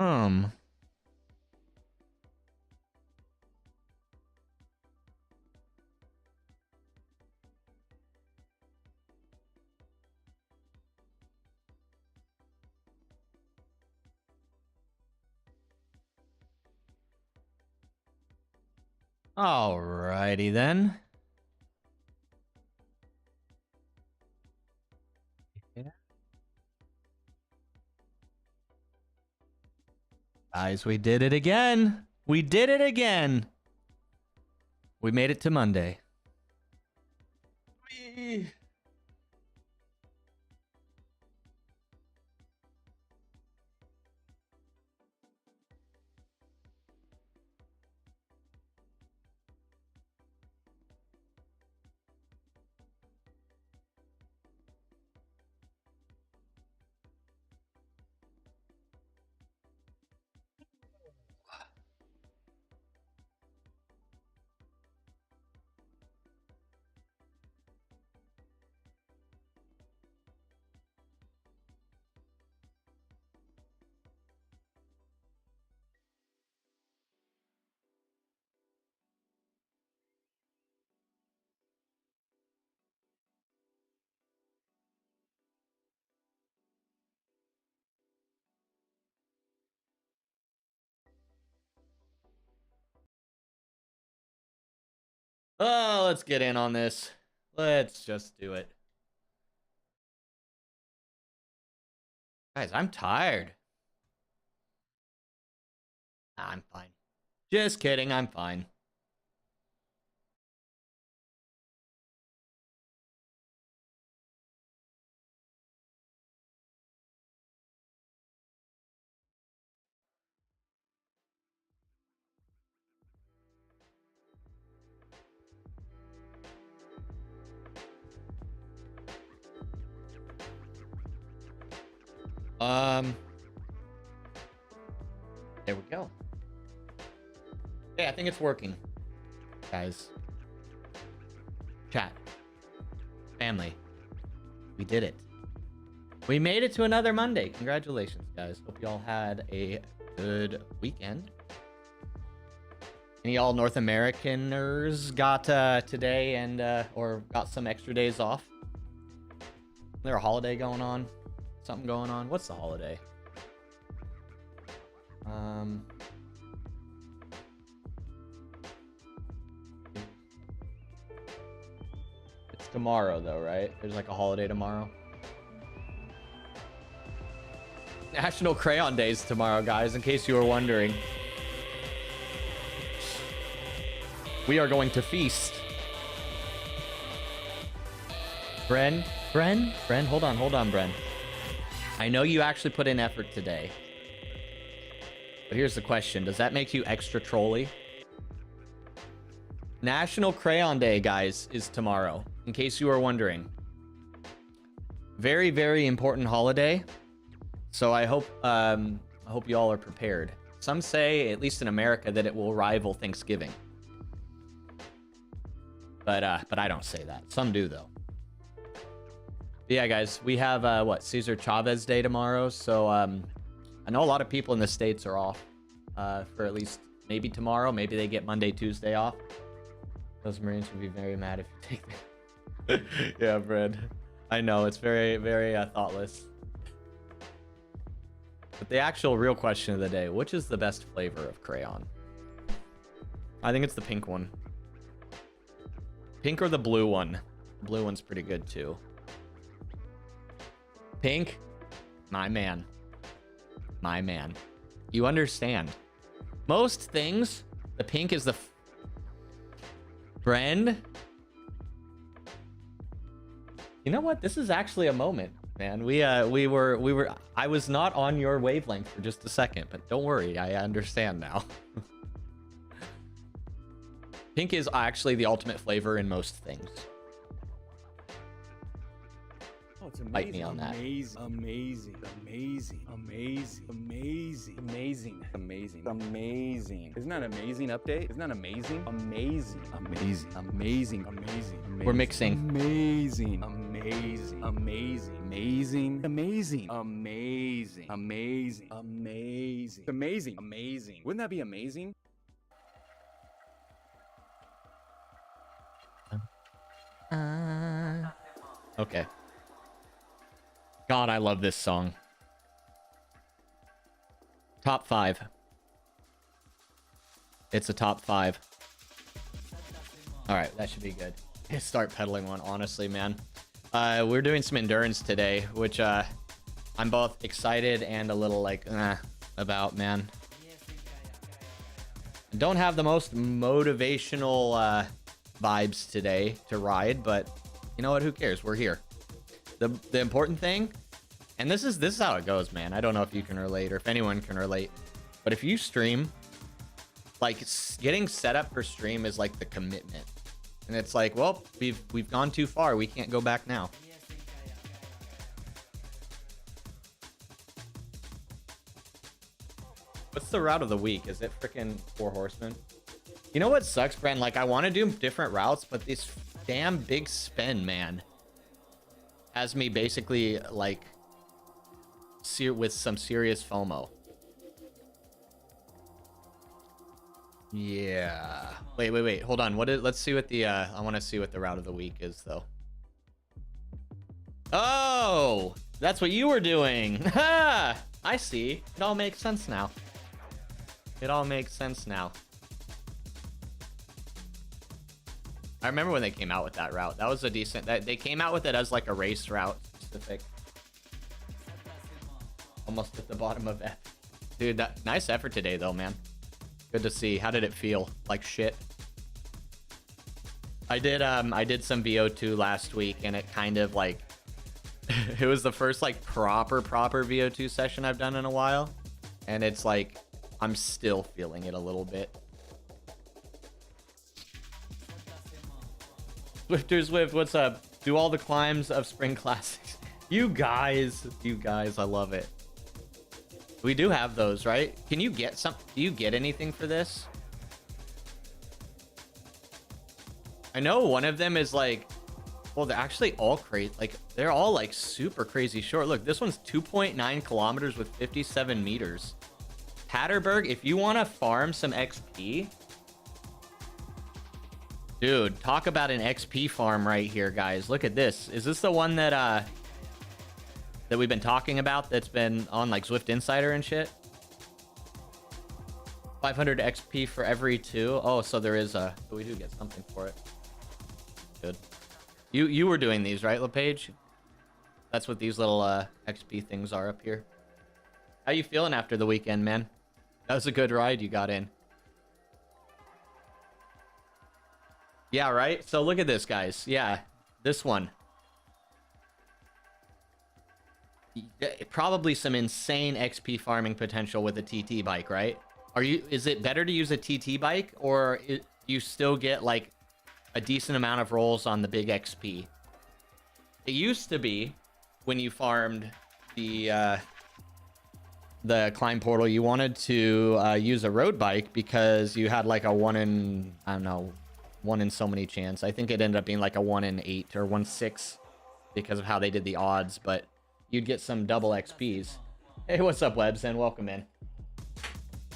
Um. Alrighty then. Yeah. Guys, we did it again. We did it again. We made it to Monday. Oh, let's get in on this. Let's just do it. Guys, I'm tired. I'm fine. Just kidding, I'm fine. There we go. Hey, I think it's working. Guys. Chat. Family. We did it. We made it to another Monday. Congratulations, guys. Hope you all had a good weekend. Any all North Americaners got today and or got some extra days off? Is there a holiday going on? Something going on? What's the holiday? It's tomorrow though, right? There's like a holiday tomorrow. National Crayon Days tomorrow, guys, in case you were wondering. We are going to feast. Bren, hold on, Bren. I know you actually put in effort today. But here's the question. Does that make you extra trolly? National Crayon Day, guys, is tomorrow, in case you were wondering. Very, very important holiday. So I hope you all are prepared. Some say, at least in America, that it will rival Thanksgiving. But I don't say that. Some do, though. But yeah, guys, we have what, Cesar Chavez Day tomorrow. So I know a lot of people in the States are off for at least maybe tomorrow. Maybe they get Monday, Tuesday off. Those Marines would be very mad if you take that. Yeah, Fred. I know, it's very, very thoughtless. But the actual real question of the day, which is the best flavor of crayon? I think it's the pink one. Pink or the blue one? The blue one's pretty good too. Pink? My man. My man. You understand. Most things, the pink is the friend. You know what? This is actually a moment, man. I was not on your wavelength for just a second, but don't worry, I understand now. Pink is actually the ultimate flavor in most things. Oh, it's amazing. Fight me on that. Amazing, amazing, amazing, amazing, amazing, amazing, amazing, amazing. Isn't that an amazing update? Isn't that amazing? Amazing, amazing, amazing, amazing. We're mixing. Amazing, amazing, amazing, amazing, amazing, amazing. amazing, amazing, amazing, amazing, amazing. Wouldn't that be amazing? Okay. God, I love this song. Top 5. It's a top 5. All right, that should be good. Start pedaling one, honestly, man. We're doing some endurance today, which I'm both excited and a little like about, man. Don't have the most motivational vibes today to ride, but you know what? Who cares? We're here. The important thing, and this is how it goes, man. I don't know if you can relate or if anyone can relate, but if you stream, like getting set up for stream is like the commitment, and it's like, well, we've gone too far. We can't go back now. What's the route of the week? Is it freaking 4 Horsemen? You know what sucks, Brent? Like, I want to do different routes, but this damn big spend, man, has me basically, like, with some serious FOMO. Yeah. Wait. Hold on. Let's see what the, I want to see what the route of the week is, though. Oh! That's what you were doing! Ha! I see. It all makes sense now. It all makes sense now. I remember when they came out with that route. That was a decent... They came out with it as like a race route specific. Almost at the bottom of F. Dude, that nice effort today though, man. Good to see. How did it feel? Like shit. I did some VO2 last week, and it kind of like... it was the first like proper VO2 session I've done in a while. And it's like, I'm still feeling it a little bit. Zwift, what's up? Do all the climbs of Spring Classics. You guys, I love it. We do have those, right? Can you get some? Do you get anything for this? I know one of them is like, well, they're actually all crazy. Like, they're all like super crazy short. Look, this one's 2.9 kilometers with 57 meters. Hatterberg, if you want to farm some XP, dude, talk about an XP farm right here, guys. Look at this. Is this the one that that we've been talking about that's been on like Zwift Insider and shit? 500 XP for every 2. Oh, so there is a... So we do get something for it. Good. You were doing these, right, LePage? That's what these little XP things are up here. How you feeling after the weekend, man? That was a good ride you got in. Yeah, right? So look at this, guys. Yeah, this one. Probably some insane XP farming potential with a TT bike, right? Is it better to use a TT bike, or you still get like a decent amount of rolls on the big XP? It used to be when you farmed the climb portal, you wanted to use a road bike because you had like a 1 in, I don't know, 1 in so many chance. I think it ended up being like a 1 in 8 or 1/6 because of how they did the odds, but you'd get some double XPs. Hey, what's up, Webs, and welcome in.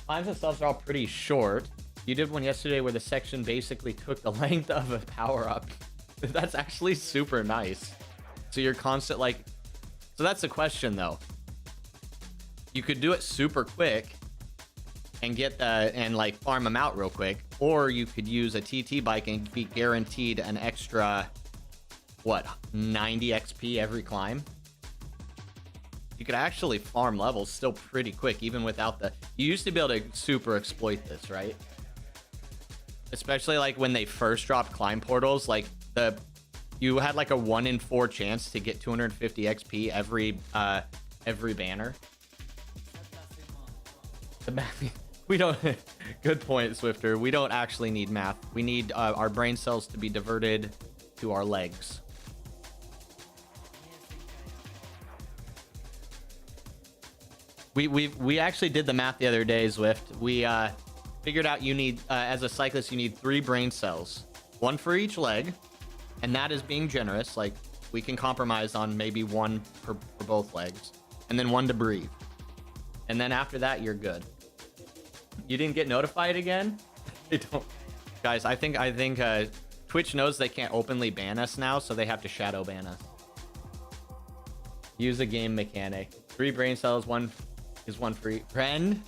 Climbs themselves are all pretty short. You did one yesterday where the section basically took the length of a power-up. That's actually super nice. So you're constant, like... So that's the question, though. You could do it super quick and get and like farm them out real quick, or you could use a TT bike and be guaranteed an extra, what, 90 XP every climb. You could actually farm levels still pretty quick, even without the... You used to be able to super exploit this, right? Especially like when they first dropped climb portals, like you had like a 1 in 4 chance to get 250 XP every banner. We don't... Good point, Swifter. We don't actually need math. We need our brain cells to be diverted to our legs. We actually did the math the other day, Zwift. We figured out you need, as a cyclist, you need 3 brain cells. 1 for each leg. And that is being generous. Like, we can compromise on maybe 1 for both legs. and then 1 to breathe. And then after that, you're good. You didn't get notified again? They don't. Guys, I think Twitch knows they can't openly ban us now, so they have to shadow ban us. Use a game mechanic. 3 brain cells, 1 free. Friend?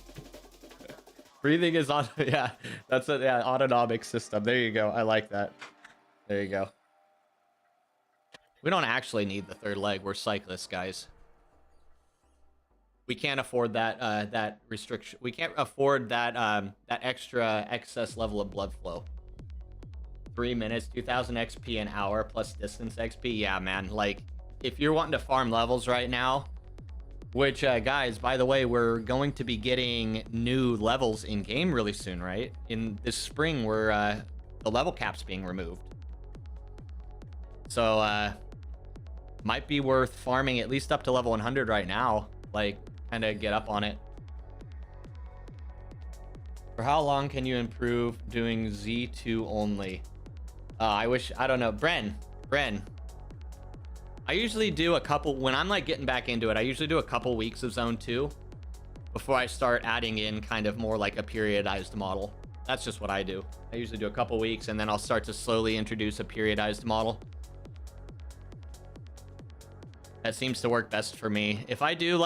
Breathing is on. Yeah, that's a autonomic system. There you go. I like that. There you go. We don't actually need the 3rd leg. We're cyclists, guys. We can't afford that that restriction. We can't afford that that extra excess level of blood flow. 3 minutes, 2000 XP an hour plus distance XP. Yeah, man. Like, if you're wanting to farm levels right now, which guys, by the way, we're going to be getting new levels in game really soon, right? In this spring, where the level cap's being removed. So might be worth farming at least up to level 100 right now. Like, kind of get up on it. For how long can you improve doing Z2 only? I don't know. Bren. I usually do a couple, when I'm like getting back into it, I usually do a couple weeks of Zone 2 before I start adding in kind of more like a periodized model. That's just what I do. I usually do a couple weeks and then I'll start to slowly introduce a periodized model. That seems to work best for me. If I do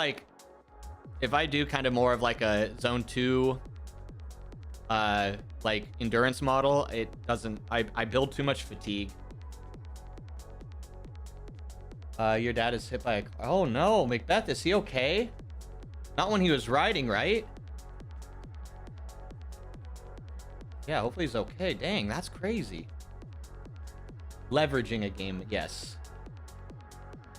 kind of more of like a Zone 2 like endurance model, it doesn't, I build too much fatigue. Your dad is hit by a car. Oh no, Macbeth, is he okay? Not when he was riding, right? Yeah, hopefully he's okay. Dang, that's crazy. Leveraging a game, yes.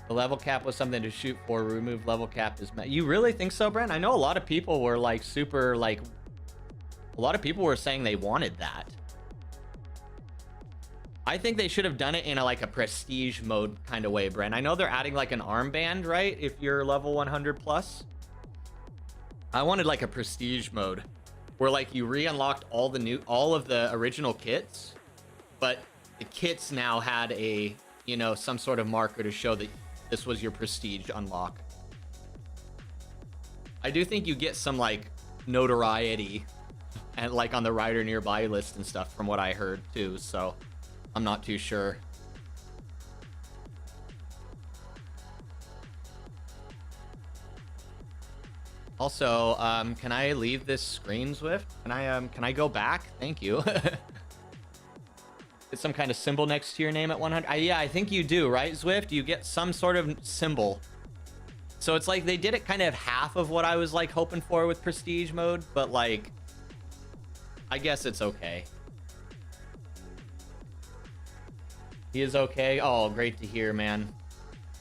The level cap was something to shoot for. Remove level cap is... You really think so, Brent? I know a lot of people were like super like... A lot of people were saying they wanted that. I think they should have done it in a prestige mode kind of way, Brent. I know they're adding like an armband, right? If you're level 100 plus. I wanted like a prestige mode where like you re-unlocked all of the original kits, but the kits now had a, you know, some sort of marker to show that this was your prestige unlock. I do think you get some like notoriety and like on the rider nearby list and stuff from what I heard too, so I'm not too sure. Also, can I leave this screen, Zwift? Can I go back? Thank you. It's some kind of symbol next to your name at 100. Yeah, I think you do, right, Zwift? You get some sort of symbol. So it's like they did it kind of half of what I was like hoping for with prestige mode, but like, I guess it's okay. He is okay. Oh, great to hear, man.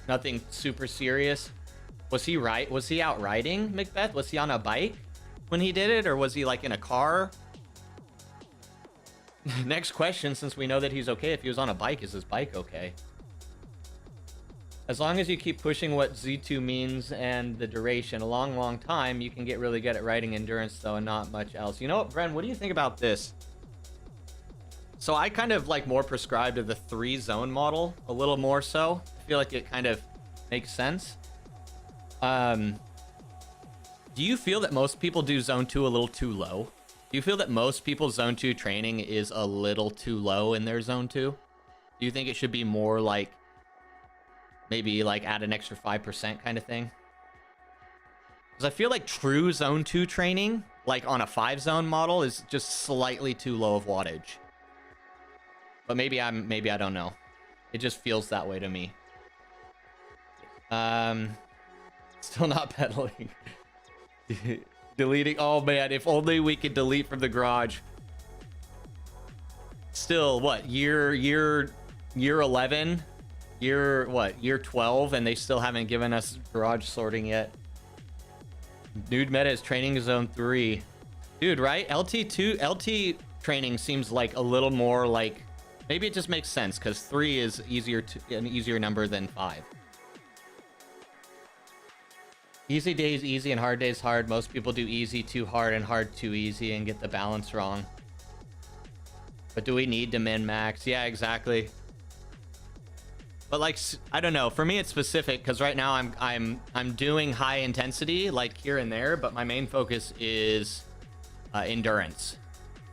Nothing super serious. Was he out riding, Macbeth? Was he on a bike when he did it, or was he like in a car? Next question, since we know that he's okay, if he was on a bike, is his bike okay? As long as you keep pushing what Z2 means and the duration a long time, you can get really good at riding endurance though, and not much else. You know what, Bren, what do you think about this? So I kind of like more prescribed to the 3 zone model, a little more so. I feel like it kind of makes sense. Do you feel that most people do zone 2 a little too low? Do you feel that most people's zone 2 training is a little too low in their zone 2? Do you think it should be more like, maybe like add an extra 5% kind of thing? Because I feel like true zone 2 training, like on a 5 zone model, is just slightly too low of wattage. But maybe I don't know. It just feels that way to me. Still not pedaling. Deleting. Oh man, if only we could delete from the garage. Still, what, year 11? Year 12, and they still haven't given us garage sorting yet. Nude meta is training zone 3. Dude, right? LT training seems like a little more like, maybe it just makes sense because 3 is an easier number than 5. Easy days easy and hard days hard. Most people do easy too hard and hard too easy and get the balance wrong. But do we need to min max? Yeah, exactly. But like, I don't know. For me, it's specific because right now I'm doing high intensity like here and there, but my main focus is endurance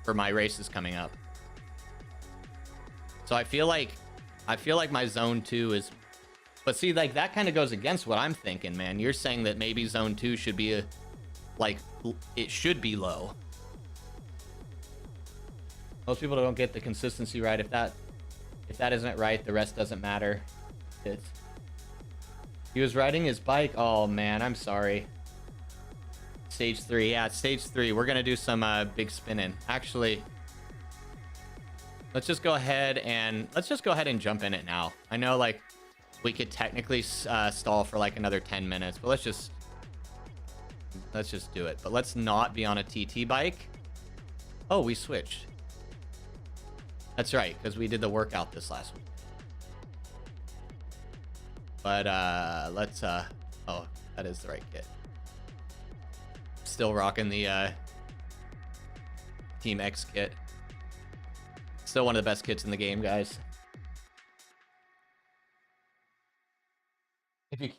for my races coming up. So I feel like my zone 2 is, but see, like that kind of goes against what I'm thinking, man. You're saying that maybe zone 2 should be it should be low. Most people don't get the consistency right. If that isn't right, the rest doesn't matter. He was riding his bike. Oh man, I'm sorry. Stage 3. Yeah, stage 3. We're gonna do some big spinning. Actually, let's just go ahead and jump in it now. I know like we could technically stall for like another 10 minutes, but let's just do it. But let's not be on a TT bike. Oh, we switched. That's right, because we did the workout this last week. But let's oh, that is the right kit. Still rocking the Team X kit. Still one of the best kits in the game, guys. If you,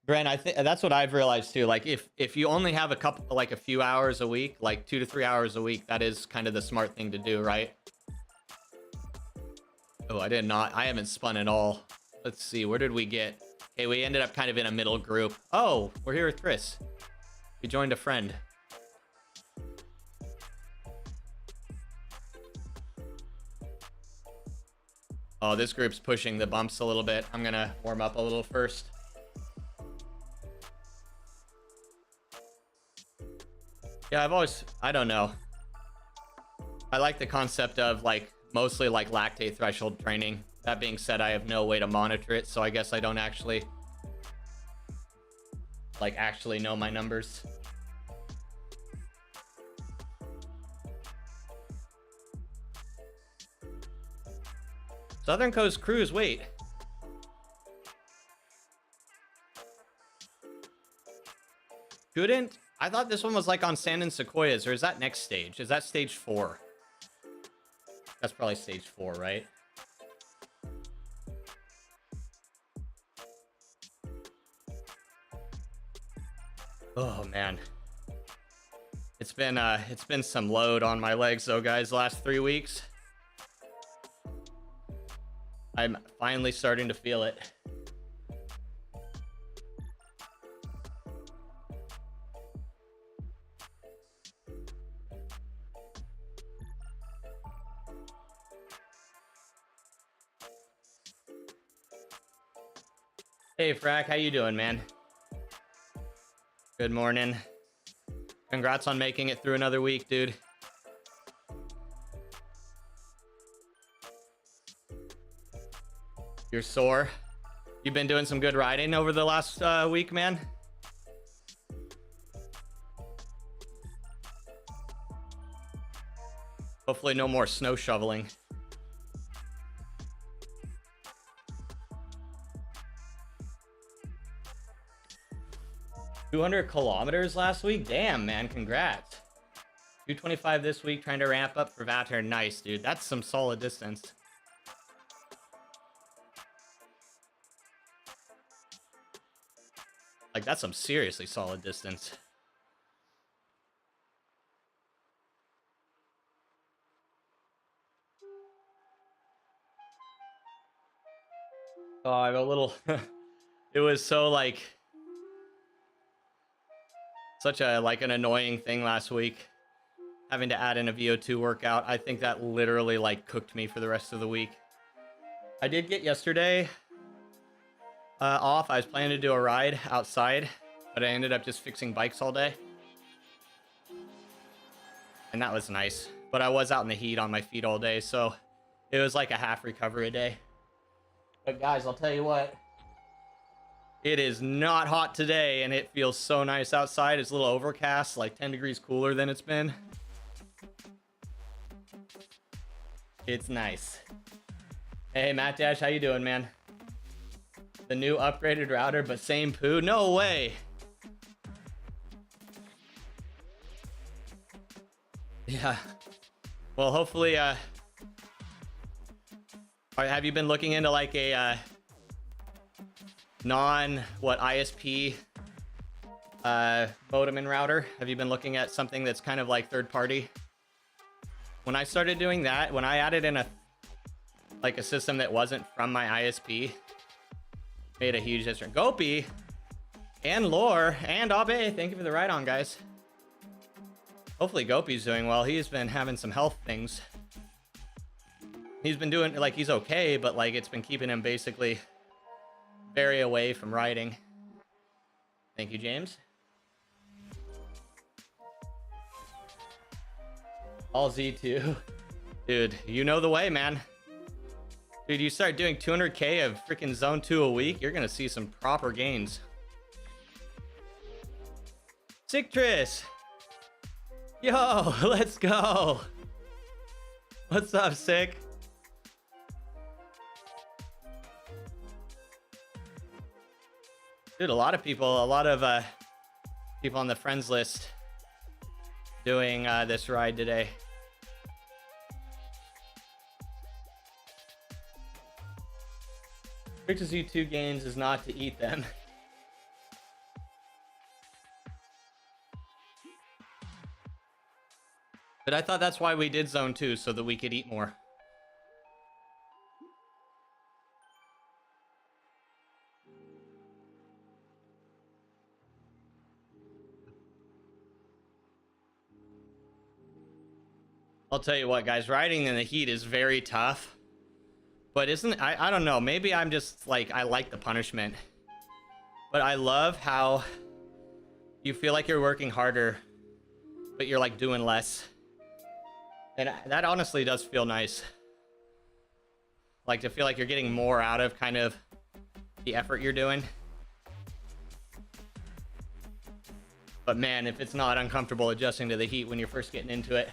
Brent, I think that's what I've realized too. Like if you only have a few hours a week, like 2 to 3 hours a week, that is kind of the smart thing to do, right? Oh, I haven't spun at all. Let's see, where did we get? Okay, we ended up kind of in a middle group. Oh, we're here with Chris. We joined a friend. Oh, this group's pushing the bumps a little bit. I'm gonna warm up a little first. Yeah, I don't know. I like the concept of like mostly like lactate threshold training. That being said, I have no way to monitor it, so I guess I don't actually know my numbers. Southern Coast Cruise, wait. Couldn't? I thought this one was like on Sand and Sequoias, or is that next stage? Is that stage 4? That's probably stage 4, right? Oh man. It's been some load on my legs though, guys, the last 3 weeks. I'm finally starting to feel it. Hey Frack, how you doing, man? Good morning. Congrats on making it through another week, dude. You're sore? You've been doing some good riding over the last week, man? Hopefully no more snow shoveling. 200 kilometers last week? Damn, man, congrats. 225 this week, trying to ramp up for Vater. Nice, dude. That's some solid distance. Like, that's some seriously solid distance. Oh, I'm a little... It was so, like... Such a, like, an annoying thing last week. Having to add in a VO2 workout. I think that literally, like, cooked me for the rest of the week. I did get yesterday off. I was planning to do a ride outside, but I ended up just fixing bikes all day. And that was nice. But I was out in the heat on my feet all day, so it was like a half recovery day. But guys, I'll tell you what. It is not hot today, and it feels so nice outside. It's a little overcast, like 10 degrees cooler than it's been. It's nice. Hey, Matt Dash, how you doing, man? The new upgraded router, but same poo? No way! Yeah. Well, hopefully, have you been looking into, like, a ISP modem and router? Have you been looking at something that's kind of like third party? When I started doing that, when I added in a system that wasn't from my ISP, made a huge difference. Gopi and Lore and Abe, thank you for the ride on, guys. Hopefully Gopi's doing well. He's been having some health things. He's been doing, like, he's okay, but like it's been keeping him basically very away from riding. Thank you, James. All Z2. Dude, you know the way, man. Dude, you start doing 200K of freaking zone 2 a week, you're gonna see some proper gains. Sictris! Yo, let's go! What's up, Sick? Dude, a lot of people on the friends list doing this ride today. Trick to Z2 gains is not to eat them. But I thought that's why we did zone 2, so that we could eat more. I'll tell you what, guys, riding in the heat is very tough. But I don't know, maybe I'm just like, I like the punishment. But I love how you feel like you're working harder, but you're like doing less. And that honestly does feel nice. Like to feel like you're getting more out of kind of the effort you're doing. But man, if it's not uncomfortable adjusting to the heat when you're first getting into it.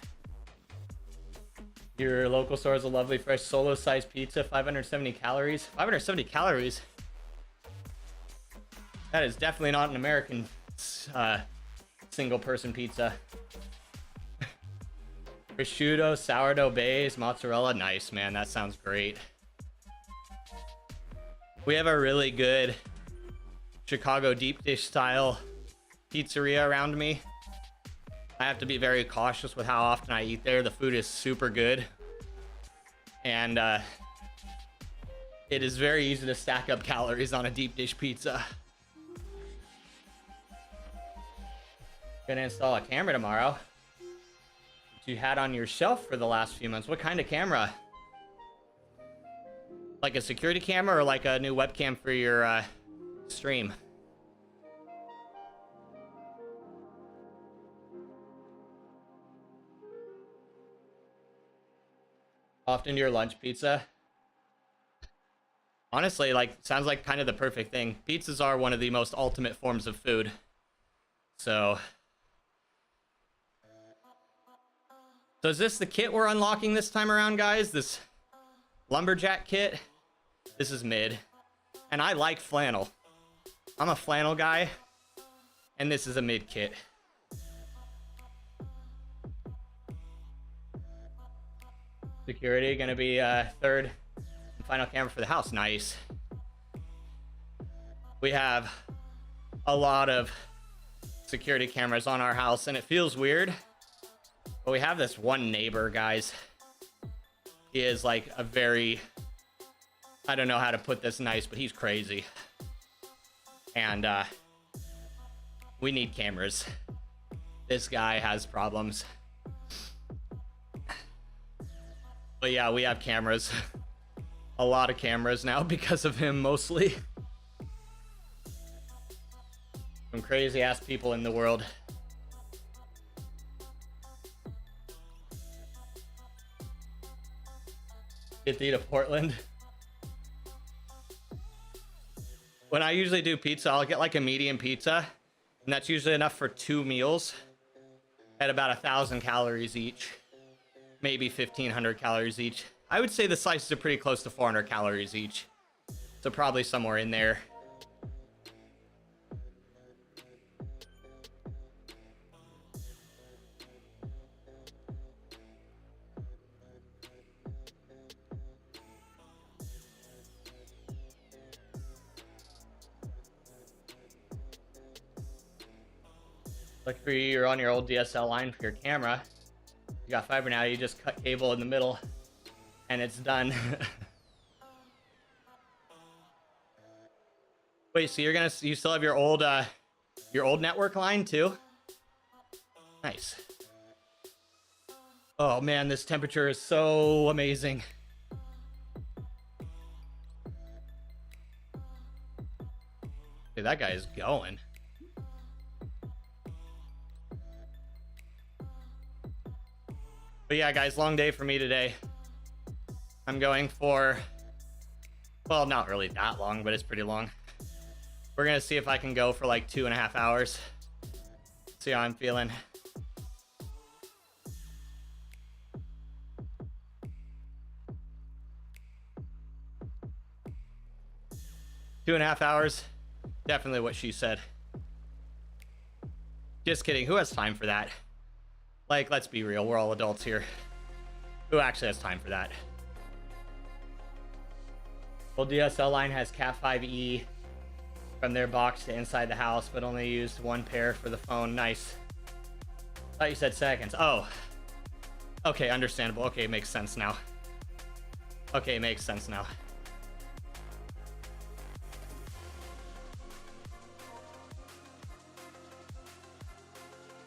Your local store is a lovely fresh solo-sized pizza, 570 calories. 570 calories? That is definitely not an American single-person pizza. Prosciutto, sourdough base, mozzarella. Nice, man. That sounds great. We have a really good Chicago deep dish style pizzeria around me. I have to be very cautious with how often I eat there. The food is super good. And it is very easy to stack up calories on a deep dish pizza. Gonna install a camera tomorrow. That you had on your shelf for the last few months. What kind of camera? Like a security camera or like a new webcam for your stream? Often your lunch pizza. Honestly, like, sounds like kind of the perfect thing. Pizzas are one of the most ultimate forms of food. So is this the kit we're unlocking this time around, guys? This lumberjack kit? This is mid. And I like flannel. I'm a flannel guy. And this is a mid kit. Security gonna be third and final camera for the house. Nice. We have a lot of security cameras on our house and it feels weird, but we have this one neighbor, guys. He is like a very, I don't know how to put this nice, but he's crazy. And we need cameras. This guy has problems. But yeah, we have cameras. A lot of cameras now because of him, mostly. Some crazy ass people in the world. Get to eat a Portland. When I usually do pizza, I'll get like a medium pizza, and that's usually enough for 2 meals at about 1,000 calories each. Maybe 1,500 calories each. I would say the slices are pretty close to 400 calories each. So probably somewhere in there. Look for you, you're on your old DSL line for your camera. You got fiber now, you just cut cable in the middle and it's done. Wait, so you still have your old network line too? Nice. Oh man, this temperature is so amazing. Dude, that guy is going. But yeah, guys, long day for me today. I'm going for, well, not really that long, but it's pretty long. We're gonna see if I can go for like 2.5 hours. See how I'm feeling. Two and a half hours. Definitely what she said. Just kidding. Who has time for that? Like, let's be real. We're all adults here. Who actually has time for that? Well, DSL line has Cat 5e from their box to inside the house, but only used one pair for the phone. Nice. Thought you said seconds. Oh. Okay, understandable. Okay, makes sense now. Okay, makes sense now.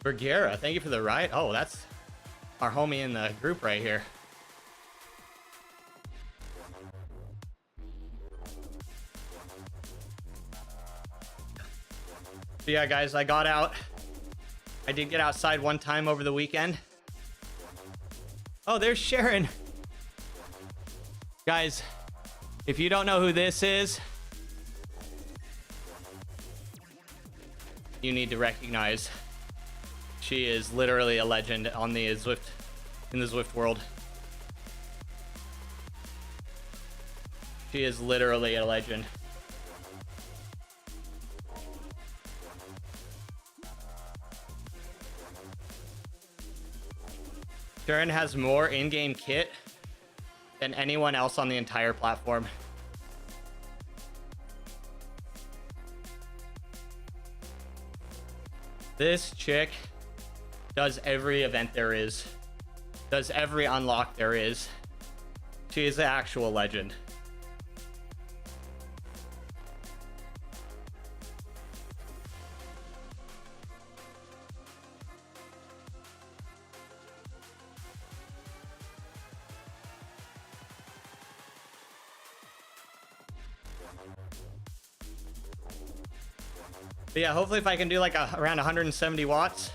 Vergara, thank you for the ride. Oh, that's our homie in the group right here. So yeah, guys, I got out. I did get outside one time over the weekend. Oh, there's Sharon. Guys, if you don't know who this is, you need to recognize she is literally a legend on the Zwift, in the Zwift world. She is literally a legend. Sharon has more in-game kit than anyone else on the entire platform. This chick does every event there is, does every unlock there is. She is an actual legend. But yeah, hopefully if I can do like around 170 watts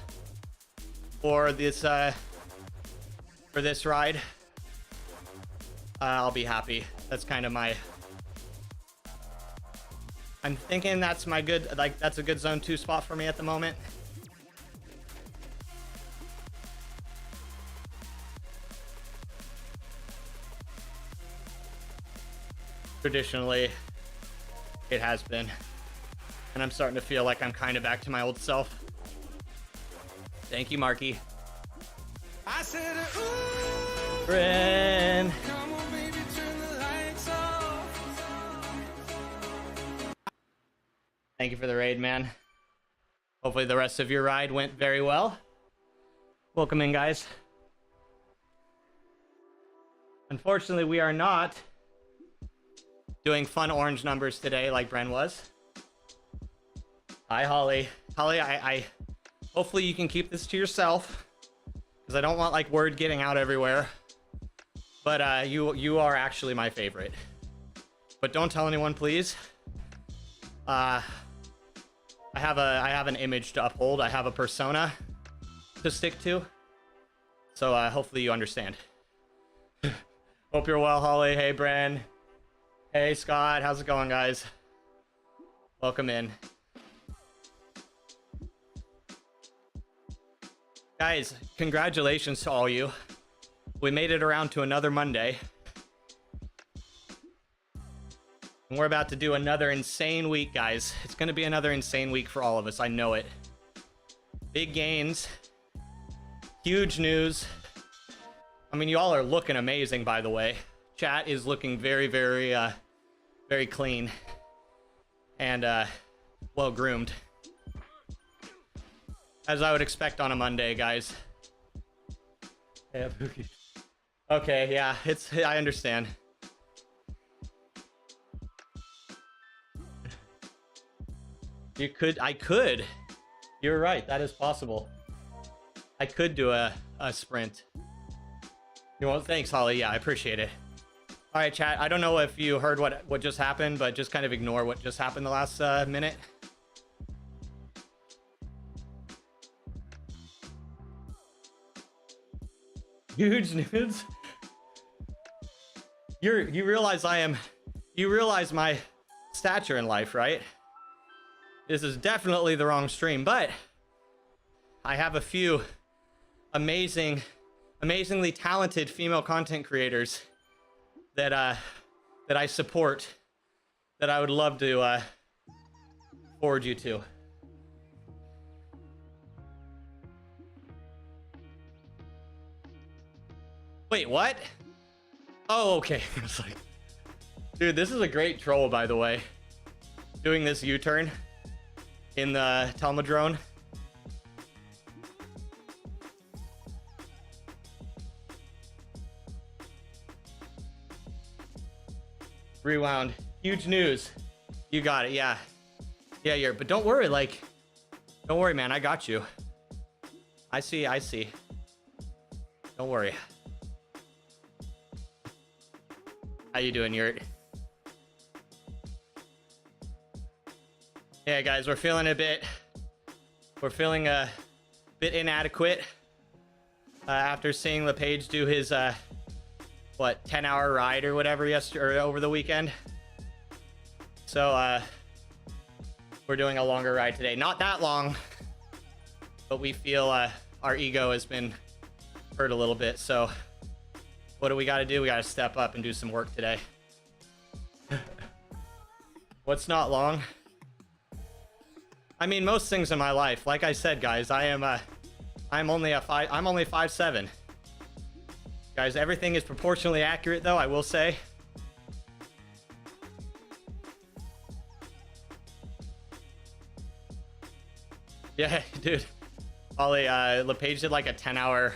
for this ride, I'll be happy. That's kind of my, I'm thinking that's my good, like that's a good zone 2 spot for me at the moment. Traditionally, it has been. And I'm starting to feel like I'm kind of back to my old self. Thank you, Marky. I said, Bryn. Come on, baby, turn the lights off. Thank you for the raid, man. Hopefully the rest of your ride went very well. Welcome in, guys. Unfortunately, we are not doing fun orange numbers today like Bren was. Hi, Holly. Holly, I hopefully you can keep this to yourself because I don't want like word getting out everywhere. But you are actually my favorite. But don't tell anyone, please. I have an image to uphold. I have a persona to stick to. So hopefully you understand. Hope you're well, Holly. Hey, Bren. Hey, Scott. How's it going, guys? Welcome in. Guys, congratulations to all you. We made it around to another Monday. And we're about to do another insane week, guys. It's going to be another insane week for all of us. I know it. Big gains. Huge news. I mean, you all are looking amazing, by the way. Chat is looking very, very, very clean. And, well groomed. As I would expect on a Monday, guys. Yeah, Pookie. Okay, yeah, I understand. I could. You're right, that is possible. I could do a sprint. You want? Thanks, Holly. Yeah, I appreciate it. All right, chat. I don't know if you heard what just happened, but just kind of ignore what just happened the last minute. Huge news. You realize you realize my stature in life, right? This is definitely the wrong stream, but I have a few amazingly talented female content creators that I support, that I would love to forward you to. Wait, what? Oh, okay. It's like, dude, this is a great troll, by the way. Doing this U-turn in the Telmadrone. Rewound. Huge news. You got it. Yeah. Yeah, but don't worry. Like, don't worry, man. I got you. I see. Don't worry. How you doing, Yurt? Yeah, guys, we're feeling a bit inadequate after seeing LePage do his 10-hour ride or whatever yesterday or over the weekend. So we're doing a longer ride today. Not that long, but we feel our ego has been hurt a little bit. So what do we got to do? We got to step up and do some work today. What's not long? I mean, most things in my life. Like I said, guys, I'm only 5'7". Guys, everything is proportionally accurate, though, I will say. Yeah, dude. Ollie, LePage did like a 10-hour...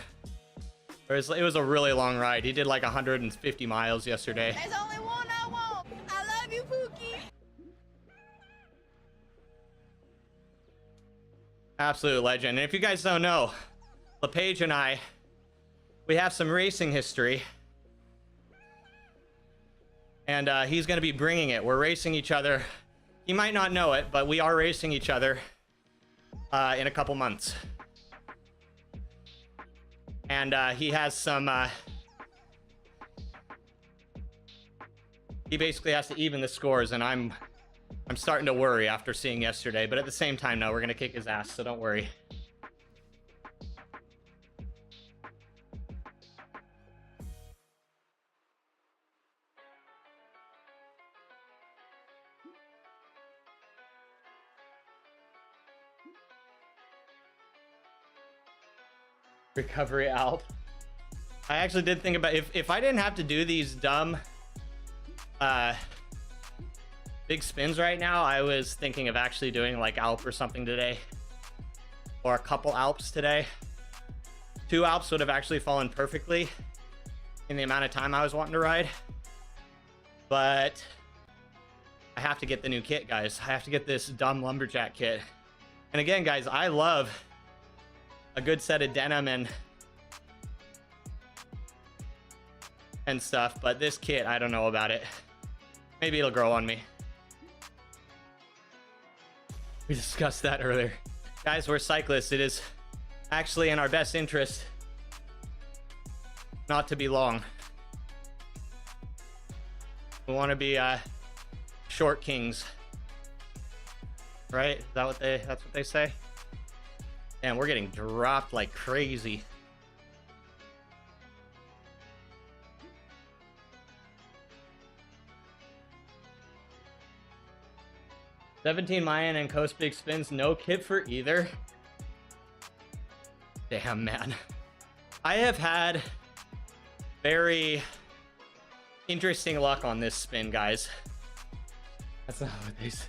It was a really long ride. He did like 150 miles yesterday. There's only one I want. I love you, Pookie. Absolute legend. And if you guys don't know, LePage and I, we have some racing history. And he's going to be bringing it. We're racing each other. He might not know it, but we are racing each other in a couple months. And he has some... he basically has to even the scores, and I'm starting to worry after seeing yesterday. But at the same time, no, we're going to kick his ass, so don't worry. Recovery Alp. I actually did think about if I didn't have to do these dumb big spins right now, I was thinking of actually doing like Alp or something today, or a couple Alps today. 2 Alps would have actually fallen perfectly in the amount of time I was wanting to ride, but I have to get the new kit, guys. I have to get this dumb lumberjack kit. And again, guys, I love a good set of denim and stuff, but this kit, I don't know about it. Maybe it'll grow on me. We discussed that earlier. Guys, we're cyclists. It is actually in our best interest not to be long. We want to be short kings, right? Is that what that's what they say? Damn, we're getting dropped like crazy. $17 Mayan and Coast Big Spins, no kit for either. Damn, man. I have had very interesting luck on this spin, guys. That's not what they say.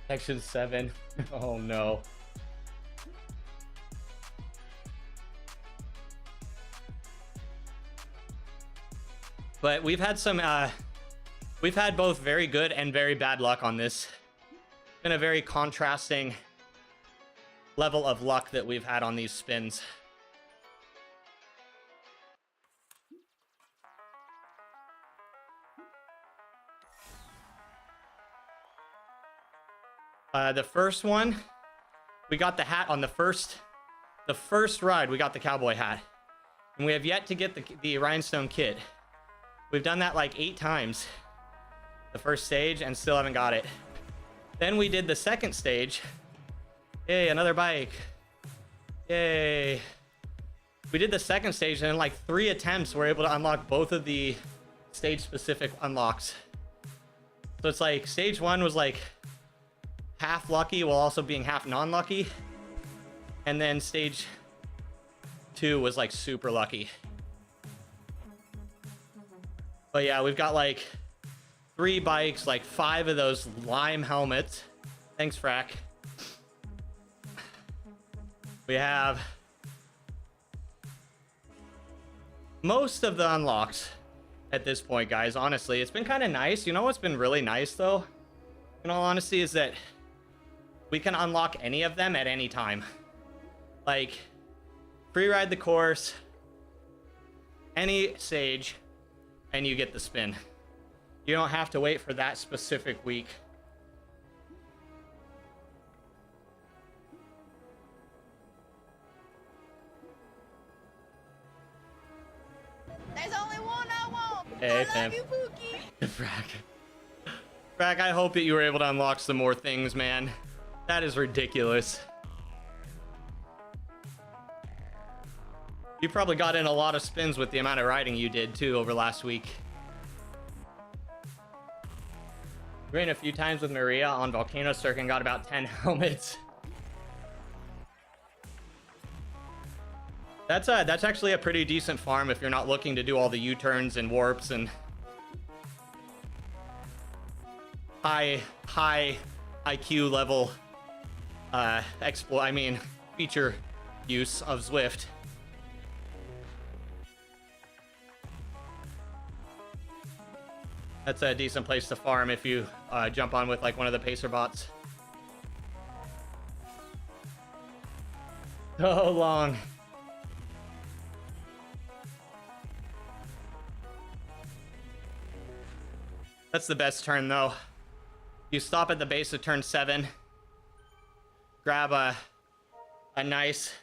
Section 7. Oh no. But we've had some we've had both very good and very bad luck on this. It's been a very contrasting level of luck that we've had on these spins. The first one, we got the hat on the first ride. We got the cowboy hat, and we have yet to get the rhinestone kit. We've done that like 8 times the first stage and still haven't got it. Then we did the second stage. Yay, another bike. Yay. We did the second stage, and in like 3 attempts we're able to unlock both of the stage specific unlocks. So it's like stage 1 was like half lucky while also being half non-lucky, and then stage 2 was like super lucky. But yeah, we've got like 3 bikes, like 5 of those lime helmets. Thanks, Frack. We have most of the unlocks at this point, guys. Honestly, it's been kind of nice. You know what's been really nice though, in all honesty, is that we can unlock any of them at any time. Like, free ride the course, any stage, and you get the spin. You don't have to wait for that specific week. There's only one I want. Hey, I love Pam. you, Pookie. Frack, I hope that you were able to unlock some more things, man. That is ridiculous. You probably got in a lot of spins with the amount of riding you did too over last week. Ran a few times with Maria on Volcano Circuit and got about 10 helmets. That's actually a pretty decent farm if you're not looking to do all the U-turns and warps and high IQ level feature use of Zwift. That's a decent place to farm if you jump on with like one of the pacer bots. So long. That's the best turn though. You stop at the base of turn 7, grab a nice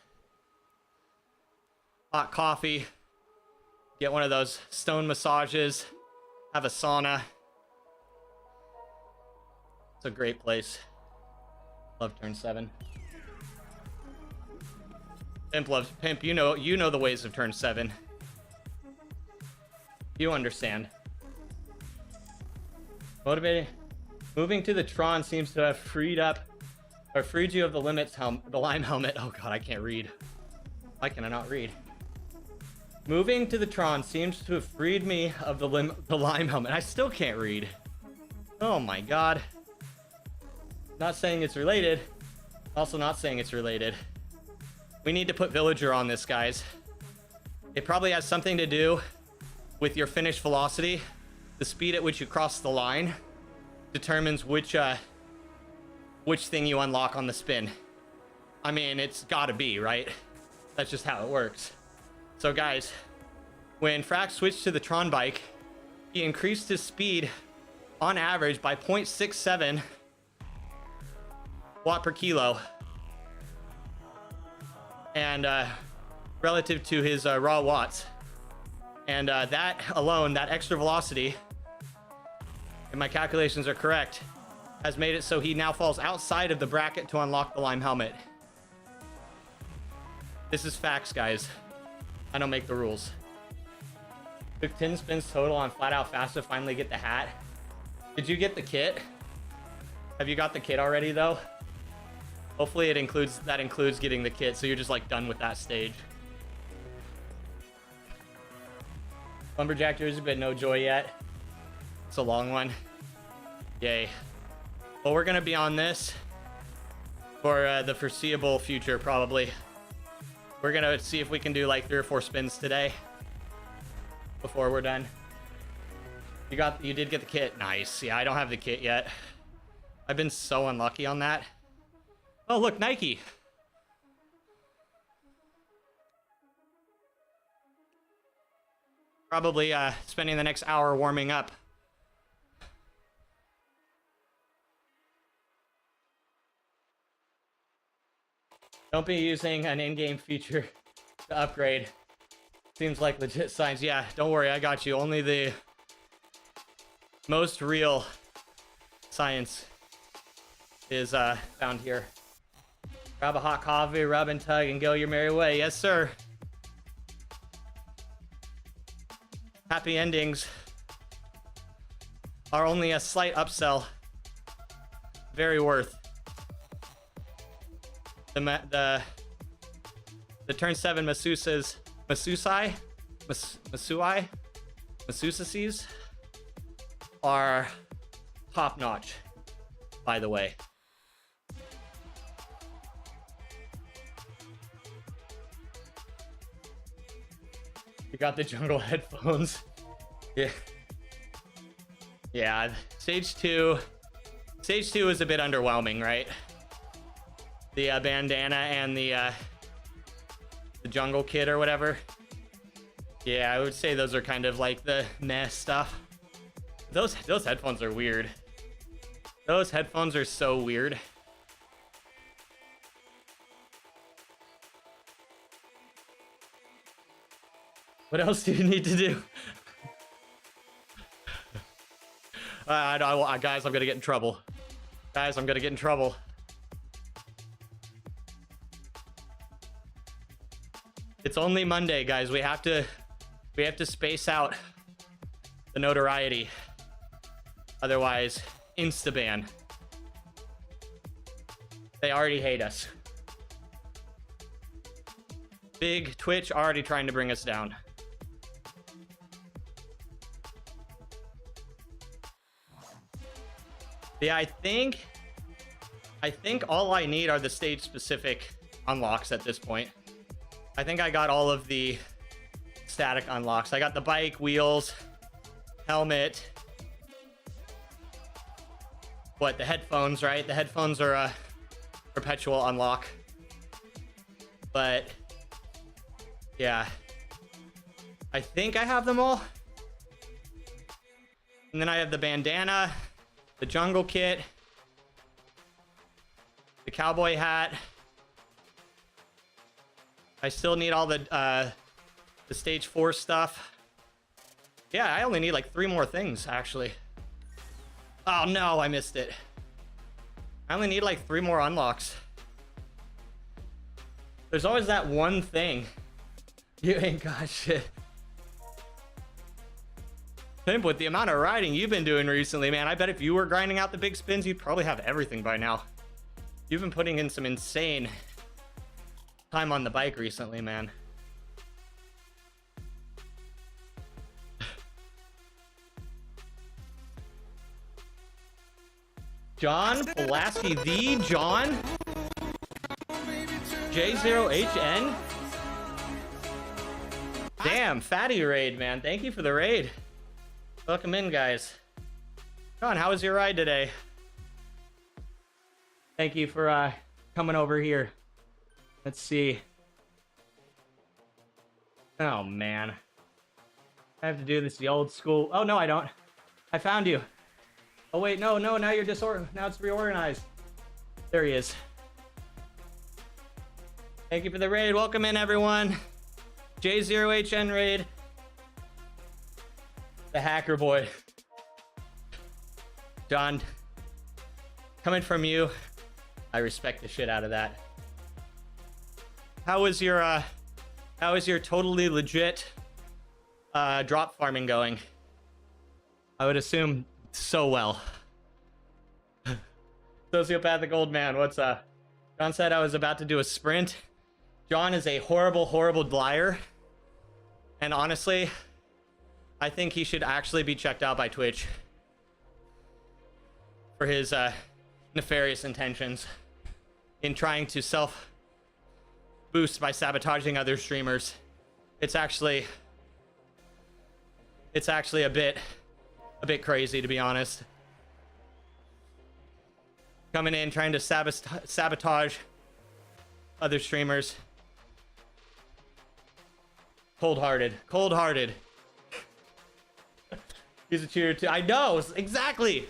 hot coffee, get one of those stone massages, have a sauna. It's a great place. Love turn 7. Pimp, you know the ways of turn 7. You understand. Motivating. Moving to the Tron seems to have freed you of the the lime helmet. Oh god, I can't read. Why can I not read? Moving to the Tron seems to have freed me of the lime helmet. I still can't read. Oh my god. Not saying it's related. Also not saying it's related. We need to put Villager on this, guys. It probably has something to do with your finish velocity. The speed at which you cross the line determines which thing you unlock on the spin. I mean, it's gotta be, right? That's just how it works. So guys, when Frack switched to the Tron bike, he increased his speed on average by 0.67 watt per kilo. And relative to his raw watts. And that alone, that extra velocity, if my calculations are correct, has made it so he now falls outside of the bracket to unlock the lime helmet. This is facts, guys. I don't make the rules. Took 10 spins total on Flat Out Fast to finally get the hat. Did you get the kit? Have you got the kit already, though? Hopefully that includes getting the kit, so you're just like done with that stage. Lumberjack jersey, but no joy yet. It's a long one. Yay. Well, we're gonna be on this for the foreseeable future, probably. We're gonna see if we can do like 3 or 4 spins today before we're done. You did get the kit. Nice. Yeah, I don't have the kit yet. I've been so unlucky on that. Oh, look, Nike. Probably spending the next hour warming up. Don't be using an in-game feature to upgrade. Seems like legit science. Yeah, don't worry, I got you. Only the most real science is found here. Grab a hot coffee, rub and tug, and go your merry way. Yes, sir. Happy endings are only a slight upsell. Very worth. The turn 7 Masusies are top notch, by the way. You got the jungle headphones. Yeah. Yeah, stage 2 is a bit underwhelming, right? The bandana and the jungle kit or whatever. Yeah, I would say those are kind of like the meh stuff. Those headphones are weird. Those headphones are so weird. What else do you need to do? Guys, I'm gonna get in trouble. Guys, I'm gonna get in trouble. It's only Monday, guys. We have to space out the notoriety. Otherwise, insta-ban. They already hate us. Big Twitch already trying to bring us down. Yeah, I think all I need are the stage specific unlocks at this point. I think I got all of the static unlocks. I got the bike, wheels, helmet. What, the headphones, right? The headphones are a perpetual unlock. But yeah, I think I have them all. And then I have the bandana, the jungle kit, the cowboy hat. I still need all the stage 4 stuff. Yeah, I only need like 3 more things, actually. Oh no, I missed it. I only need like 3 more unlocks. There's always that one thing. You ain't got shit. Pimp, with the amount of riding you've been doing recently, man, I bet if you were grinding out the big spins, you'd probably have everything by now. You've been putting in some insane time on the bike recently, man. John Pulaski, the John J0HN. Damn, fatty raid, man. Thank you for the raid. Welcome in, guys. John, how was your ride today? Thank you for coming over here. Let's see. Oh, man. I have to do this the old school. Oh, no, I don't. I found you. Oh, wait, no, now you're disorganized. Now it's reorganized. There he is. Thank you for the raid. Welcome in, everyone. J0HN raid. The hacker boy. John, coming from you, I respect the shit out of that. How was your totally legit drop farming going? I would assume so well. Sociopathic old man, what's up? John said I was about to do a sprint. John is a horrible, horrible liar. And honestly, I think he should actually be checked out by Twitch for his nefarious intentions in trying to self boost by sabotaging other streamers. It's actually a bit crazy, to be honest. Coming in trying to sabotage other streamers. Cold-hearted. He's a cheater too. I know, exactly.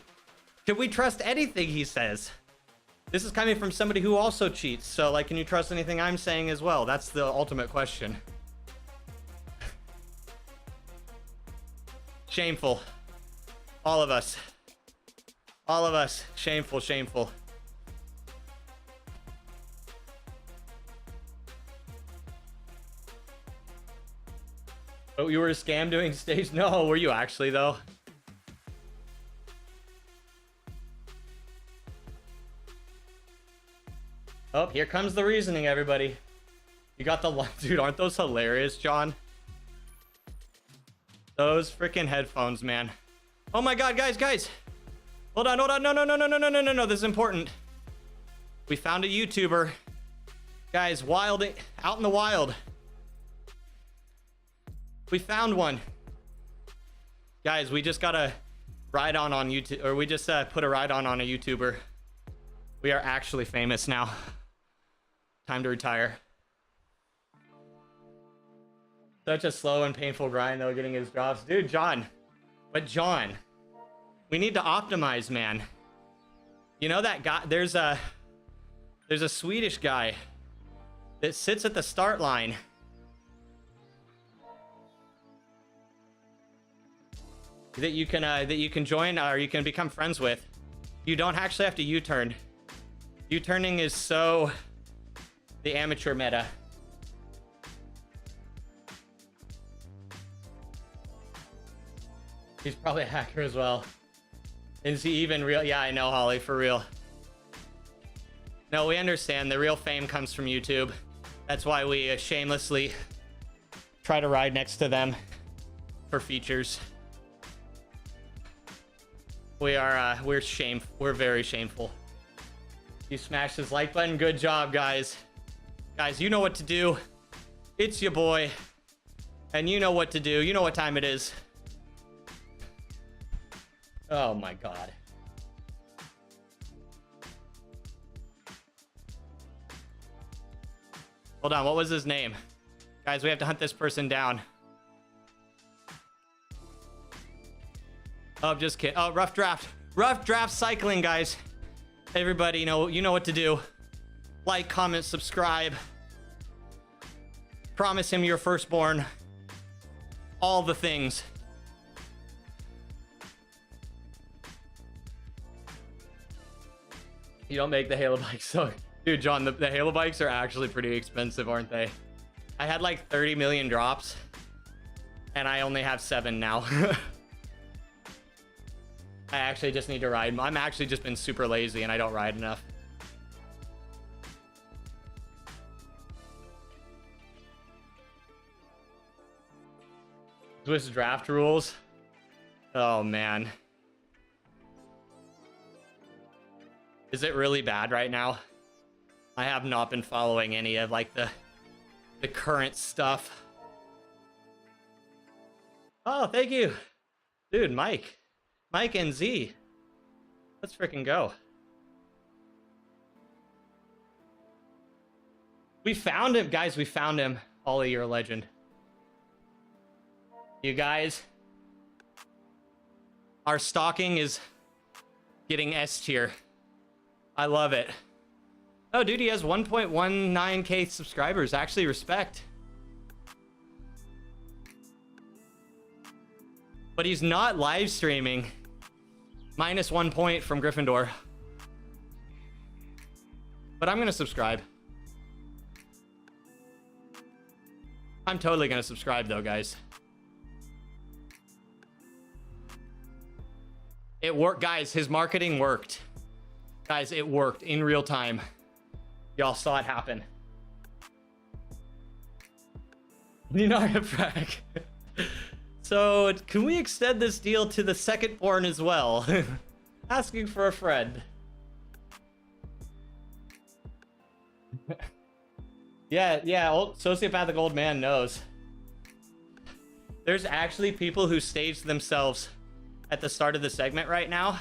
Can we trust anything he says? This is coming from somebody who also cheats. So, like, can you trust anything I'm saying as well? That's the ultimate question. Shameful. All of us. Shameful. Oh, you were a scam doing stage? No, were you actually though? Oh, here comes the reasoning, everybody. You got the dude, aren't those hilarious, John? Those freaking headphones, man. Oh my god, guys. Hold on. No, this is important. We found a YouTuber. Guys, out in the wild. We found one. Guys, we just got a ride on YouTube, or we just put a ride on a YouTuber. We are actually famous now. Time to retire. Such a slow and painful grind though, getting his drops. Dude, John. We need to optimize, man. You know that guy, there's a Swedish guy that sits at the start line. That you can join or you can become friends with. You don't actually have to U-turn. U-turning is so the amateur meta. He's probably a hacker as well. Is he even real? Yeah, I know, Holly, for real. No, we understand the real fame comes from YouTube. That's why we shamelessly try to ride next to them for features. We're very shameful. You smashed his like button. Good job, guys. Guys, you know what to do. It's your boy. And you know what to do. You know what time it is. Oh my god. Hold on, what was his name? Guys, we have to hunt this person down. Oh, just kidding. Oh, rough draft. Rough draft cycling, guys. Everybody, you know what to do. Like, comment, subscribe. Promise him your firstborn. All the things. You don't make the Halo bikes. So, dude, John, the Halo bikes are actually pretty expensive, aren't they? I had like 30 million drops, and I only have 7 now. I actually just need to ride. I'm actually just been super lazy and I don't ride enough. Swiss draft rules. Oh man. Is it really bad right now? I have not been following any of like the current stuff. Oh, thank you. Dude, Mike and Z. Let's freaking go. We found him, guys. We found him. Ollie, you're a legend. You guys, our stalking is getting S tier. I love it. Oh, dude, he has 1.19k subscribers. Actually, respect. But he's not live streaming. -1 point from Gryffindor. But I'm gonna subscribe. I'm totally gonna subscribe though, guys. It worked, guys. His marketing worked. Guys, it worked in real time. Y'all saw it happen. You know, Frag. So, can we extend this deal to the second born as well? Asking for a friend. Yeah, old sociopathic old man knows. There's actually people who stage themselves at the start of the segment right now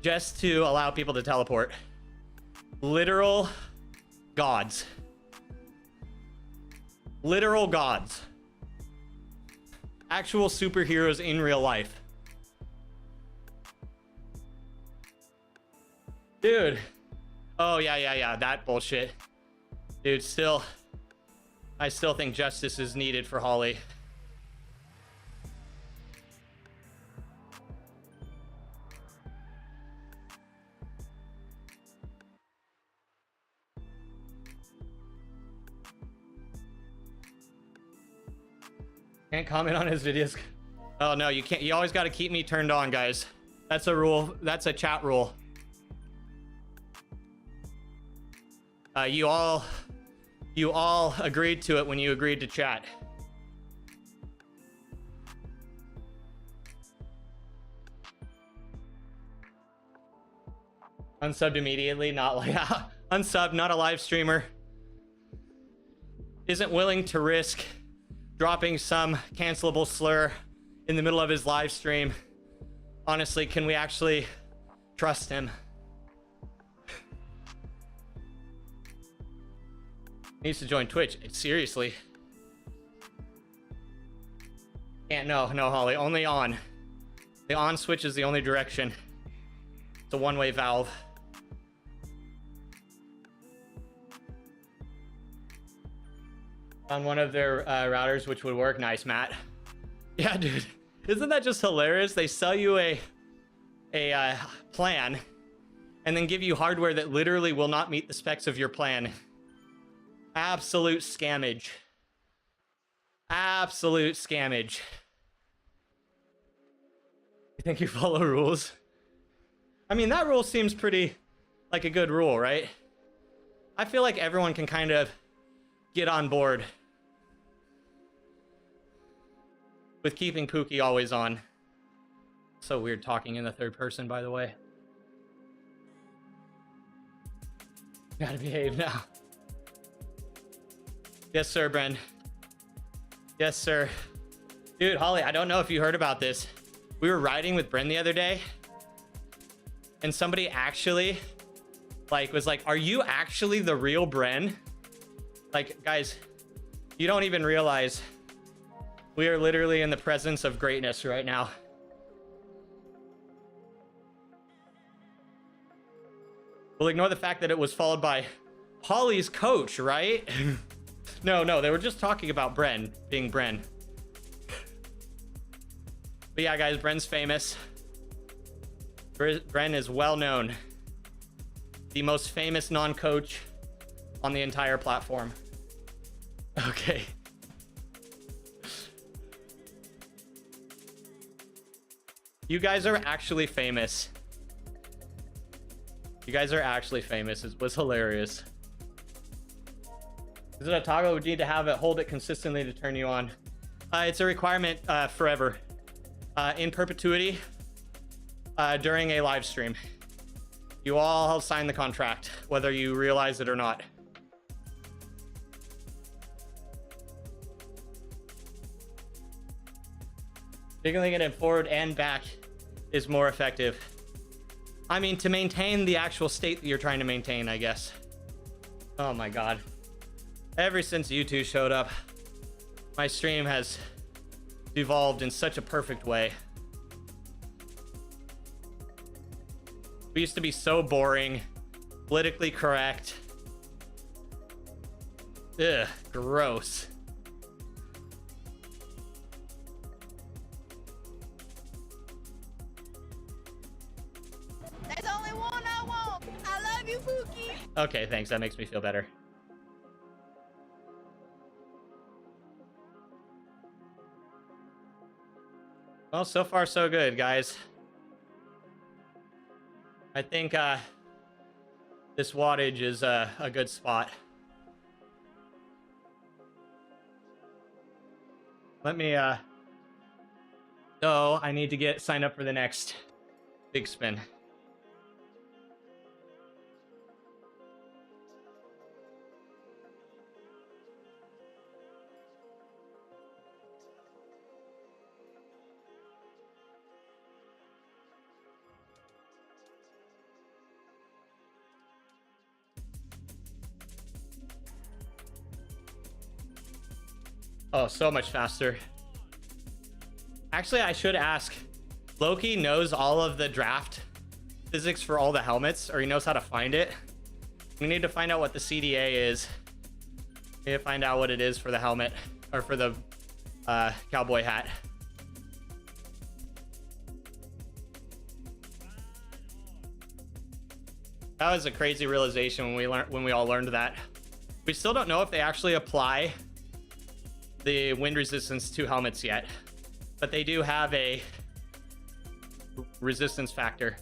just to allow people to teleport. Literal gods. Literal gods. Actual superheroes in real life. Dude. Oh, yeah. That bullshit. Dude, I still think justice is needed for Holly. Can't comment on his videos. Oh no, you can't. You always got to keep me turned on, guys. That's a rule. That's a chat rule. You all agreed to it when you agreed to chat. Unsubbed immediately, not like unsubbed, not a live streamer. Isn't willing to risk dropping some cancelable slur in the middle of his live stream. Honestly, can we actually trust him? Needs to join Twitch. Seriously. Can't, no, Holly. Only on. The on switch is the only direction. It's a one-way valve. On one of their routers, which would work. Nice, Matt. Yeah, dude. Isn't that just hilarious? They sell you a plan and then give you hardware that literally will not meet the specs of your plan. Absolute scammage. Absolute scammage. You think you follow rules? I mean, that rule seems pretty like a good rule, right? I feel like everyone can kind of get on board with keeping Pookie always on. So weird talking in the third person, by the way. Gotta behave now. Yes, sir, Bren. Yes, sir. Dude, Holly, I don't know if you heard about this. We were riding with Bren the other day, and somebody actually was like, are you actually the real Bren? Like, guys, you don't even realize we are literally in the presence of greatness right now. We'll ignore the fact that it was followed by Holly's coach, right? No, they were just talking about Bren being Bren. But yeah, guys, Bren's famous. Bren is well known. The most famous non-coach on the entire platform. Okay. You guys are actually famous. You guys are actually famous. It was hilarious. Is it a toggle we need to have it hold it consistently to turn you on? It's a requirement forever. In perpetuity during a live stream. You all sign the contract, whether you realize it or not. Signaling it in forward and back is more effective. I mean, to maintain the actual state that you're trying to maintain, I guess. Oh my God. Ever since you two showed up, my stream has evolved in such a perfect way. We used to be so boring, politically correct. Ugh, gross. There's only one I want. I love you, Pookie. Okay, thanks. That makes me feel better. Well, so far so good, guys. I think this wattage is a good spot. Let me so I need to sign up for the next big spin. Oh, so much faster. Actually, I should ask. Loki knows all of the draft physics for all the helmets, or he knows how to find it. We need to find out what the CDA is. We need to find out what it is for the helmet, or for the cowboy hat. That was a crazy realization when we all learned that. We still don't know if they actually apply the wind resistance to helmets yet, but they do have a resistance factor.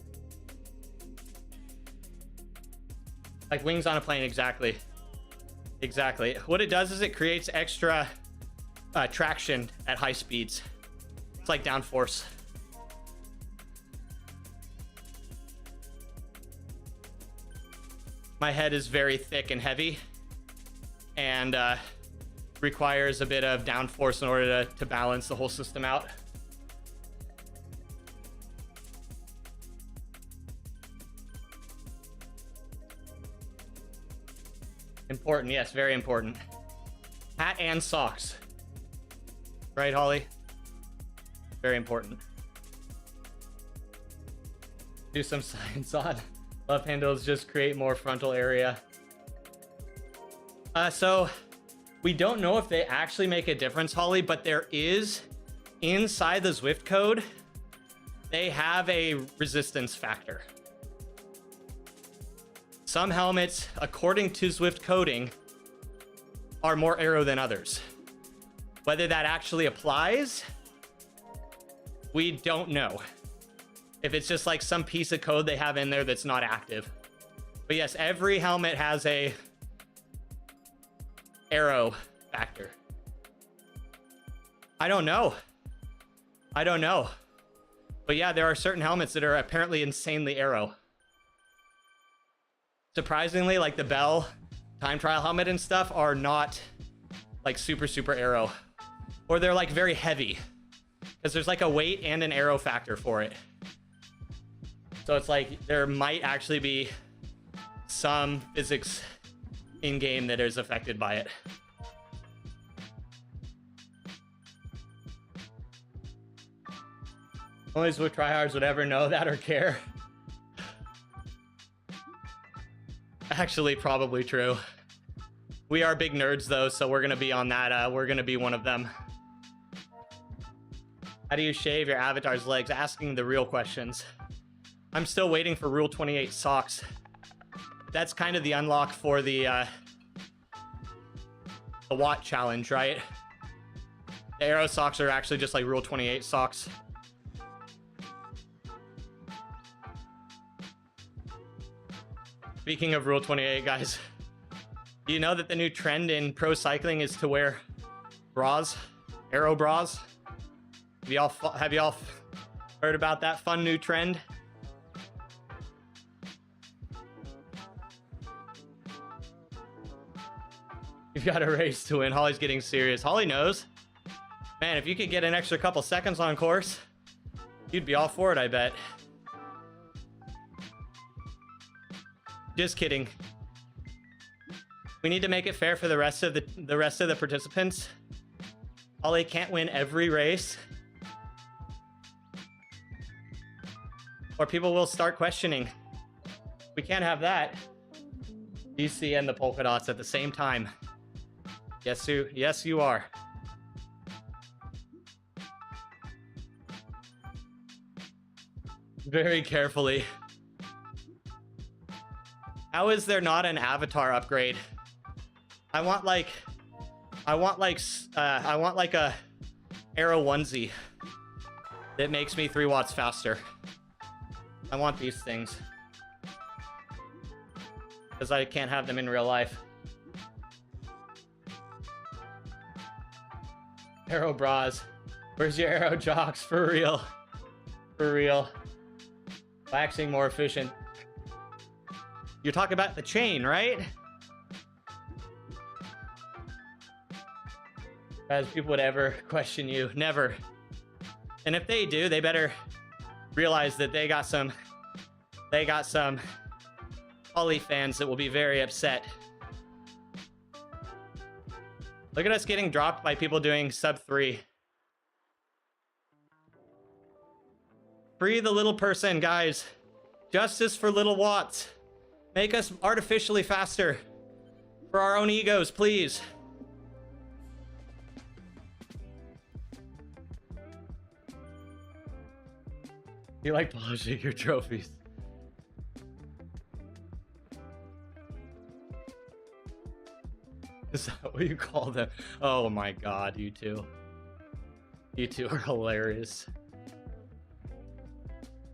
Like wings on a plane, exactly. Exactly. What it does is it creates extra traction at high speeds. It's like downforce. My head is very thick and heavy, and requires a bit of downforce in order to balance the whole system out. Important, yes, very important. Hat and socks. Right, Holly? Very important. Do some science on. Left handles just create more frontal area. So we don't know if they actually make a difference, Holly, but there is, inside the Zwift code, they have a resistance factor. Some helmets, according to Zwift coding, are more aero than others. Whether that actually applies, we don't know. If it's just like some piece of code they have in there that's not active. But yes, every helmet has a aero factor. I don't know. But yeah, there are certain helmets that are apparently insanely aero. Surprisingly, like the Bell time trial helmet and stuff are not like super aero, or they're like very heavy because there's like a weight and an aero factor for it. So it's like there might actually be some physics in game that is affected by it. Only Zwift tryhards would ever know that or care. Actually, probably true. We are big nerds though, so we're gonna be on that. We're gonna be one of them. How do you shave your avatar's legs? Asking the real questions. I'm still waiting for Rule 28 socks. That's kind of the unlock for the Watt challenge, right? The Aero socks are actually just like Rule 28 socks. Speaking of Rule 28, guys, do you know that the new trend in pro cycling is to wear bras, aero bras? Have y'all heard about that fun new trend? You've got a race to win. Holly's getting serious. Holly knows. Man, if you could get an extra couple seconds on course, you'd be all for it, I bet. Just kidding. We need to make it fair for the rest of the participants. Holly can't win every race, or people will start questioning. We can't have that. DC and the polka dots at the same time. Yes, you are. Very carefully. How is there not an avatar upgrade? I want like a Aero onesie that makes me 3 watts faster. I want these things because I can't have them in real life. Aero bras. Where's your Aero jocks? For real. For real. Waxing more efficient. You're talking about the chain, right? As people would ever question you. Never. And if they do, they better realize that they got some Holly fans that will be very upset. Look at us getting dropped by people doing sub 3. Free the little person, guys. Justice for little Watts. Make us artificially faster. For our own egos, please. You like polishing your trophies. Is that what you call them? Oh my god, you two. You two are hilarious.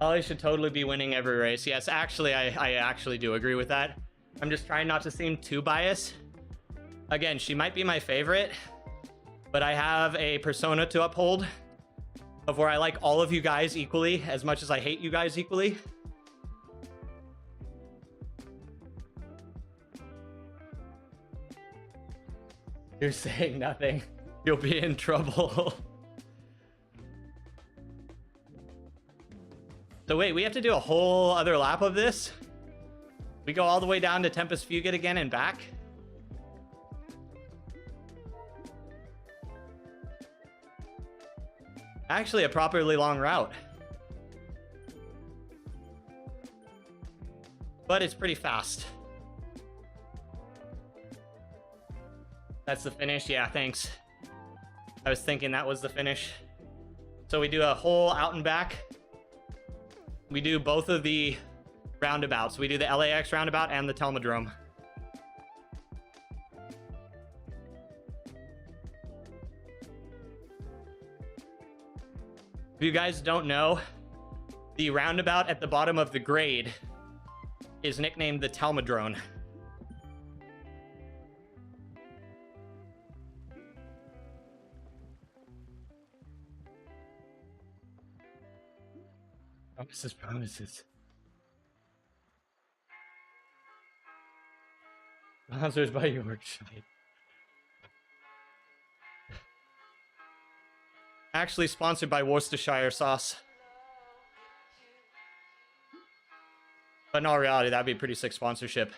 Ollie should totally be winning every race. Yes, actually, I actually do agree with that. I'm just trying not to seem too biased. Again, she might be my favorite, but I have a persona to uphold of where I like all of you guys equally as much as I hate you guys equally. You're saying nothing. You'll be in trouble. So wait, we have to do a whole other lap of this? We go all the way down to Tempest Fugit again and back? Actually, a properly long route. But it's pretty fast. That's the finish? Yeah, thanks. I was thinking that was the finish. So we do a whole out and back. We do both of the roundabouts. We do the LAX roundabout and the Telmadrome. If you guys don't know, the roundabout at the bottom of the grade is nicknamed the Telmadrone. Promises, promises. Sponsors by Yorkshire. Actually sponsored by Worcestershire sauce. But in all reality, that'd be a pretty sick sponsorship.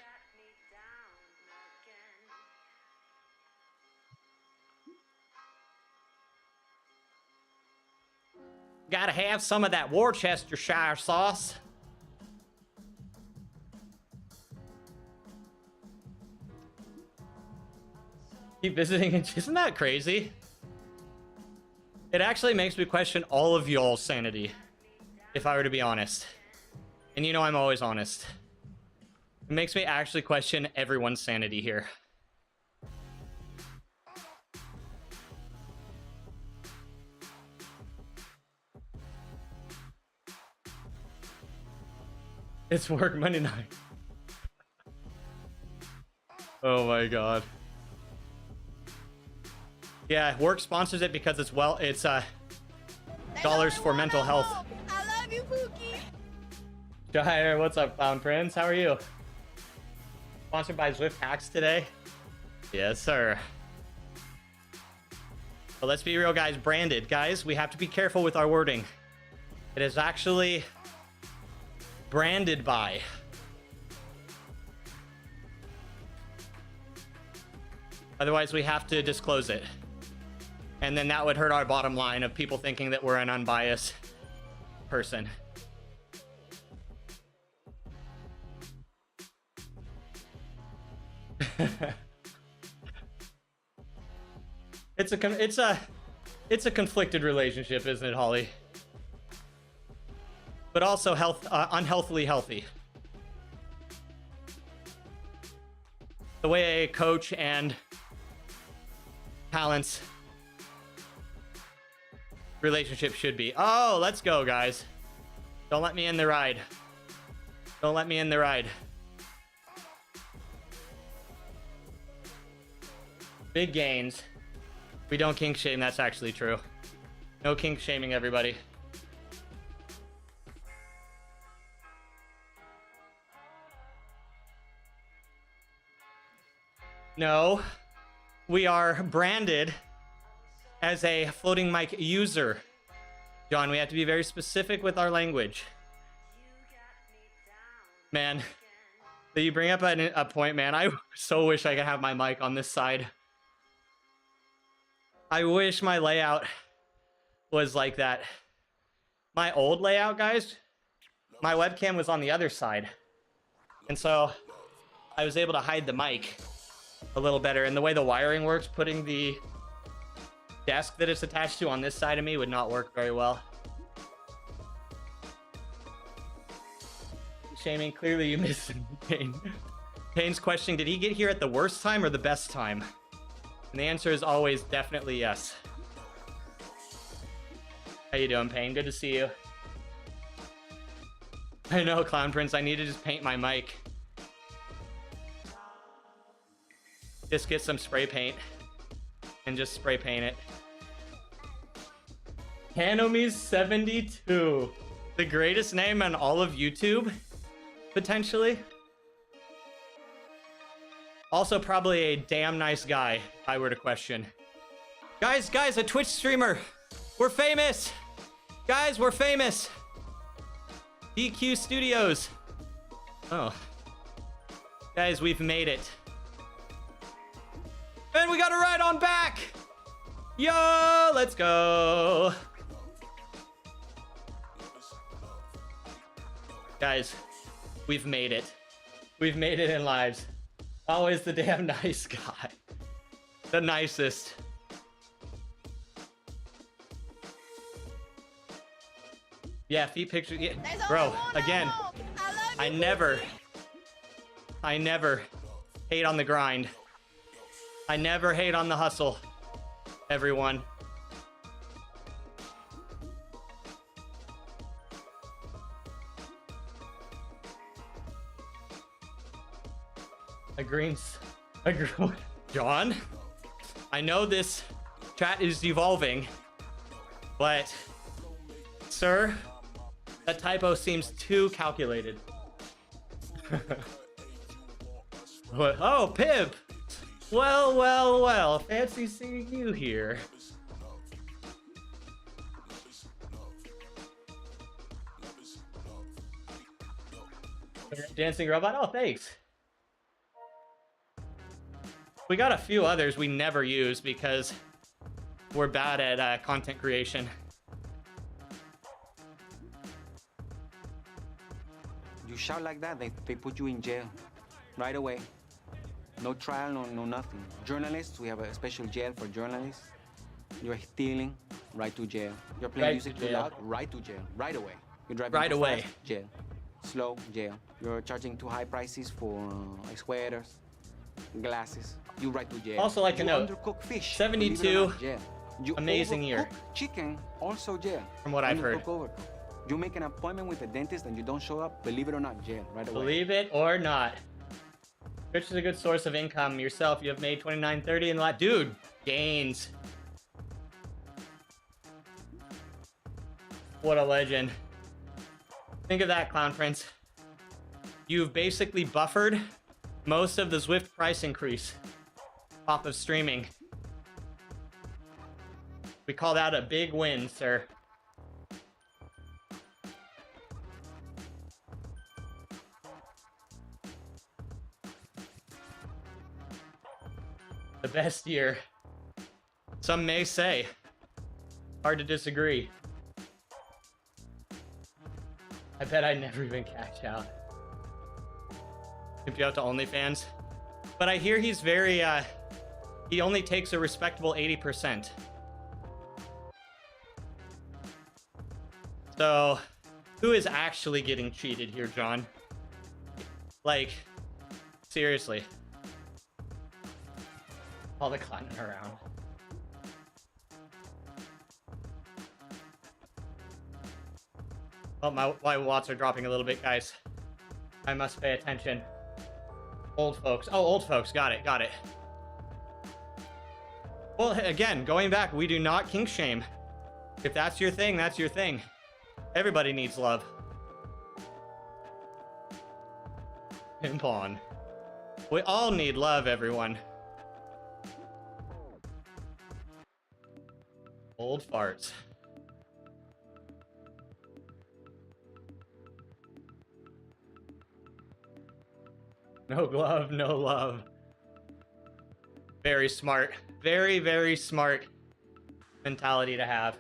Gotta have some of that Worcestershire sauce. Keep visiting, isn't that crazy? It actually makes me question all of y'all's sanity, if I were to be honest. And you know I'm always honest. It makes me actually question everyone's sanity here. It's work Monday night. Oh my god. Yeah, work sponsors it because it's dollars for mental health. I love you, Pookie. Shire, what's up, Clown Prince? How are you? Sponsored by Zwift hacks today? Yes, sir. But let's be real, guys. Branded, guys. We have to be careful with our wording. It is actually branded by. Otherwise, we have to disclose it. And then that would hurt our bottom line of people thinking that we're an unbiased person. It's a conflicted relationship, isn't it, Holly? But also unhealthily healthy. The way a coach and talent's relationship should be. Oh, let's go, guys. Don't let me in the ride. Don't let me in the ride. Big gains. We don't kink shame. That's actually true. No kink shaming, everybody. No, we are branded as a floating mic user. John, we have to be very specific with our language. Man, that you bring up a point, man. I so wish I could have my mic on this side. I wish my layout was like that. My old layout, guys, my webcam was on the other side. And so I was able to hide the mic a little better. And the way the wiring works, putting the desk that it's attached to on this side of me would not work very well. Shaming, clearly you missed Payne. Payne's question, did he get here at the worst time or the best time? And the answer is always definitely yes. How you doing, Payne? Good to see you. I know, Clown Prince, I need to just paint my mic. Just get some spray paint and just spray paint it. Hanomi's72. The greatest name on all of YouTube, potentially. Also probably a damn nice guy, if I were to question. Guys, a Twitch streamer. We're famous. Guys, we're famous. DQ Studios. Oh. Guys, we've made it. And we got a ride on back. Yo, let's go. Guys, we've made it. We've made it in lives. Always the damn nice guy. The nicest. Yeah, feet pictures. Yeah. Bro, again, I never hate on the grind. I never hate on the hustle, everyone. John, I know this chat is evolving, but sir, that typo seems too calculated. Oh, Pip! Well, fancy seeing you here. Dancing robot? Oh, thanks. We got a few others we never use because we're bad at content creation. You shout like that, they put you in jail right away. No trial, no nothing. Journalists, we have a special jail for journalists. You're stealing, right to jail. You're playing music too loud, right to jail, right away. You're driving right away. Fast, jail. Slow, jail. You're charging too high prices for sweaters, glasses. You right to jail. Also, like a note, undercook fish, 72, jail. You amazing year. Chicken, also jail. From what I've heard. You make an appointment with a dentist and you don't show up, believe it or not, jail, right away. Believe it or not. Twitch is a good source of income. Yourself, you have made $29.30 in a lot. Dude, gains. What a legend. Think of that, Clown Prince. You've basically buffered most of the Zwift price increase off of streaming. We call that a big win, sir. The best year. Some may say. Hard to disagree. I bet I never even cash out. If you out to OnlyFans. But I hear he's very, he only takes a respectable 80%. So, who is actually getting cheated here, John? Like, seriously. All the clowning around. Oh, my watts are dropping a little bit, guys. I must pay attention. Old folks. Oh, old folks. Got it. Well, again, going back, we do not kink shame. If that's your thing, that's your thing. Everybody needs love. Pimp on. We all need love, everyone. Old farts. No glove, no love. Very smart. Very, very smart. mentality to have.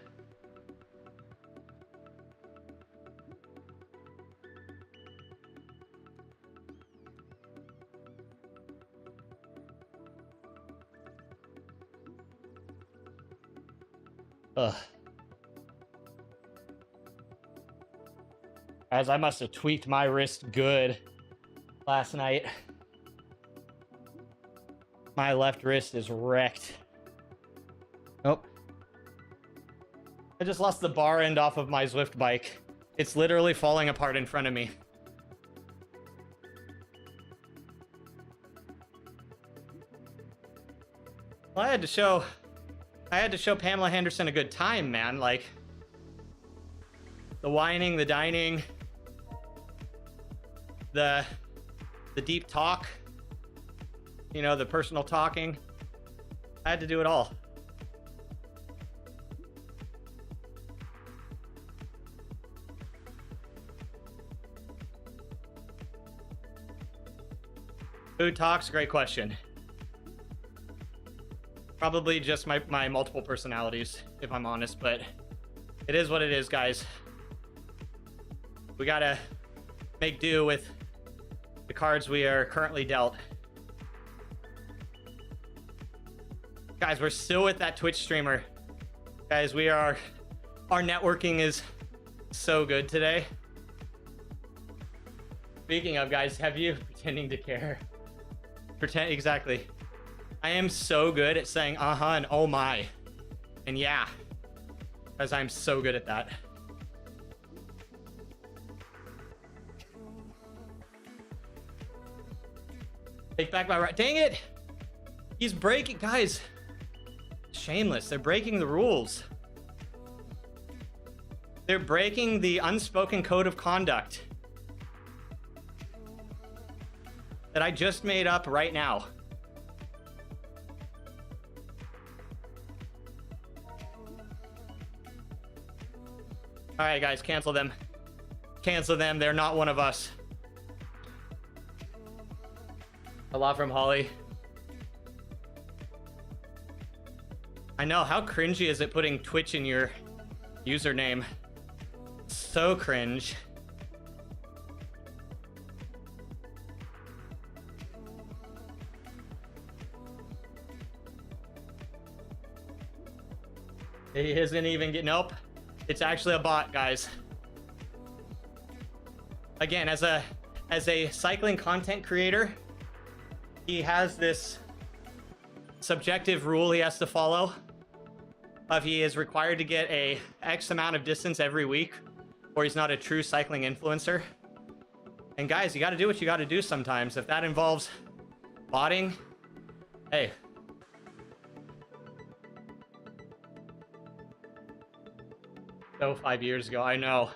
Ugh. As I must have tweaked my wrist good last night. My left wrist is wrecked. Nope. I just lost the bar end off of my Zwift bike. It's literally falling apart in front of me. Well, I had to show Pamela Henderson a good time, man. Like, the whining, the dining, the deep talk, you know, the personal talking. I had to do it all. Food talks, great question. Probably just my multiple personalities, if I'm honest, but it is what it is, guys. We gotta make do with the cards we are currently dealt. Guys, we're still with that Twitch streamer. Guys, our networking is so good today. Speaking of, guys, have you pretending to care? Exactly. I am so good at saying uh-huh and oh my. And yeah. Because I'm so good at that. Take back my right. Dang it! He's breaking, guys. Shameless. They're breaking the rules. They're breaking the unspoken code of conduct that I just made up right now. All right, guys, cancel them. Cancel them. They're not one of us. A lot from Holly. I know. How cringy is it putting Twitch in your username? So cringe. He isn't even getting. Nope. It's actually a bot, guys. Again, as a cycling content creator, he has this subjective rule he has to follow of he is required to get a X amount of distance every week, or he's not a true cycling influencer. And guys, you got to do what you got to do sometimes. If that involves botting, hey. So 5 years ago, I know.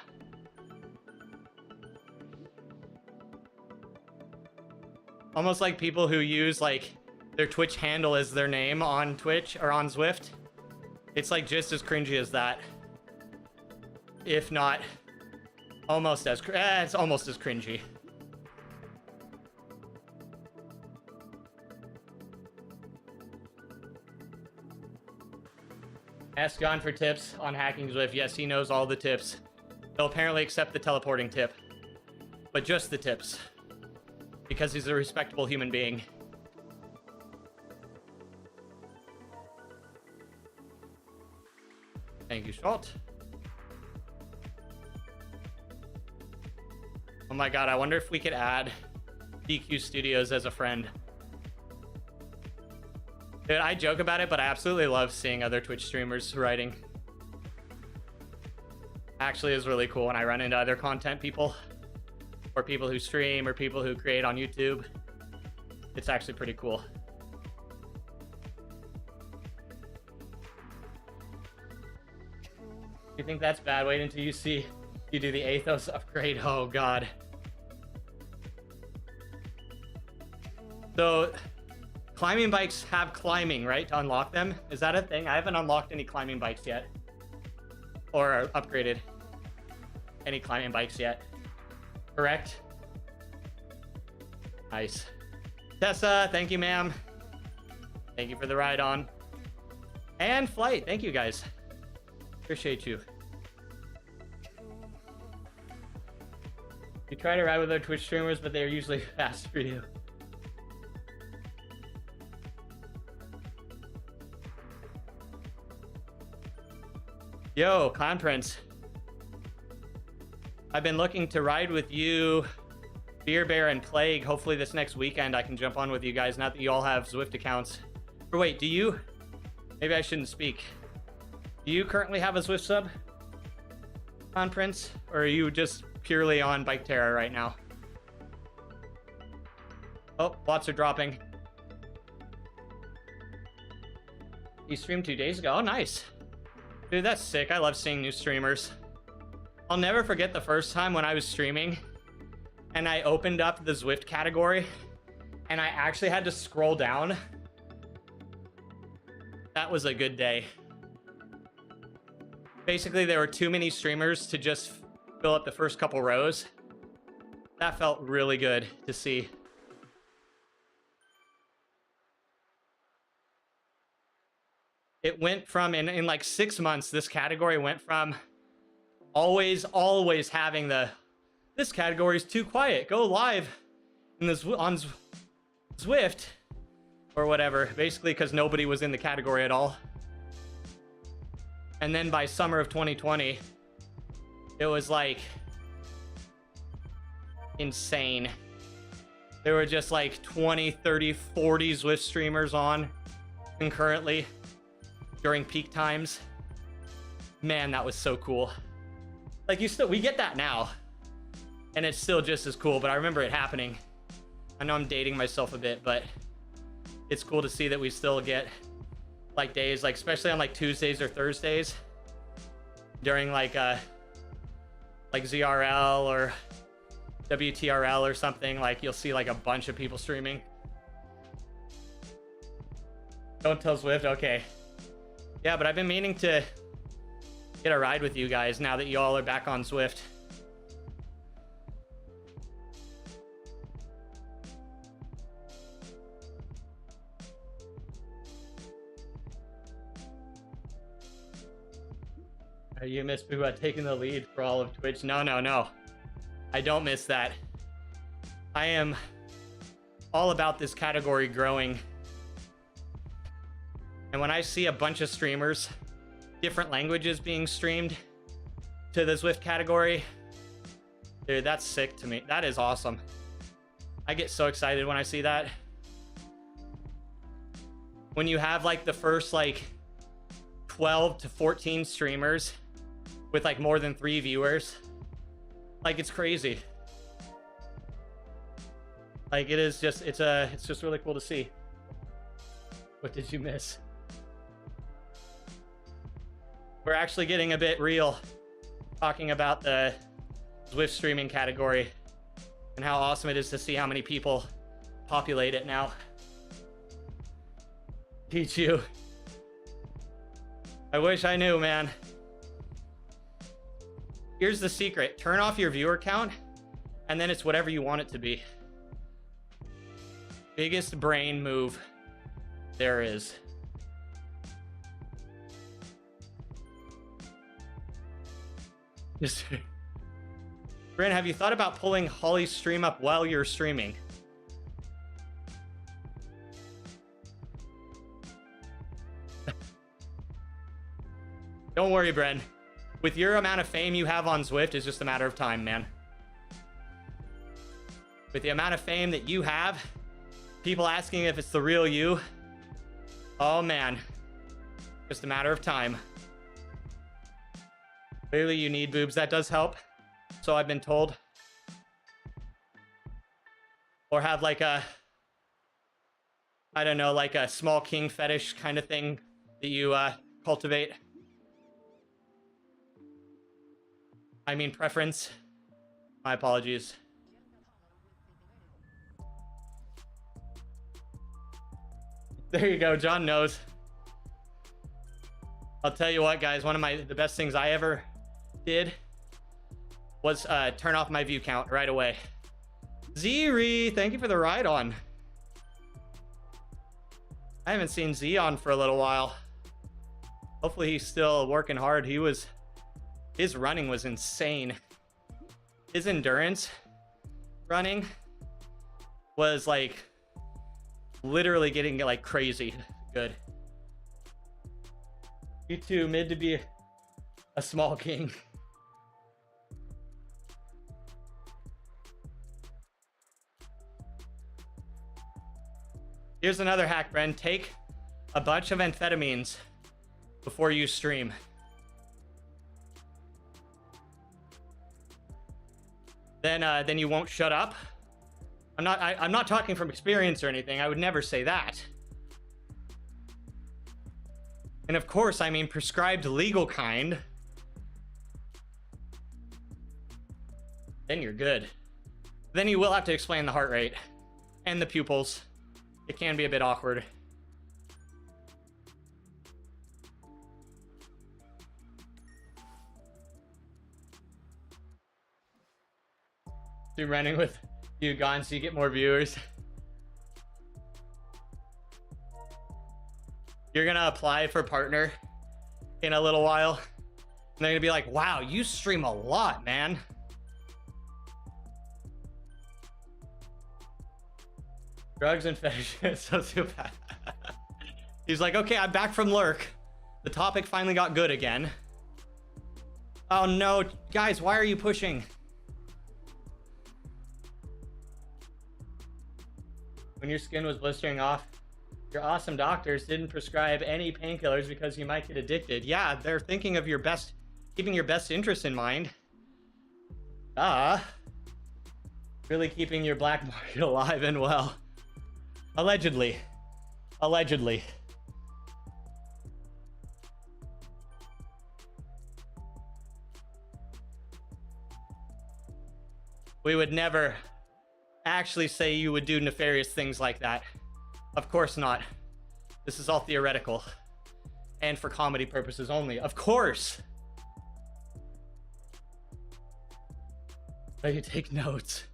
Almost like people who use like their Twitch handle as their name on Twitch or on Zwift. It's like just as cringy as that. If not almost as, it's almost as cringy. Ask John for tips on hacking Zwift. Yes, he knows all the tips. He'll apparently accept the teleporting tip, but just the tips, because he's a respectable human being. Thank you, Schultz. Oh my god, I wonder if we could add DQ Studios as a friend. Dude, I joke about it, but I absolutely love seeing other Twitch streamers writing. Actually is really cool when I run into other content people, or people who stream, or people who create on YouTube. It's actually pretty cool. You think that's bad? Wait until you do the Athos upgrade. Oh god. So climbing bikes have climbing, right? To unlock them. Is that a thing? I haven't unlocked any climbing bikes yet. Or upgraded any climbing bikes yet. Correct? Nice. Tessa, thank you, ma'am. Thank you for the ride on. And Flight, thank you guys. Appreciate you. You try to ride with other Twitch streamers, but they're usually fast for you. Yo, Clown Prince. I've been looking to ride with you, Beer Bear, and Plague. Hopefully this next weekend I can jump on with you guys, now that you all have Zwift accounts. Or wait, do you? Maybe I shouldn't speak. Do you currently have a Zwift sub, Clown Prince? Or are you just purely on Bike Terror right now? Oh, bots are dropping. You streamed 2 days ago. Oh, nice. Dude, that's sick. I love seeing new streamers. I'll never forget the first time when I was streaming and I opened up the Zwift category and I actually had to scroll down. That was a good day. Basically, there were too many streamers to just fill up the first couple rows. That felt really good to see. It went from, in like 6 months, this category went from always having this category is too quiet, go live in on Zwift or whatever, basically because nobody was in the category at all. And then by summer of 2020, it was like insane. There were just like 20, 30, 40 Zwift streamers on concurrently during peak times. Man, that was so cool. Like, we get that now and it's still just as cool, but I remember it happening. I know I'm dating myself a bit, but it's cool to see that we still get like days, like especially on like Tuesdays or Thursdays during like ZRL or WTRL or something, like you'll see like a bunch of people streaming. Don't tell Zwift, okay. Yeah, but I've been meaning to get a ride with you guys now that you all are back on Zwift. You miss Booba taking the lead for all of Twitch? No. I don't miss that. I am all about this category growing. And when I see a bunch of streamers, different languages being streamed to the Zwift category, dude, that's sick to me. That is awesome. I get so excited when I see that. When you have like the first like 12 to 14 streamers with like more than 3 viewers, like it's crazy. Like it is just, it's just really cool to see. What did you miss? We're actually getting a bit real talking about the Zwift streaming category and how awesome it is to see how many people populate it now. Teach you. I wish I knew, man. Here's the secret. Turn off your viewer count and then it's whatever you want it to be. Biggest brain move there is. Bryn, have you thought about pulling Holly's stream up while you're streaming? Don't worry, Bren. With your amount of fame you have on Zwift, it's just a matter of time, man. With the amount of fame that you have, people asking if it's the real you, oh man, just a matter of time. Clearly you need boobs. That does help. So I've been told. Or have like a, I don't know, like a small king fetish kind of thing that you cultivate. I mean preference. My apologies. There you go. John knows. I'll tell you what, guys. One of the best things I ever did was turn off my view count right away. Ziri, thank you for the ride on. I haven't seen Z on for a little while. Hopefully he's still working hard. His running was insane. His endurance running was like literally getting like crazy good. You too, mid to be a small king. Here's another hack, Bren. Take a bunch of amphetamines before you stream. Then you won't shut up. I'm not talking from experience or anything. I would never say that. And of course, I mean prescribed legal kind. Then you're good. Then you will have to explain the heart rate and the pupils. It can be a bit awkward. Do running with you gone so you get more viewers. You're gonna apply for partner in a little while. And they're gonna be like, wow, you stream a lot, man. Drugs and fetish, sociopath. He's like, okay, I'm back from lurk. The topic finally got good again. Oh no, guys, why are you pushing? When your skin was blistering off, your awesome doctors didn't prescribe any painkillers because you might get addicted. Yeah, they're thinking of your best, keeping your best interest in mind. Really keeping your black market alive and well. Allegedly. Allegedly. We would never actually say you would do nefarious things like that. Of course not. This is all theoretical and for comedy purposes only. Of course. But you take notes.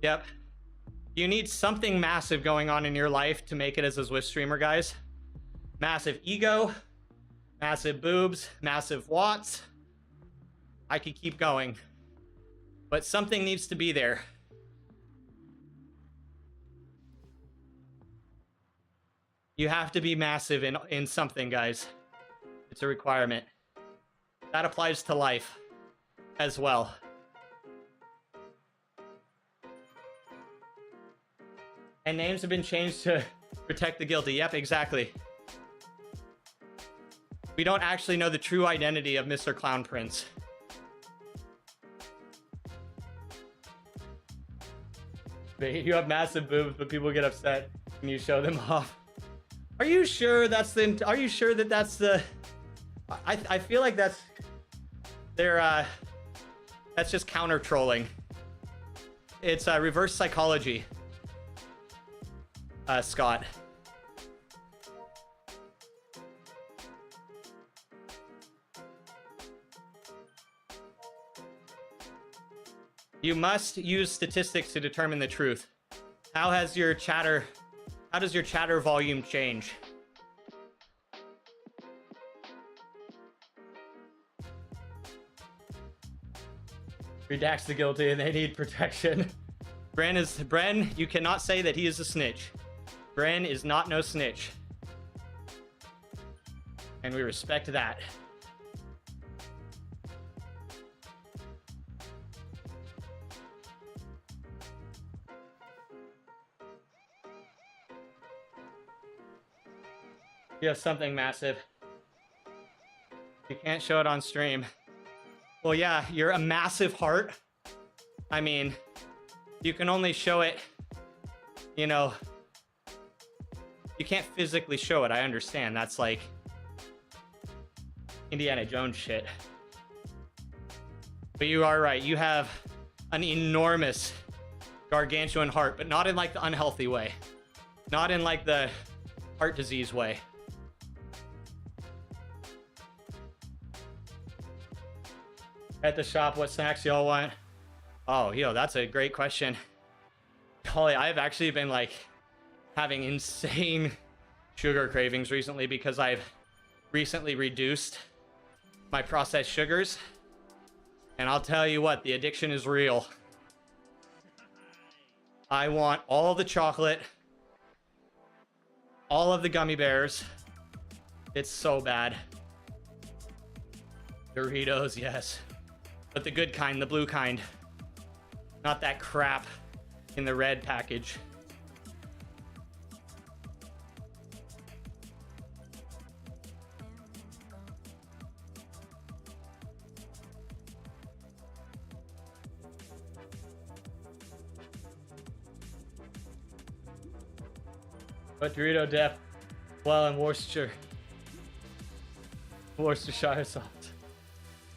Yep. You need something massive going on in your life to make it as a Zwift streamer, guys. Massive ego, massive boobs, massive watts. I could keep going, but something needs to be there. You have to be massive in something, guys. It's a requirement. That applies to life as well. And names have been changed to protect the guilty. Yep, exactly. We don't actually know the true identity of Mr. Clown Prince. You have massive boobs, but people get upset when you show them off. Are you sure that's the? Are you sure that that's the? I feel like that's that's just counter trolling. It's reverse psychology. Scott. You must use statistics to determine the truth. How does your chatter volume change? Redax the guilty and they need protection. Bren, you cannot say that he is a snitch. Bren is not no snitch. And we respect that. You have something massive. You can't show it on stream. Well, yeah, you're a massive heart. I mean, you can only show it, you know, you can't physically show it. I understand. That's like Indiana Jones shit. But you are right. You have an enormous gargantuan heart, but not in like the unhealthy way. Not in like the heart disease way. At the shop, what snacks y'all want? Oh, yo, that's a great question. Holly, I've actually been like having insane sugar cravings recently because I've recently reduced my processed sugars. And I'll tell you what, the addiction is real. I want all the chocolate, all of the gummy bears. It's so bad. Doritos, yes. But the good kind, the blue kind. Not that crap in the red package. But Dorito dip, well, in Worcestershire sauce.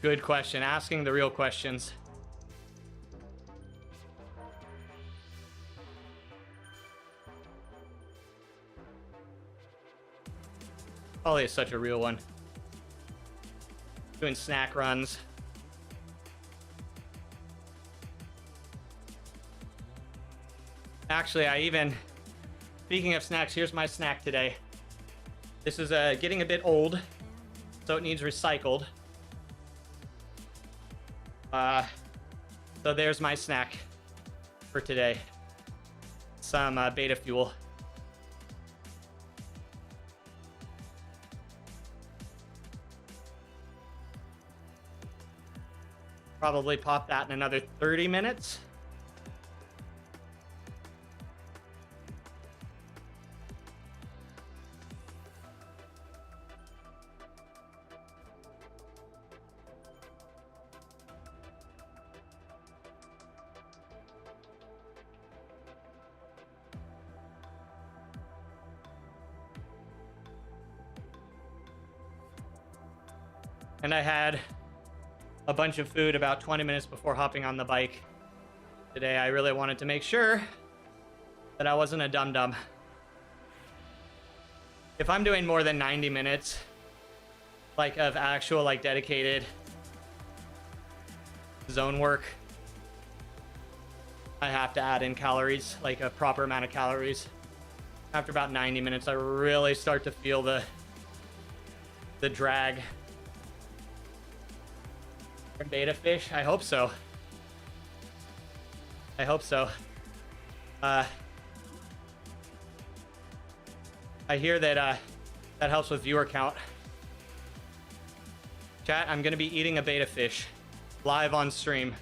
Good question. Asking the real questions. Ollie is such a real one. Doing snack runs. Actually, speaking of snacks, here's my snack today. This is getting a bit old, so it needs recycled. So there's my snack for today. Some beta fuel. Probably pop that in another 30 minutes. And I had a bunch of food about 20 minutes before hopping on the bike. Today, I really wanted to make sure that I wasn't a dum-dum. If I'm doing more than 90 minutes, like of actual, like dedicated zone work, I have to add in calories, like a proper amount of calories. After about 90 minutes, I really start to feel the drag. Beta fish? I hope so. I hope so. I hear that that helps with viewer count. Chat, I'm gonna be eating a beta fish live on stream.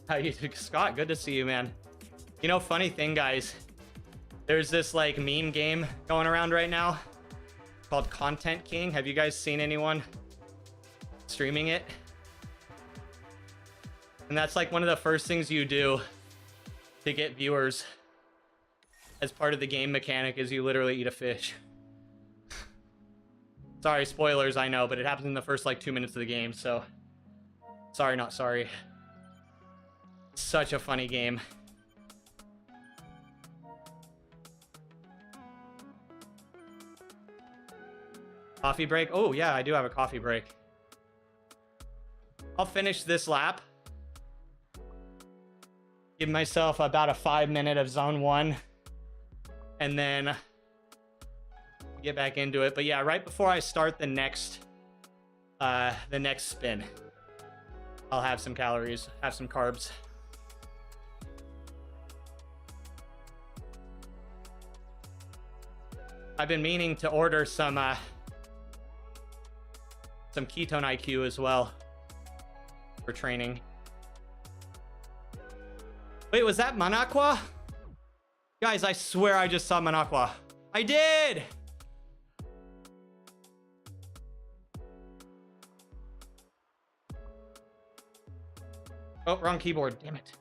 How you doing, Scott? Good to see you, man. You know, funny thing, guys. There's this like meme game going around right now called Content King. Have you guys seen anyone streaming it? And that's like one of the first things you do to get viewers as part of the game mechanic is you literally eat a fish. Sorry, spoilers, I know, but it happens in the first like 2 minutes of the game, so sorry, not sorry. Such a funny game. Coffee break? Oh, yeah, I do have a coffee break. I'll finish this lap. Give myself about a 5 minute of zone 1. And then get back into it. But yeah, right before I start the next spin, I'll have some calories, have some carbs. I've been meaning to order some ketone IQ as well for training. Wait, was that Manaqua? Guys, I swear I just saw Manaqua. I did! Oh, wrong keyboard, damn it.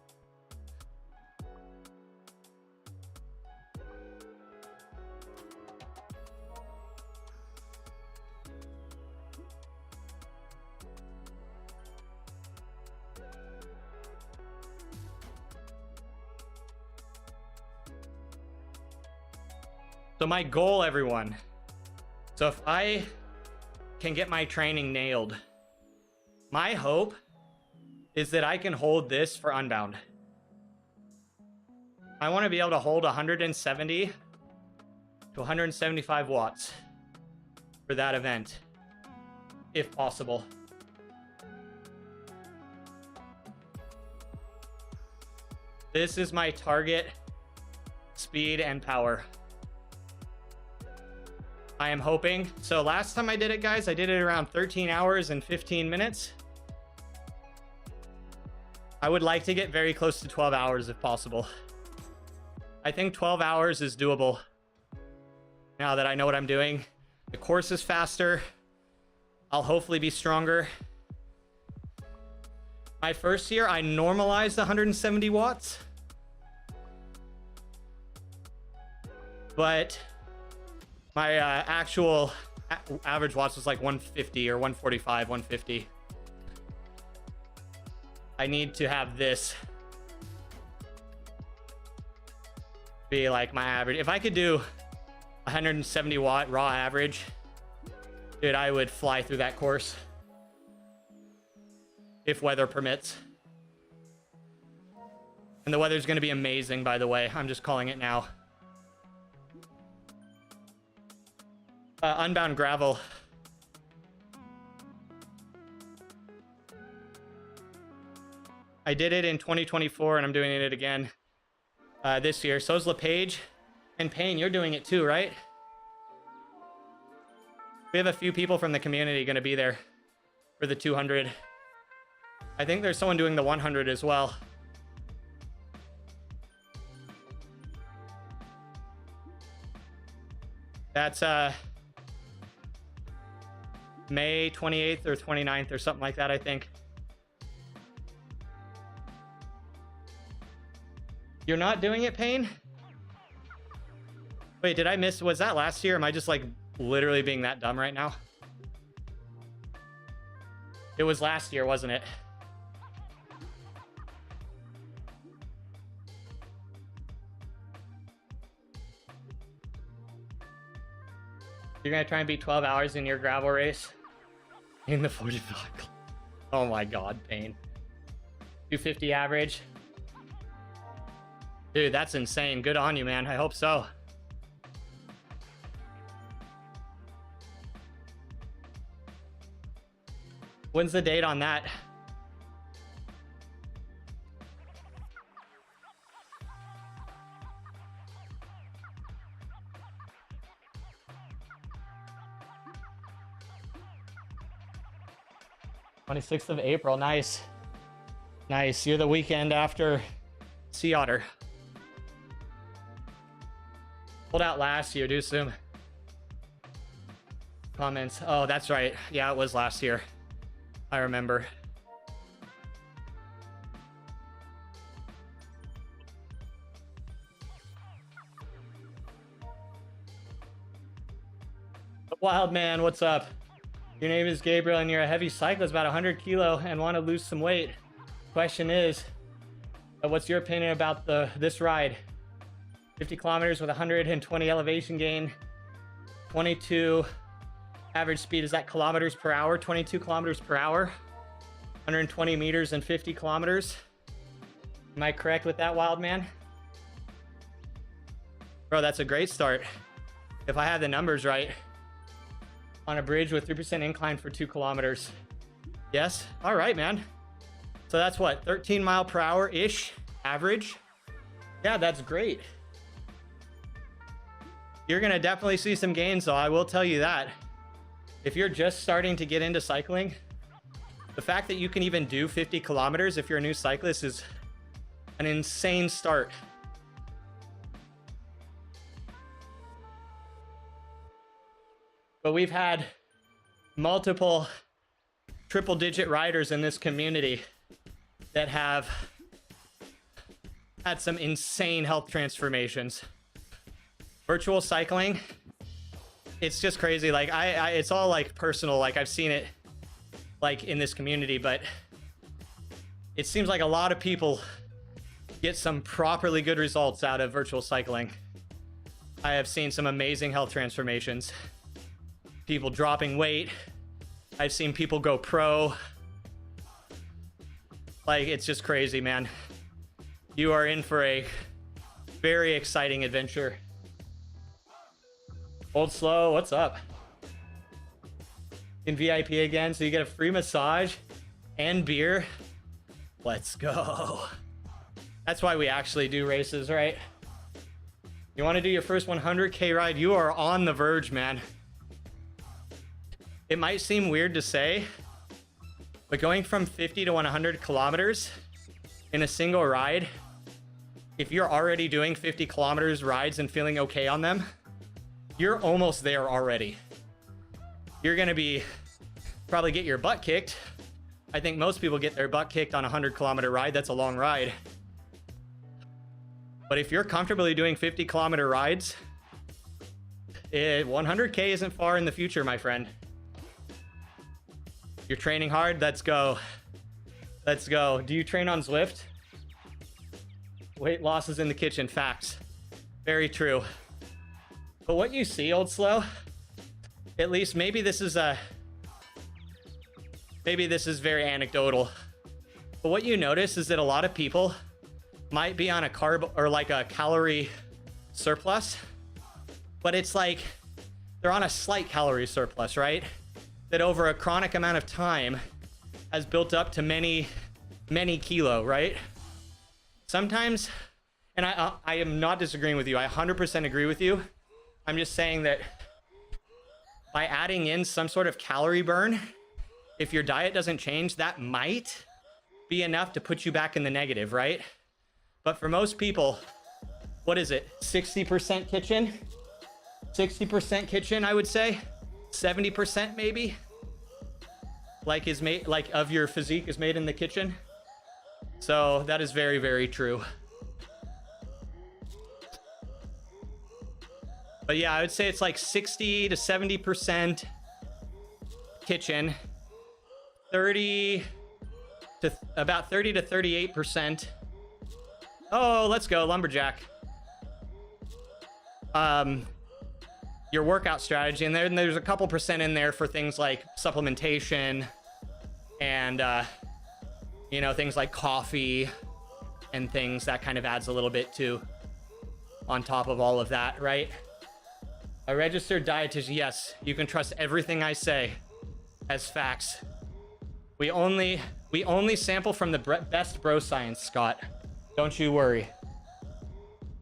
So my goal, everyone, so if I can get my training nailed, my hope is that I can hold this for Unbound. I want to be able to hold 170 to 175 watts for that event, if possible. This is my target speed and power. I am hoping. So last time I did it, guys, I did it around 13 hours and 15 minutes. I would like to get very close to 12 hours if possible. I think 12 hours is doable. Now that I know what I'm doing. The course is faster. I'll hopefully be stronger. My first year, I normalized 170 watts. But my actual average watts was like 150 or 145, 150. I need to have this be like my average. If I could do 170 watt raw average, dude, I would fly through that course. If weather permits. And the weather's going to be amazing, by the way. I'm just calling it now. Unbound gravel. I did it in 2024 and I'm doing it again this year. So is LePage and Payne. You're doing it too, right? We have a few people from the community going to be there for the 200. I think there's someone doing the 100 as well. That's May 28th or 29th or something like that, I think. You're not doing it, Payne? Wait, did I miss? Was that last year? Am I just like literally being that dumb right now? It was last year, wasn't it? You're gonna try and beat 12 hours in your gravel race? In the 45. Oh my god, Payne. 250 average. Dude, that's insane. Good on you, man. I hope so. When's the date on that? '26th of April. Nice. Nice. You're the weekend after Sea Otter. Pulled out last year, do some comments. Oh, that's right. Yeah, it was last year. I remember. Wild man, what's up? Your name is Gabriel and you're a heavy cyclist, about 100 kilo and want to lose some weight. Question is, what's your opinion about this ride? 50 kilometers with 120 elevation gain, 22 average speed. Is that kilometers per hour? 22 kilometers per hour, 120 meters and 50 kilometers. Am I correct with that, wild man? Bro, that's a great start. If I have the numbers right. On a bridge with 3% incline for 2 kilometers. Yes? All right, man. So that's what, 13 mile per hour-ish average? Yeah, that's great. You're gonna definitely see some gains though, I will tell you that. If you're just starting to get into cycling, the fact that you can even do 50 kilometers if you're a new cyclist is an insane start. But we've had multiple triple-digit riders in this community that have had some insane health transformations. Virtual cycling, it's just crazy. Like it's all like personal. Like I've seen it like in this community, but it seems like a lot of people get some properly good results out of virtual cycling. I have seen some amazing health transformations. People dropping weight. I've seen people go pro. Like, it's just crazy, man. You are in for a very exciting adventure. Old Slow, what's up? In VIP again, so you get a free massage and beer. Let's go. That's why we actually do races, right? You want to do your first 100K ride? You are on the verge, man. It might seem weird to say, but going from 50 to 100 kilometers in a single ride, if you're already doing 50 kilometers rides and feeling okay on them, you're almost there already. You're going to be probably get your butt kicked. I think most people get their butt kicked on a 100-kilometer ride. That's a long ride. But if you're comfortably doing 50-kilometer rides, 100K isn't far in the future, my friend. You're training hard? Let's go. Let's go. Do you train on Zwift? Weight loss is in the kitchen. Facts. Very true. But what you see, Old Slow, at least maybe this is very anecdotal, but what you notice is that a lot of people might be on a carb or like a calorie surplus, but it's like they're on a slight calorie surplus, right? That over a chronic amount of time has built up to many kilo, right? Sometimes, and I am not disagreeing with you. I 100% agree with you. I'm just saying that by adding in some sort of calorie burn, if your diet doesn't change, that might be enough to put you back in the negative, right? But for most people, what is it? 60% kitchen? 60% kitchen, I would say. 70% maybe. Like is made, like of your physique is made in the kitchen. So that is very, very true. But yeah, I would say it's like 60 to 70% kitchen, 30 to about 30 to 38%. Oh, let's go, lumberjack. Your workout strategy, and there's a couple percent in there for things like supplementation and you know, things like coffee and things that kind of adds a little bit too on top of all of that, right? A registered dietitian, yes, you can trust everything I say as facts. We only sample from the best bro science, Scott. Don't you worry.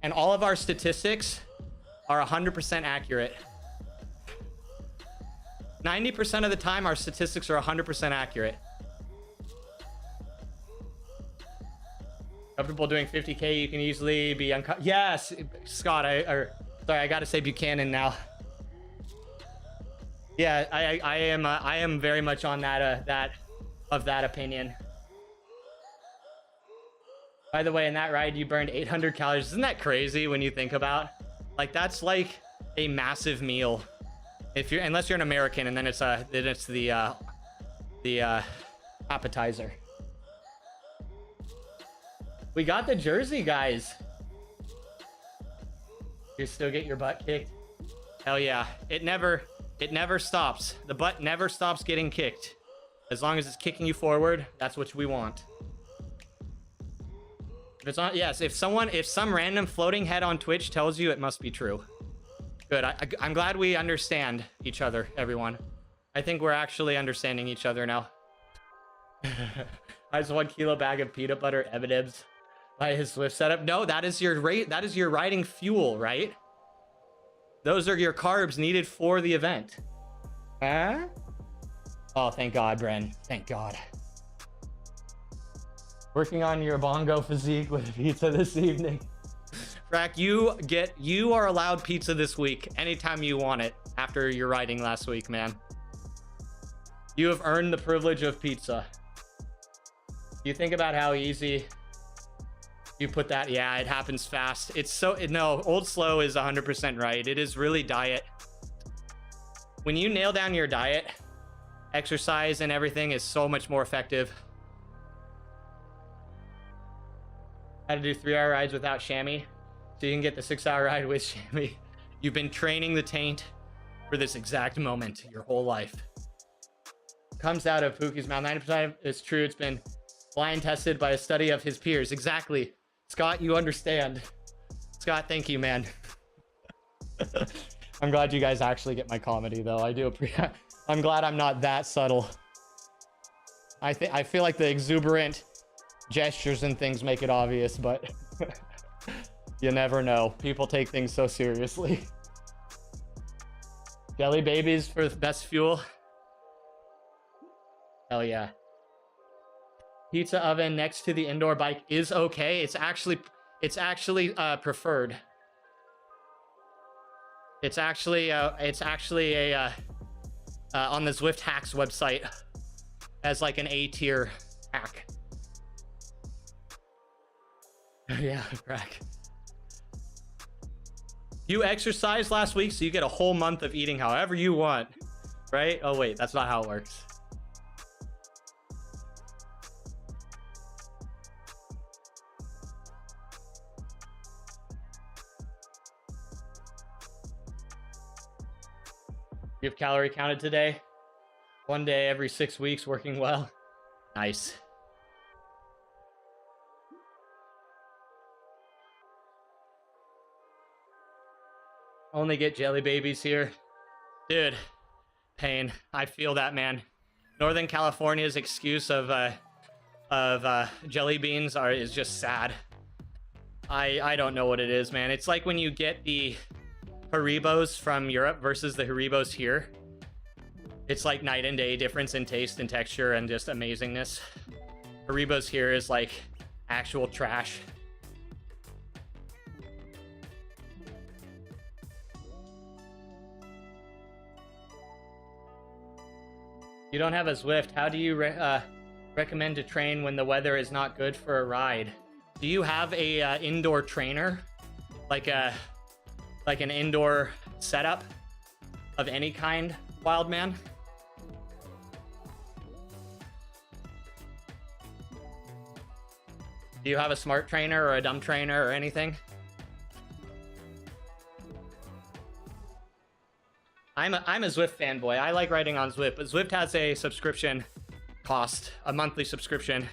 And all of our statistics are 100% accurate. 90% of the time, our statistics are 100% accurate. Comfortable doing 50K, you can easily be yes, Scott, sorry, I gotta say Buchanan now. Yeah, I am very much on that opinion. By the way, in that ride, you burned 800 calories. Isn't that crazy when you think about? Like, that's like a massive meal. Unless you're an American, and then it's the appetizer. We got the jersey, guys. You still get your butt kicked? Hell yeah. It never stops. The butt never stops getting kicked. As long as it's kicking you forward, that's what we want. If it's not, yes, if some random floating head on Twitch tells you, it must be true. Good. I'm glad we understand each other, everyone. I think we're actually understanding each other now. I just 1 kilo bag of peanut butter M&Ms by his Zwift setup. No, that is your riding fuel, right? Those are your carbs needed for the event. Huh? Oh, thank God, Bren. Thank God. Working on your bongo physique with pizza this evening. Rack, you are allowed pizza this week anytime you want it after your riding last week, man. You have earned the privilege of pizza. You think about how easy you put that. Yeah, it happens fast. No, Old Slow is 100% right. It is really diet. When you nail down your diet, exercise and everything is so much more effective. How to do 3-hour rides without chamois, so you can get the 6-hour ride with chamois. You've been training the taint for this exact moment your whole life. Comes out of Pookie's mouth. 90% it's true. It's been Blind tested by a study of his peers. Exactly. Scott, you understand. Scott, thank you, man. I'm glad you guys actually get my comedy, though. I do appreciate. I'm glad I'm not that subtle. I feel like the exuberant gestures and things make it obvious, but you never know. People take things so seriously. Jelly babies for the best fuel. Hell yeah. Pizza oven next to the indoor bike is okay. It's actually preferred. It's actually a on the Zwift hacks website as like an A tier hack. Yeah, crack. You exercised last week, so you get a whole month of eating however you want, right? Oh wait, that's not how it works. You've calorie counted today? One day every 6 weeks, working well. Nice. Only get jelly babies here. Dude, pain. I feel that, man. Northern California's excuse of jelly beans is just sad. I don't know what it is, man. It's like when you get the Haribos from Europe versus the Haribos here. It's like night and day difference in taste and texture and just amazingness. Haribos here is like actual trash. You don't have a Zwift. How do you recommend to train when the weather is not good for a ride? Do you have a indoor trainer? Like an indoor setup of any kind, wild man? Do you have a smart trainer or a dumb trainer or anything? I'm a Zwift fanboy. I like riding on Zwift, but Zwift has a subscription cost, a monthly subscription.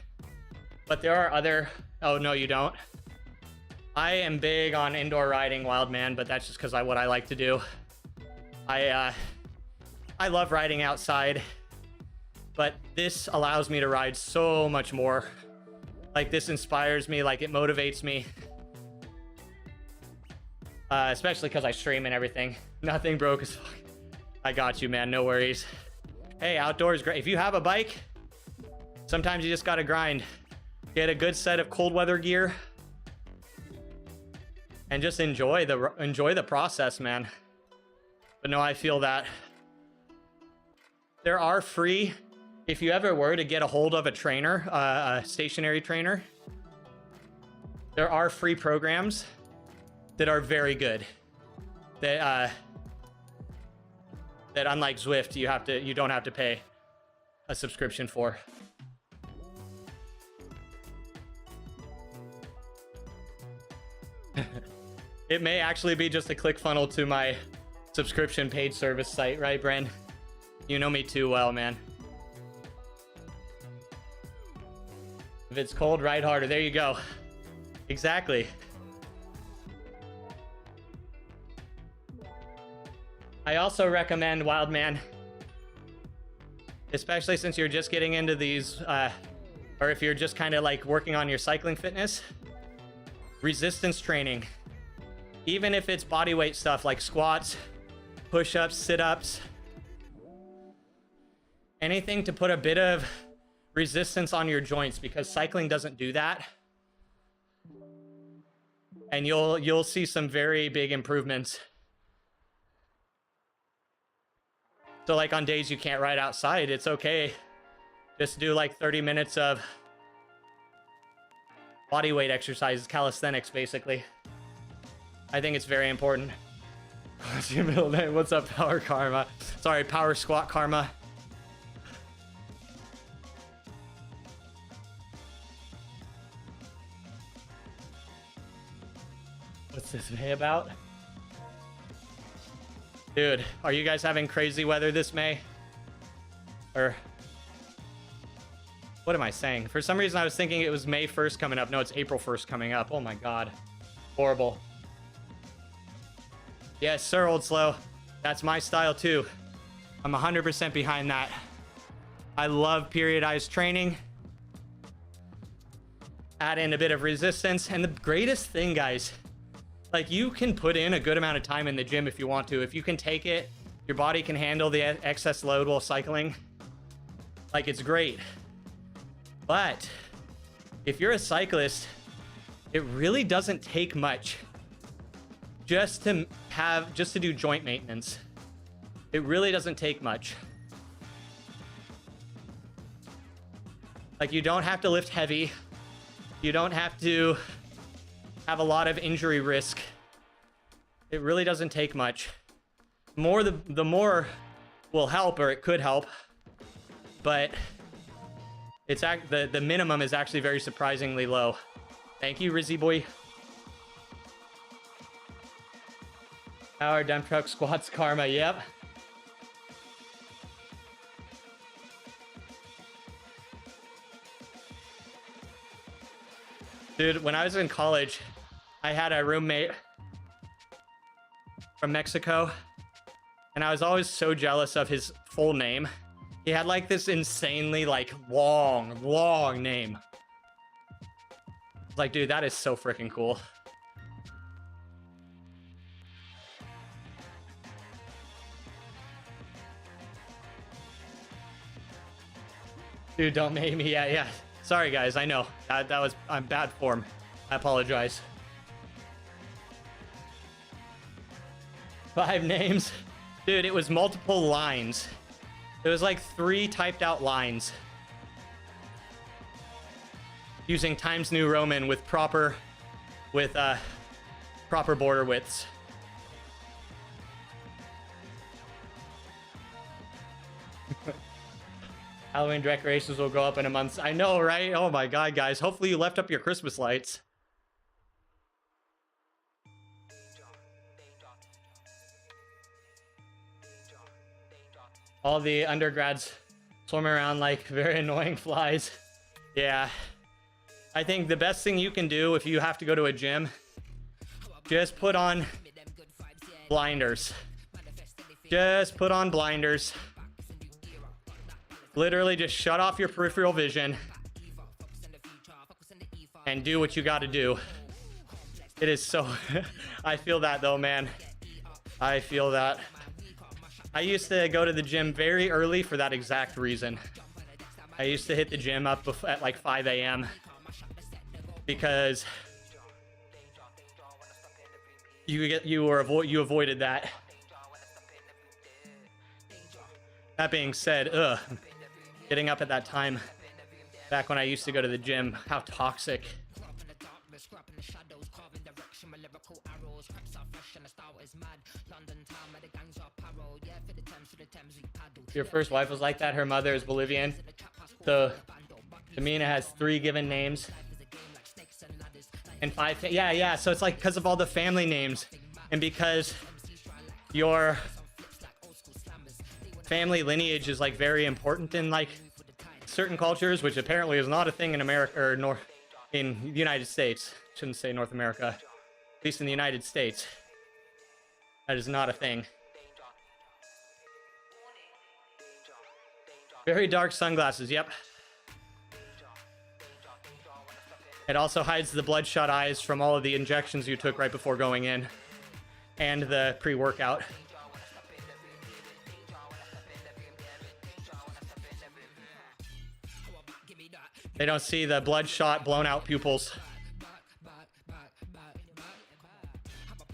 But there are other... Oh, no, you don't? I am big on indoor riding, wild man, but that's just because what I like to do. I love riding outside, but this allows me to ride so much more. Like, this inspires me, like, it motivates me. Especially because I stream and everything. Nothing broke as fuck. I got you, man, no worries. Hey, outdoors great. If you have a bike, sometimes you just gotta grind. Get a good set of cold weather gear. And just enjoy the process, man. But no, I feel that. There are free, if you ever were to get a hold of a trainer, a stationary trainer, there are free programs that are very good. That unlike Zwift, you don't have to pay a subscription for. It may actually be just a click funnel to my subscription paid service site, right, Bren? You know me too well, man. If it's cold, ride harder. There you go. Exactly. I also recommend, wild man, especially since you're just getting into these, or if you're just kind of like working on your cycling fitness, resistance training. Even if it's body weight stuff like squats, push-ups, sit-ups, anything to put a bit of resistance on your joints, because cycling doesn't do that. And you'll see some very big improvements. So like on days you can't ride outside, it's okay. Just do like 30 minutes of body weight exercises, calisthenics, basically. I think it's very important. What's your middle name? What's up, Power Karma? Sorry, Power Squat Karma. What's this May about? Dude, are you guys having crazy weather this May? Or What am I saying? For some reason, I was thinking it was May 1st coming up. No, it's April 1st coming up. Oh my God. Horrible. Yes, sir, Old Slow. That's my style too. I'm 100% behind that. I love periodized training. Add in a bit of resistance. And the greatest thing, guys, like you can put in a good amount of time in the gym if you want to. If you can take it, your body can handle the excess load while cycling. Like it's great. But if you're a cyclist, it really doesn't take much just to do joint maintenance. It really doesn't take much. Like you don't have to lift heavy. You don't have to have a lot of injury risk. It really doesn't take much. The more will help, or it could help, but it's the minimum is actually very surprisingly low. Thank you, Rizzy boy. Our dump truck squats karma. Yep. Dude, when I was in college, I had a roommate from Mexico, and I was always so jealous of his full name. He had like this insanely like long name. Like, dude, that is so freaking cool. Dude, don't make me. Yeah. Sorry, guys. I know I'm bad form. I apologize. 5 names. Dude, it was multiple lines. It was like 3 typed out lines. Using Times New Roman with proper border widths. Halloween decorations will go up in a month. I know, right? Oh my God, guys. Hopefully you left up your Christmas lights. All the undergrads swim around like very annoying flies. Yeah. I think the best thing you can do if you have to go to a gym, just put on blinders. Just put on blinders. Literally just shut off your peripheral vision and do what you got to do. It is so... I feel that though, man. I feel that. I used to go to the gym very early for that exact reason. I used to hit the gym up at like 5 a.m. because you avoided that. That being said, getting up at that time, back when I used to go to the gym, how toxic. Your first wife was like that. Her mother is Bolivian. So Tamina has 3 given names and 5. Yeah. So it's like because of all the family names, and because your family lineage is like very important in like certain cultures, which apparently is not a thing in America or in the United States. Shouldn't say North America. At least in the United States, that is not a thing. Very dark sunglasses. Yep. It also hides the bloodshot eyes from all of the injections you took right before going in, and the pre-workout. They don't see the bloodshot, blown out pupils.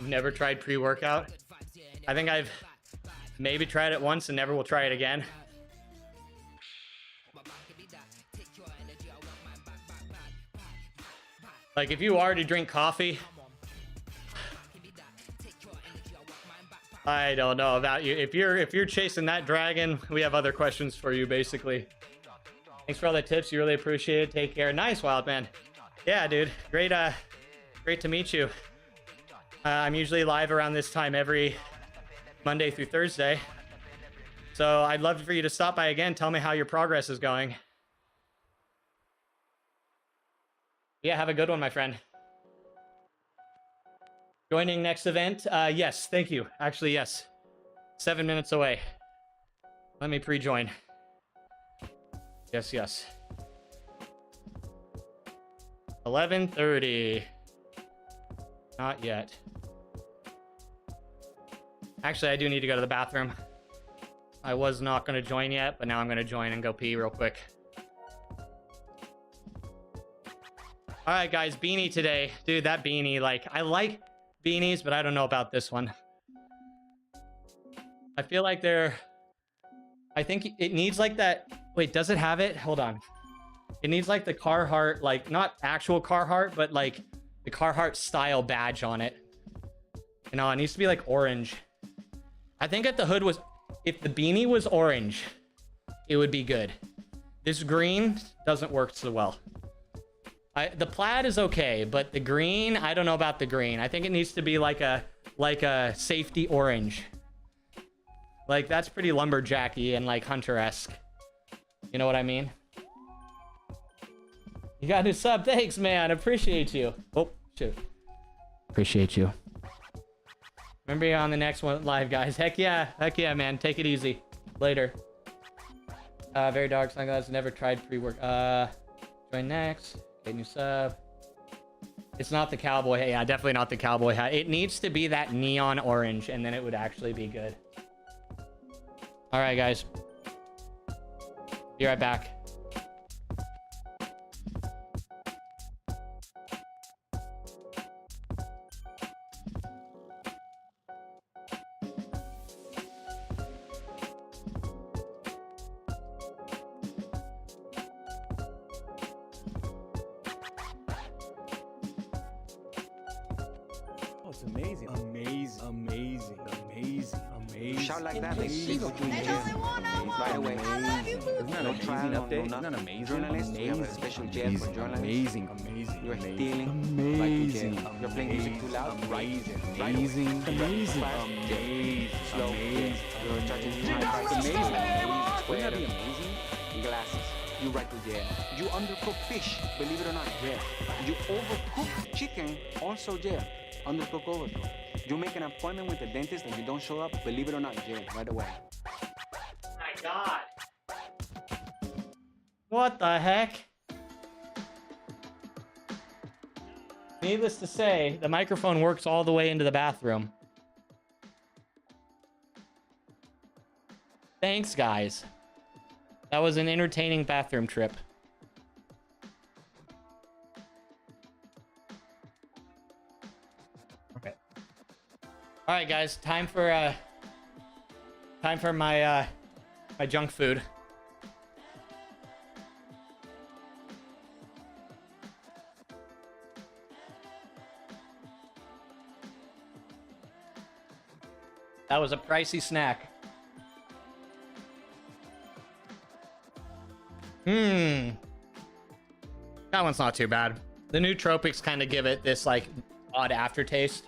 Never tried pre-workout. I think I've maybe tried it once and never will try it again. Like if you already drink coffee, I don't know about you. If you're chasing that dragon, we have other questions for you basically. Thanks for all the tips. You really appreciate it. Take care. Nice, Wildman. Yeah, dude. Great to meet you. I'm usually live around this time every Monday through Thursday. So I'd love for you to stop by again. Tell me how your progress is going. Yeah, have a good one, my friend. Joining next event? Yes, thank you. Actually, yes. 7 minutes away. Let me pre-join. Yes, yes. 11:30. Not yet. Actually, I do need to go to the bathroom. I was not going to join yet, but now I'm going to join and go pee real quick. All right, guys, beanie today. Dude, that beanie, like, I like beanies, but I don't know about this one. I feel like I think it needs like that. Wait, does it have it? Hold on. It needs like the Carhartt, like not actual Carhartt, but like the Carhartt style badge on it. You know, it needs to be like orange. I think if the hood was, if the beanie was orange, it would be good. This green doesn't work so well. The plaid is okay, but the green, I don't know about the green. I think it needs to be like a safety orange. Like that's pretty lumberjacky and like hunter-esque. You know what I mean? You got a new sub. Thanks, man. Appreciate you. Oh, shoot. Appreciate you. Remember you're on the next one live, guys. Heck yeah, man. Take it easy. Later. Very dark sunglasses. Never tried pre-work. Join next. Get new sub. It's not the cowboy hat. Yeah, definitely not the cowboy hat. It needs to be that neon orange, and then it would actually be good. All right, guys. Be right back. Oh, it's amazing. Amazing. Amazing. Amazing. Amazing. You shout like that, they see what you There's jail only one I want. right away. I love you, Isn't that No an trial, amazing no update? Isn't nothing. that amazing? Journalists, we have a Amazing. special jail for journalists. Amazing. Amazing. You're Amazing. stealing, Amazing. right to jail. You're playing music too loud, Amazing. right Amazing. away. Amazing. Fast, Amazing. slow, Amazing. you're charging too high got prices. me Amazing. Wouldn't that be amazing? Glasses. You right to jail. You undercook fish, believe it or not, jail. You overcook chicken, also jail. Undercook overcook. You make an appointment with the dentist and you don't show up, believe it or not, jail right away. My God. What the heck? Needless to say, the microphone works all the way into the bathroom. Thanks, guys. That was an entertaining bathroom trip. Okay. All right, guys. Time for my my junk food. That was a pricey snack. That one's not too bad. The nootropics kind of give it this like odd aftertaste.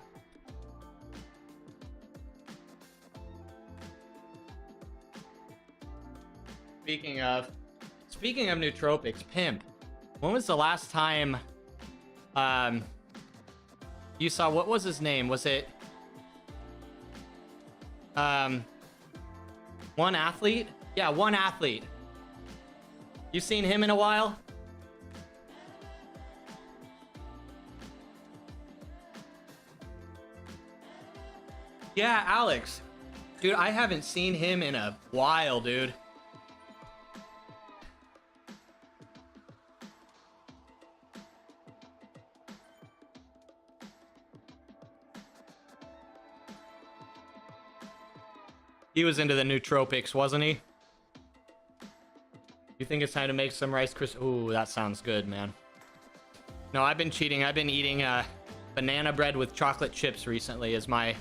Speaking of nootropics, Pimp, when was the last time you saw, what was his name? Was it One Athlete? Yeah, One Athlete. You seen him in a while? Yeah, Alex. Dude, I haven't seen him in a while, dude. He was into the nootropics, wasn't he? You think it's time to make some Rice Krispies? Ooh, that sounds good, man. No, I've been cheating. I've been eating banana bread with chocolate chips recently is my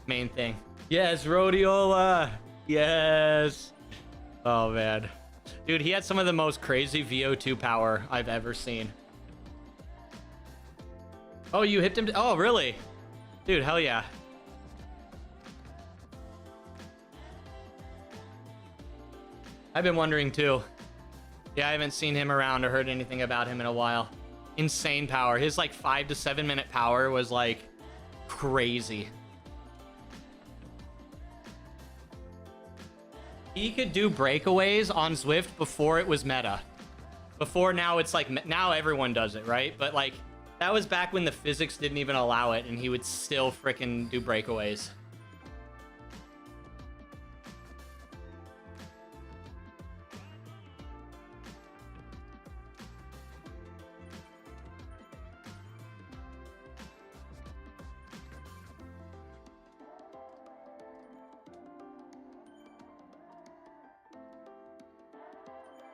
main thing. Yes, Rhodiola. Yes. Oh, man. Dude, he had some of the most crazy VO2 power I've ever seen. Oh, you hipped him? Oh, really? Dude, hell yeah. I've been wondering too. Yeah, I haven't seen him around or heard anything about him in a while. Insane power. His like 5 to 7 minute power was like crazy. He could do breakaways on Zwift before it was meta. Before now it's like, now everyone does it, right? But like, that was back when the physics didn't even allow it, and he would still freaking do breakaways.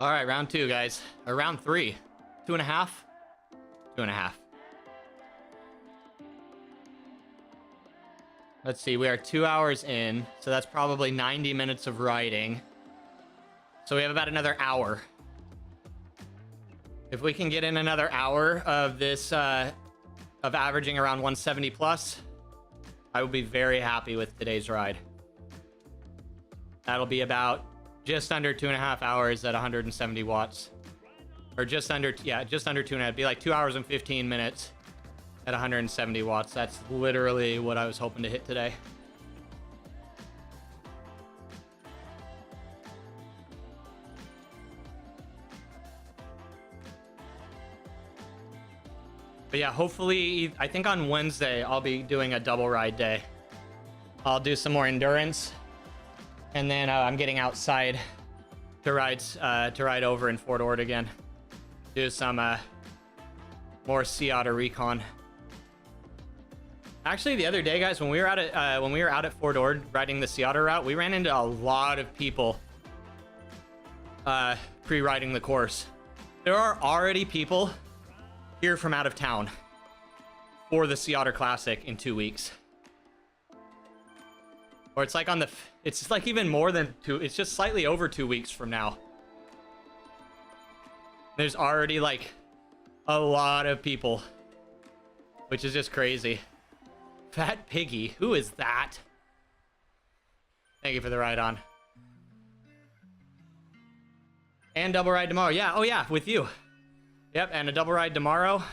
All right, round 2, guys. Or round 3. 2.5? 2.5. Let's see, we are 2 hours in, so that's probably 90 minutes of riding. So we have about another hour. If we can get in another hour of this, of averaging around 170 plus, I will be very happy with today's ride. That'll be about just under 2.5 hours at 170 watts. Or just under, yeah, just under 2.5. It'd be like 2 hours and 15 minutes at 170 watts. That's literally what I was hoping to hit today. But yeah, hopefully, I think on Wednesday, I'll be doing a double ride day. I'll do some more endurance. And then I'm getting outside to ride over in Fort Ord again. Do some more Sea Otter recon. Actually, the other day, guys, when we were out at Fort Ord riding the Sea Otter route, we ran into a lot of people pre-riding the course. There are already people here from out of town for the Sea Otter Classic in 2 weeks. Or it's like it's like even more than 2, it's just slightly over 2 weeks from now. There's already like a lot of people, which is just crazy. Fat Piggy, who is that? Thank you for the ride on. And double ride tomorrow. Yeah, oh yeah, with you. Yep, and a double ride tomorrow.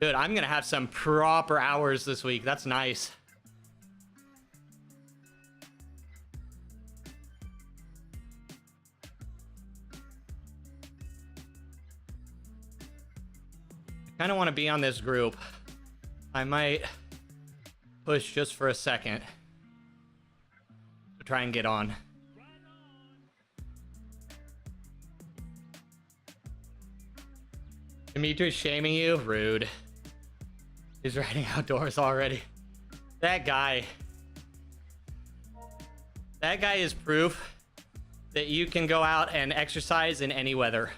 Dude, I'm gonna have some proper hours this week. That's nice. I kind of want to be on this group. I might push just for a second to try and get on. Dimitri's shaming you? Rude. He's riding outdoors already. That guy is proof that you can go out and exercise in any weather.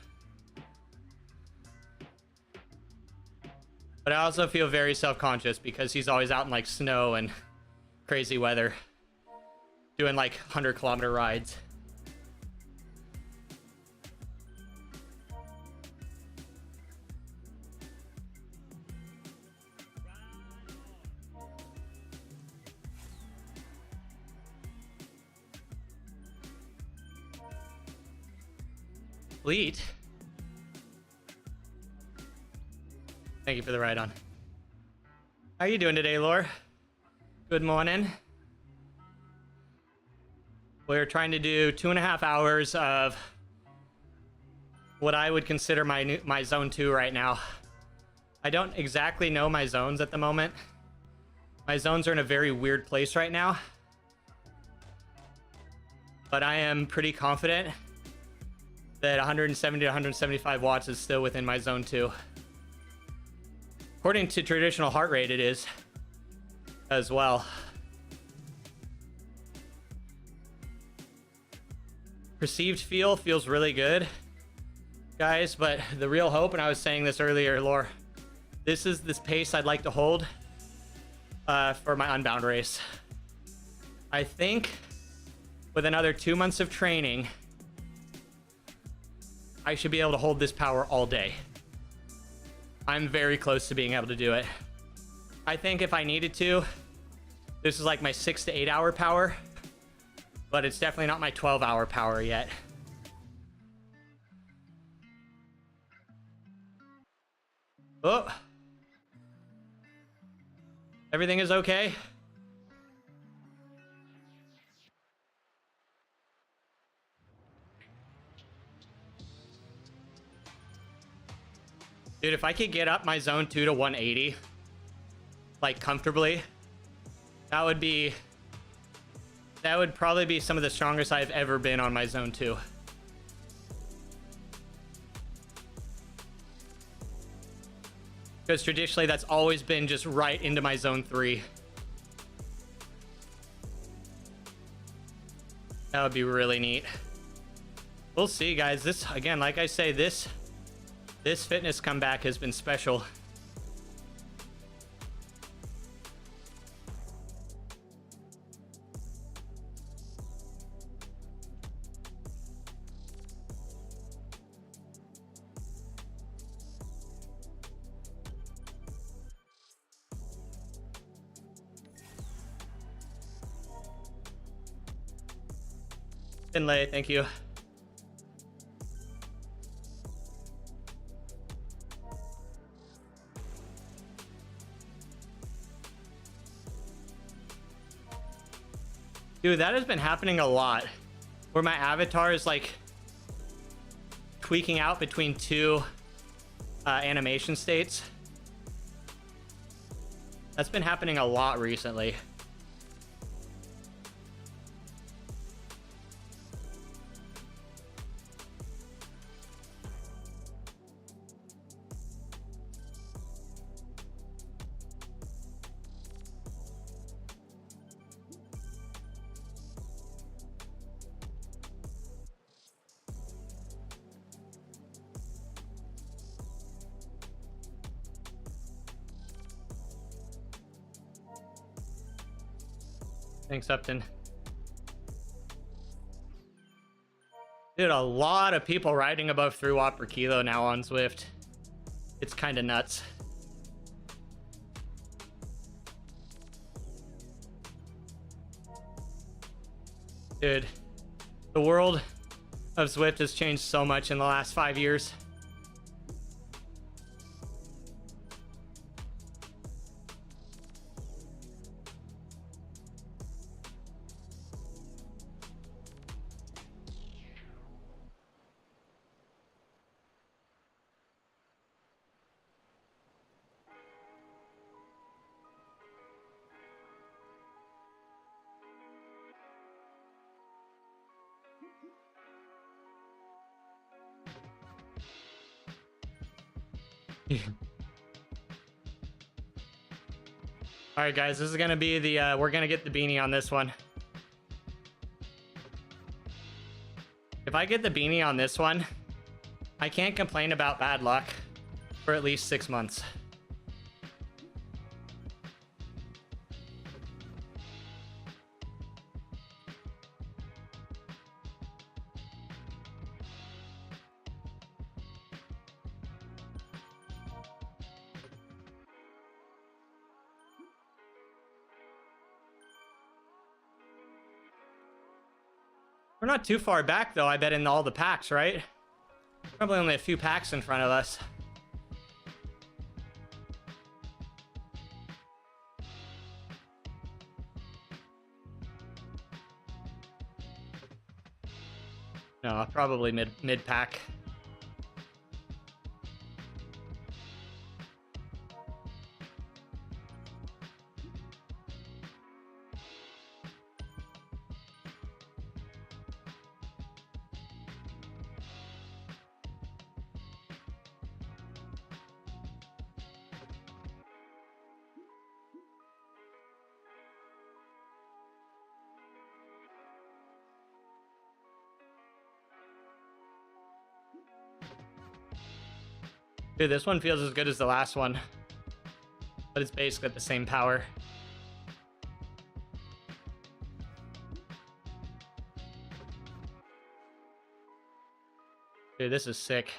But I also feel very self-conscious because he's always out in like snow and crazy weather, doing like 100-kilometer rides. Fleet. Thank you for the ride on. How are you doing today, Lore? Good morning. We're trying to do 2.5 hours of what I would consider my zone 2 right now. I don't exactly know my zones at the moment. My zones are in a very weird place right now. But I am pretty confident that 170 to 175 watts is still within my zone 2. According to traditional heart rate, it is as well. Perceived feel feels really good, guys, but the real hope, and I was saying this earlier, Lore, this is this pace I'd like to hold for my Unbound race. I think with another 2 months of training, I should be able to hold this power all day. I'm very close to being able to do it. I think if I needed to, this is like my 6 to 8 hour power, but it's definitely not my 12-hour power yet. Oh. Everything is okay? Dude, if I could get up my zone 2 to 180, like comfortably, that would probably be some of the strongest I've ever been on my zone 2. Because traditionally that's always been just right into my zone 3. That would be really neat. We'll see, guys. This, again, like I say, this fitness comeback has been special. Finlay, thank you. Dude, that has been happening a lot. Where my avatar is like tweaking out between two animation states. That's been happening a lot recently. Thanks, Upton. Dude, a lot of people riding above 3 watt per kilo now on Zwift. It's kind of nuts. Dude, the world of Zwift has changed so much in the last 5 years. All right, guys, this is gonna be the we're gonna get the beanie on this one. If I get the beanie on this one, I can't complain about bad luck for at least 6 months. We're not too far back, though, I bet, in all the packs, right? Probably only a few packs in front of us. No, probably mid pack. Dude, this one feels as good as the last one, but it's basically the same power. Dude, this is sick.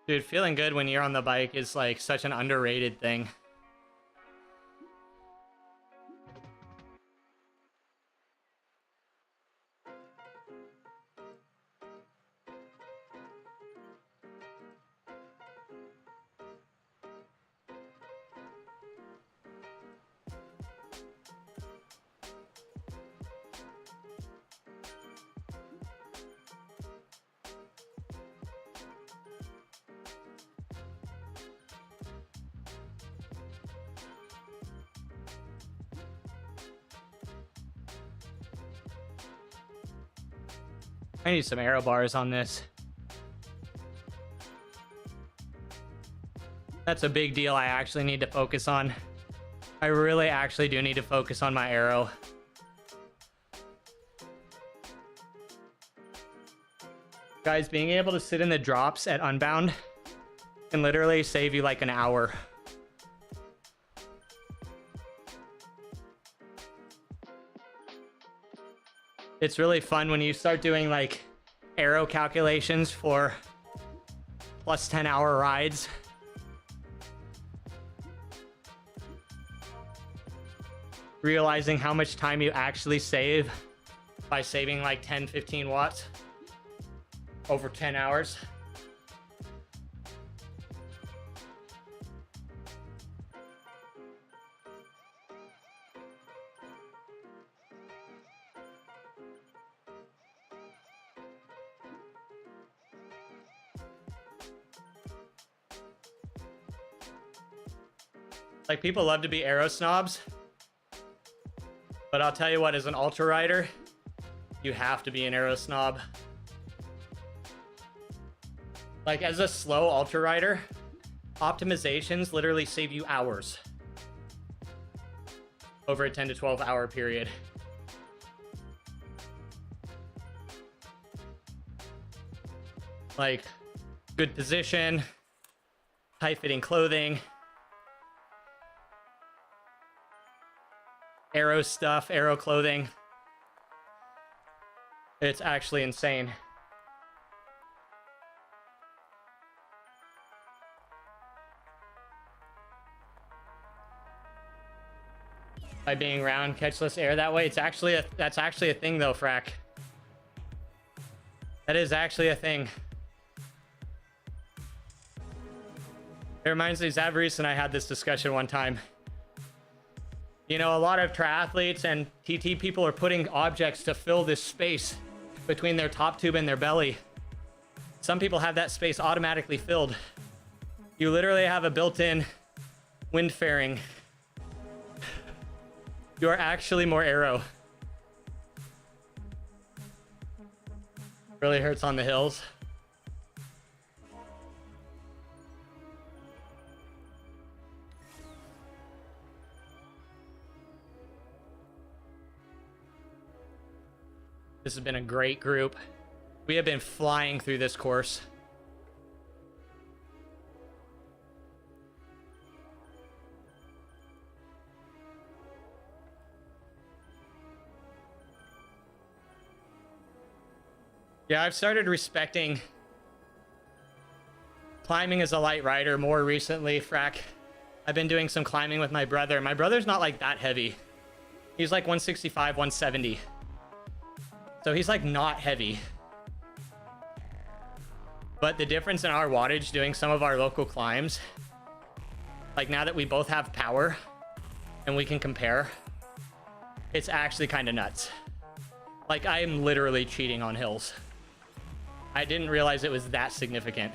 Dude, feeling good when you're on the bike is like such an underrated thing. I need some arrow bars on this. That's a big deal I actually need to focus on. I really actually do need to focus on my arrow. Guys, being able to sit in the drops at Unbound can literally save you like an hour. It's really fun when you start doing like arrow calculations for plus 10-hour rides. Realizing how much time you actually save by saving like 10-15 watts over 10 hours. Like, people love to be arrow snobs, but I'll tell you what, as an ultra rider, you have to be an arrow snob. Like, as a slow ultra rider, optimizations literally save you hours over a 10 to 12 hour period. Like, good position, tight fitting clothing, arrow stuff, arrow clothing. It's actually insane. By being round, catch less air that way. It's actually that's actually a thing though, Frack. That is actually a thing. It reminds me, Zavarice and I had this discussion one time. You know, a lot of triathletes and TT people are putting objects to fill this space between their top tube and their belly. Some people have that space automatically filled. You literally have a built-in wind fairing. You are actually more aero. Really hurts on the hills. This has been a great group. We have been flying through this course. Yeah, I've started respecting climbing as a light rider more recently, Frack. I've been doing some climbing with my brother. My brother's not like that heavy. He's like 165, 170. So he's like not heavy. But the difference in our wattage doing some of our local climbs, like now that we both have power and we can compare, it's actually kind of nuts. Like, I am literally cheating on hills. I didn't realize it was that significant.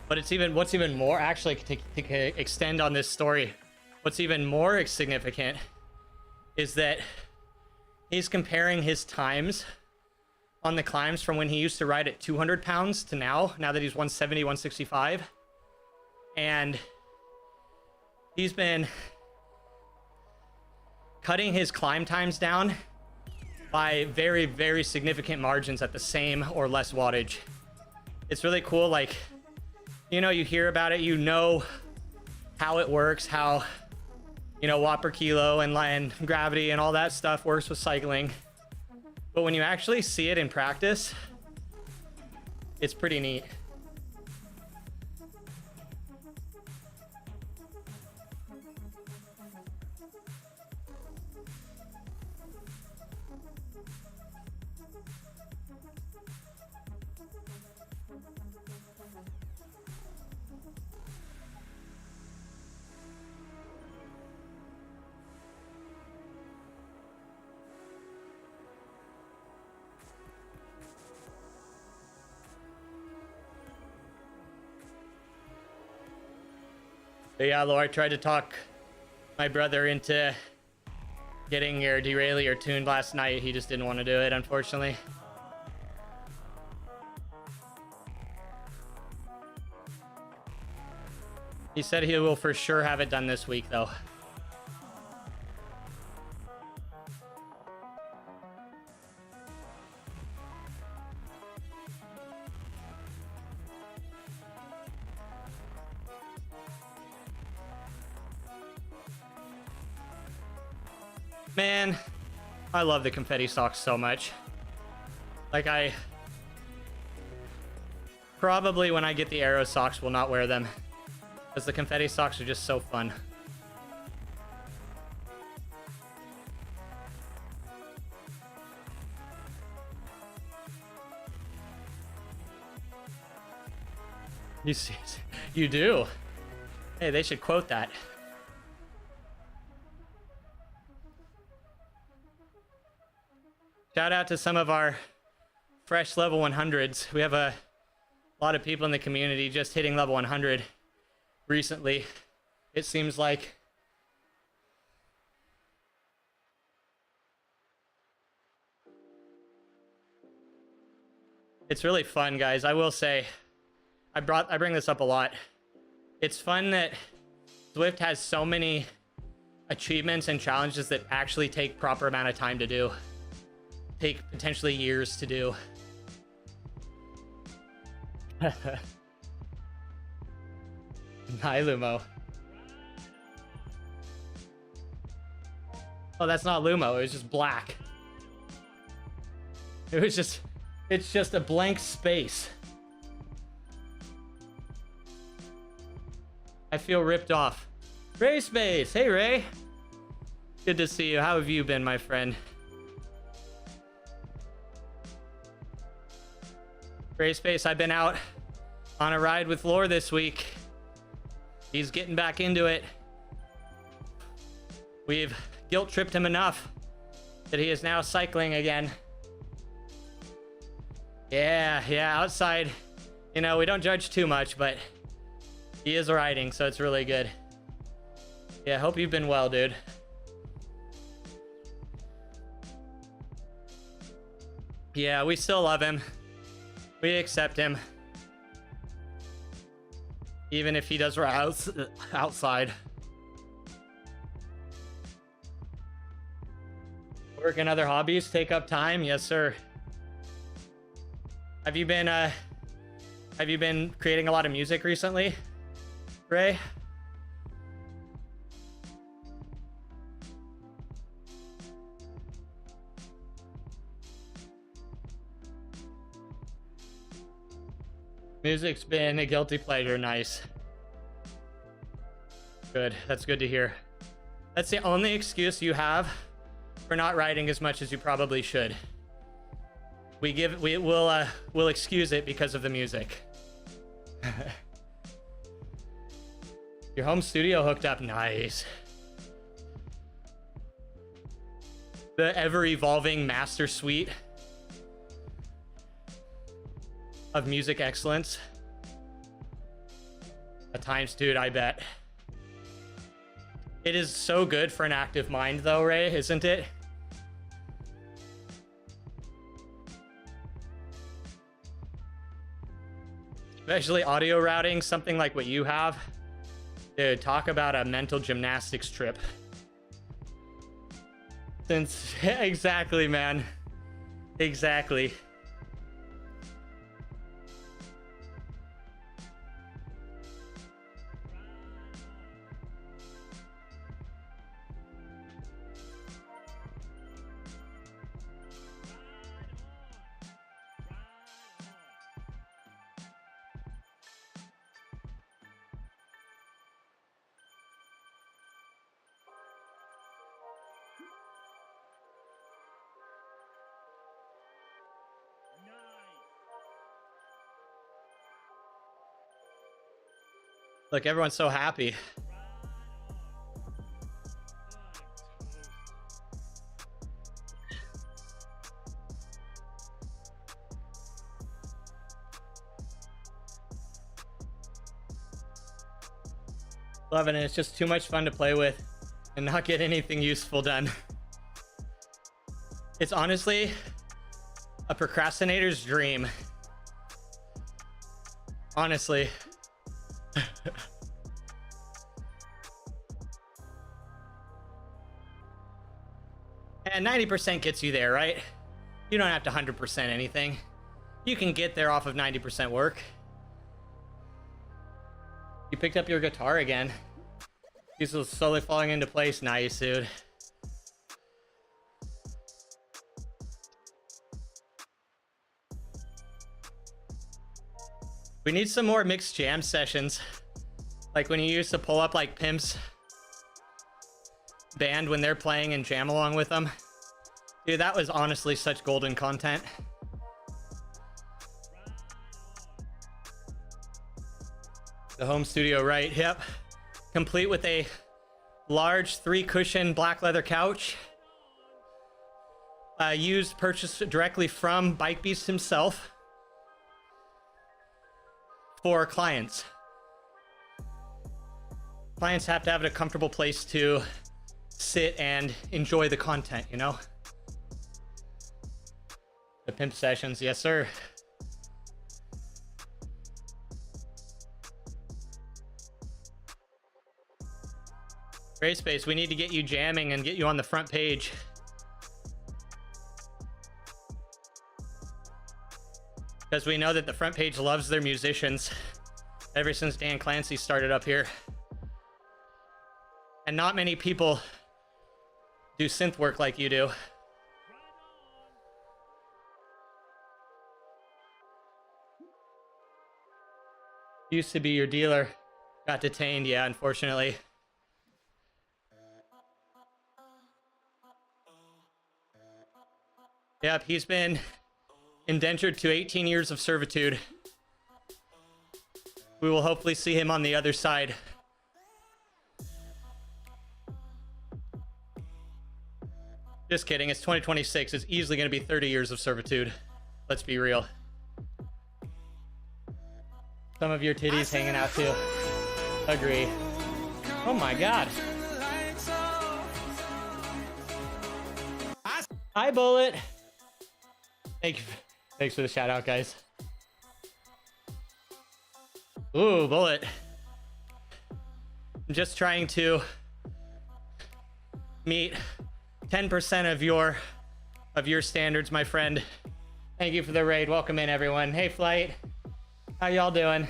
But it's even, what's even more, actually, to extend on this story, what's even more significant is that he's comparing his times on the climbs from when he used to ride at 200 pounds to now that he's 170, 165. And he's been cutting his climb times down by very, very significant margins at the same or less wattage. It's really cool. Like, you know, you hear about it, you know how it works, how, you know, watt per kilo and gravity and all that stuff works with cycling. But when you actually see it in practice, it's pretty neat. But yeah, Laura, I tried to talk my brother into getting your derailleur tuned last night. He just didn't want to do it, unfortunately. He said he will for sure have it done this week, though. Man, I love the confetti socks so much. Like, I probably, when I get the arrow socks, will not wear them, because the confetti socks are just so fun. You see, you do. Hey, they should quote that. Shout out to some of our fresh level 100s. We have a lot of people in the community just hitting level 100 recently. It seems like. It's really fun, guys. I will say, I bring this up a lot. It's fun that Zwift has so many achievements and challenges that actually take proper amount of time to do. Take potentially years to do. Hi, Lumo. Oh, that's not Lumo. It was just black. It's just a blank space. I feel ripped off. Ray Space. Hey, Ray. Good to see you. How have you been, my friend? Ray Space, I've been out on a ride with Lore this week. He's getting back into it. We've guilt tripped him enough that he is now cycling again. Yeah, outside, you know, we don't judge too much, but he is riding, so it's really good. Yeah, hope you've been well, dude. Yeah, we still love him. We accept him. Even if he does ride outside. Work and other hobbies take up time? Yes, sir. Have you been creating a lot of music recently, Ray? Music's been a guilty pleasure. Nice. Good. That's good to hear. That's the only excuse you have for not writing as much as you probably should. We'll excuse it because of the music. Your home studio hooked up. Nice. The ever-evolving master suite of music excellence. At times, dude, I bet. It is so good for an active mind, though, Ray, isn't it? Especially audio routing, something like what you have. Dude, talk about a mental gymnastics trip. Exactly, man. Exactly. Look, everyone's so happy. Loving it. It's just too much fun to play with and not get anything useful done. It's honestly a procrastinator's dream. Honestly. And 90% gets you there, right? You don't have to 100% anything. You can get there off of 90% work. You picked up your guitar again. These are slowly falling into place. Nice, dude. We need some more mixed jam sessions. Like when you used to pull up like Pimp's band when they're playing and jam along with them. Dude, that was honestly such golden content. The home studio, right? Yep. Complete with a large 3-cushion black leather couch. Purchased directly from Bike Beast himself for clients. Clients have to have a comfortable place to sit and enjoy the content, you know? The pimp sessions, yes sir. Gray Space, we need to get you jamming and get you on the front page. Because we know that the front page loves their musicians ever since Dan Clancy started up here. And not many people do synth work like you do. Used to be your dealer. Got detained, yeah, unfortunately. Yep, he's been indentured to 18 years of servitude. We will hopefully see him on the other side. Just kidding, it's 2026. It's easily going to be 30 years of servitude. Let's be real. Some of your titties hanging out too. Agree. Oh my god. Hi, Bullet. Thanks for the shout out, guys. Ooh, Bullet. I'm just trying to meet 10% of your standards, my friend. Thank you for the raid. Welcome in, everyone. Hey, Flight. How y'all doing?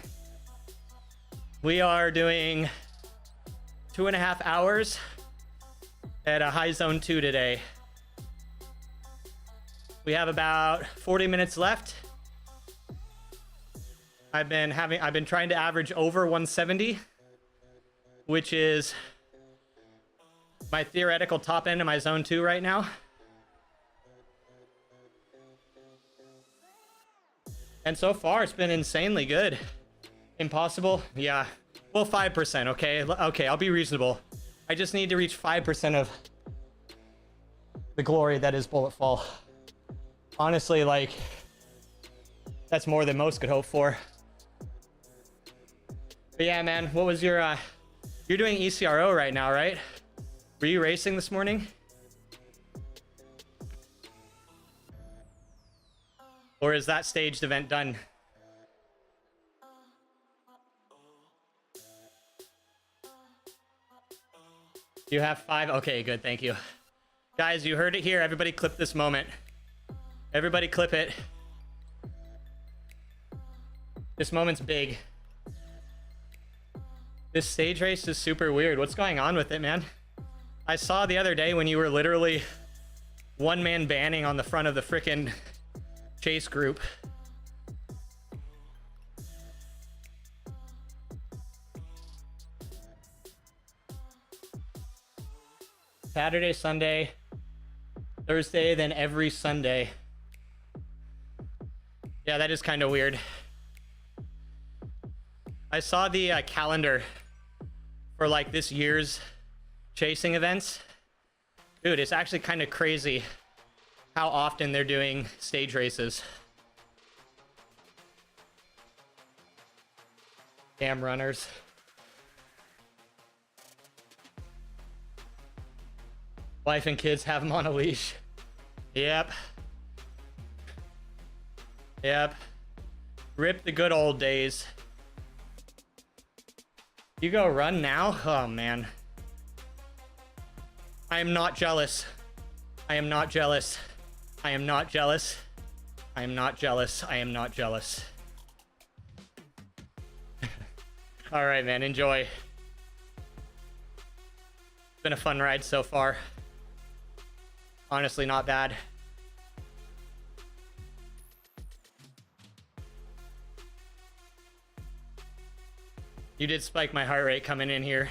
We are doing 2.5 hours at a high zone 2 today. We have about 40 minutes left. I've been trying to average over 170, which is my theoretical top end of my zone 2 right now. And so far it's been insanely good. Impossible? Yeah. Well, 5%, okay? Okay, I'll be reasonable. I just need to reach 5% of the glory that is bullet fall. Honestly, like, that's more than most could hope for. But yeah, man, what was your, you're doing ECRO right now, right? Were you racing this morning? Or is that staged event done? You have 5? Okay, good, thank you. Guys, you heard it here. Everybody clip this moment. Everybody clip it. This moment's big. This stage race is super weird. What's going on with it, man? I saw the other day when you were literally one-man banning on the front of the frickin' chase group. Saturday, Sunday, Thursday, then every Sunday. Yeah, that is kind of weird. I saw the calendar for like this year's chasing events. Dude, it's actually kind of crazy how often they're doing stage races. Damn runners. Wife and kids have him on a leash. Yep. Yep. Rip the good old days. You go run now? Oh, man. I am not jealous. I am not jealous. I am not jealous. I am not jealous. I am not jealous. All right, man. Enjoy. It's been a fun ride so far. Honestly, not bad. You did spike my heart rate coming in here.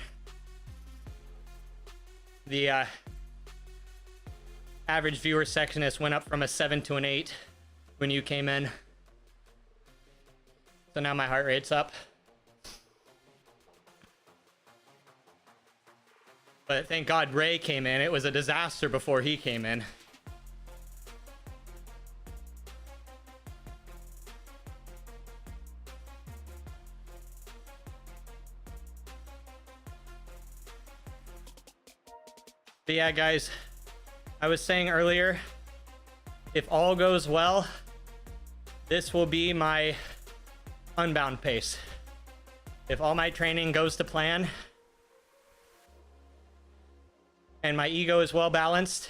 The average viewer sexiness went up from a 7 to an 8 when you came in. So now my heart rate's up. But thank God Ray came in. It was a disaster before he came in. But yeah, guys, I was saying earlier, if all goes well, this will be my unbound pace. If all my training goes to plan and my ego is well balanced,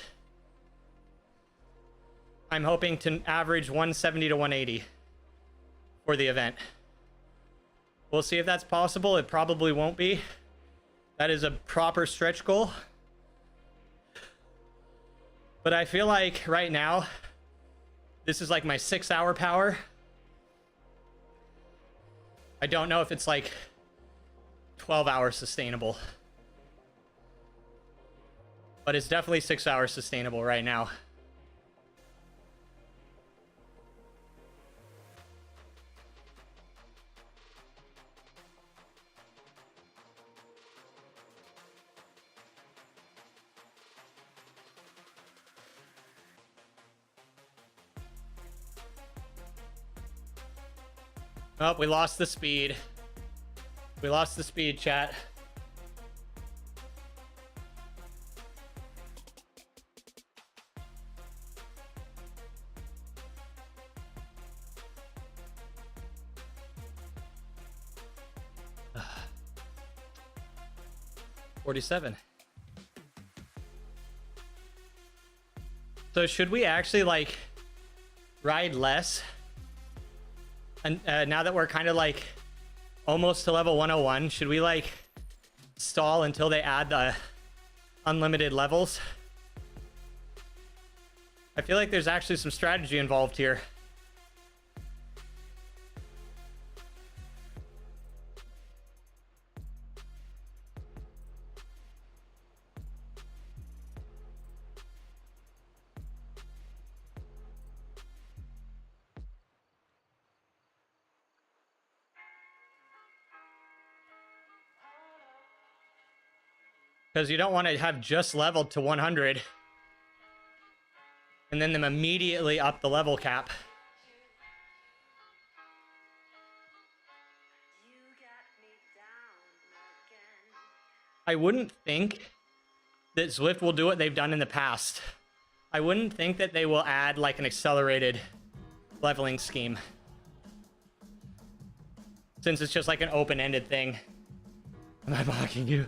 I'm hoping to average 170 to 180 for the event. We'll see if that's possible. It probably won't be. That is a proper stretch goal. But I feel like right now, this is like my 6-hour power. I don't know if it's like 12 hours sustainable. But it's definitely 6 hours sustainable right now. Oh, we lost the speed. We lost the speed, chat. $47. So should we actually like ride less? And now that we're kind of like almost to level 101, should we like stall until they add the unlimited levels? I feel like there's actually some strategy involved here. Because you don't want to have just leveled to 100 and then them immediately up the level cap. I wouldn't think that Zwift will do what they've done in the past. I wouldn't think that they will add like an accelerated leveling scheme, since it's just like an open-ended thing. Am I mocking you?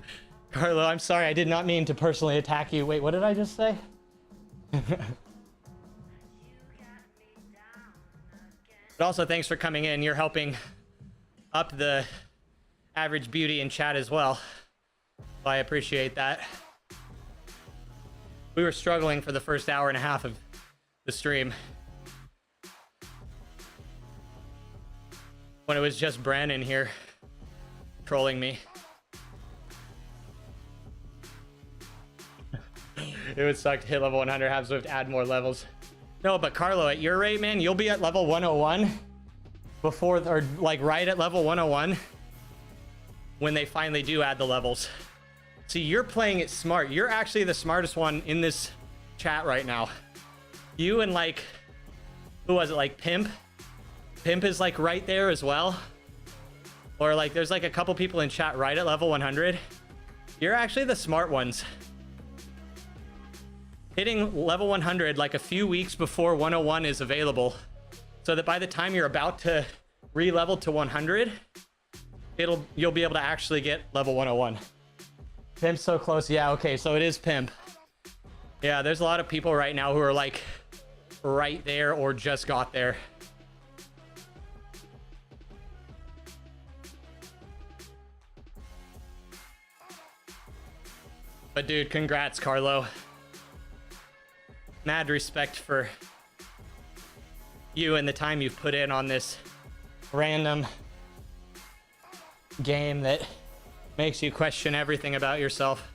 Carlo, I'm sorry, I did not mean to personally attack you. Wait, what did I just say? But also, thanks for coming in. You're helping up the average beauty in chat as well. So I appreciate that. We were struggling for the first hour and a half of the stream, when it was just Brandon here trolling me. It would suck to hit level 100, have Zwift add more levels. No, but Carlo, at your rate, man, you'll be at level 101 before, or like right at level 101 when they finally do add the levels. See, you're playing it smart. You're actually the smartest one in this chat right now. You and like, who was it, like Pimp? Pimp is like right there as well. Or like there's like a couple people in chat right at level 100. You're actually the smart ones. hitting level 100 like a few weeks before 101 is available, so that by the time you're about to re-level to 100, you'll be able to actually get level 101. Pimp's so close. Yeah, okay, so it is pimp. Yeah, there's a lot of people right now who are like right there or just got there. But dude, congrats, Carlo. Mad respect for you and the time you've put in on this random game that makes you question everything about yourself.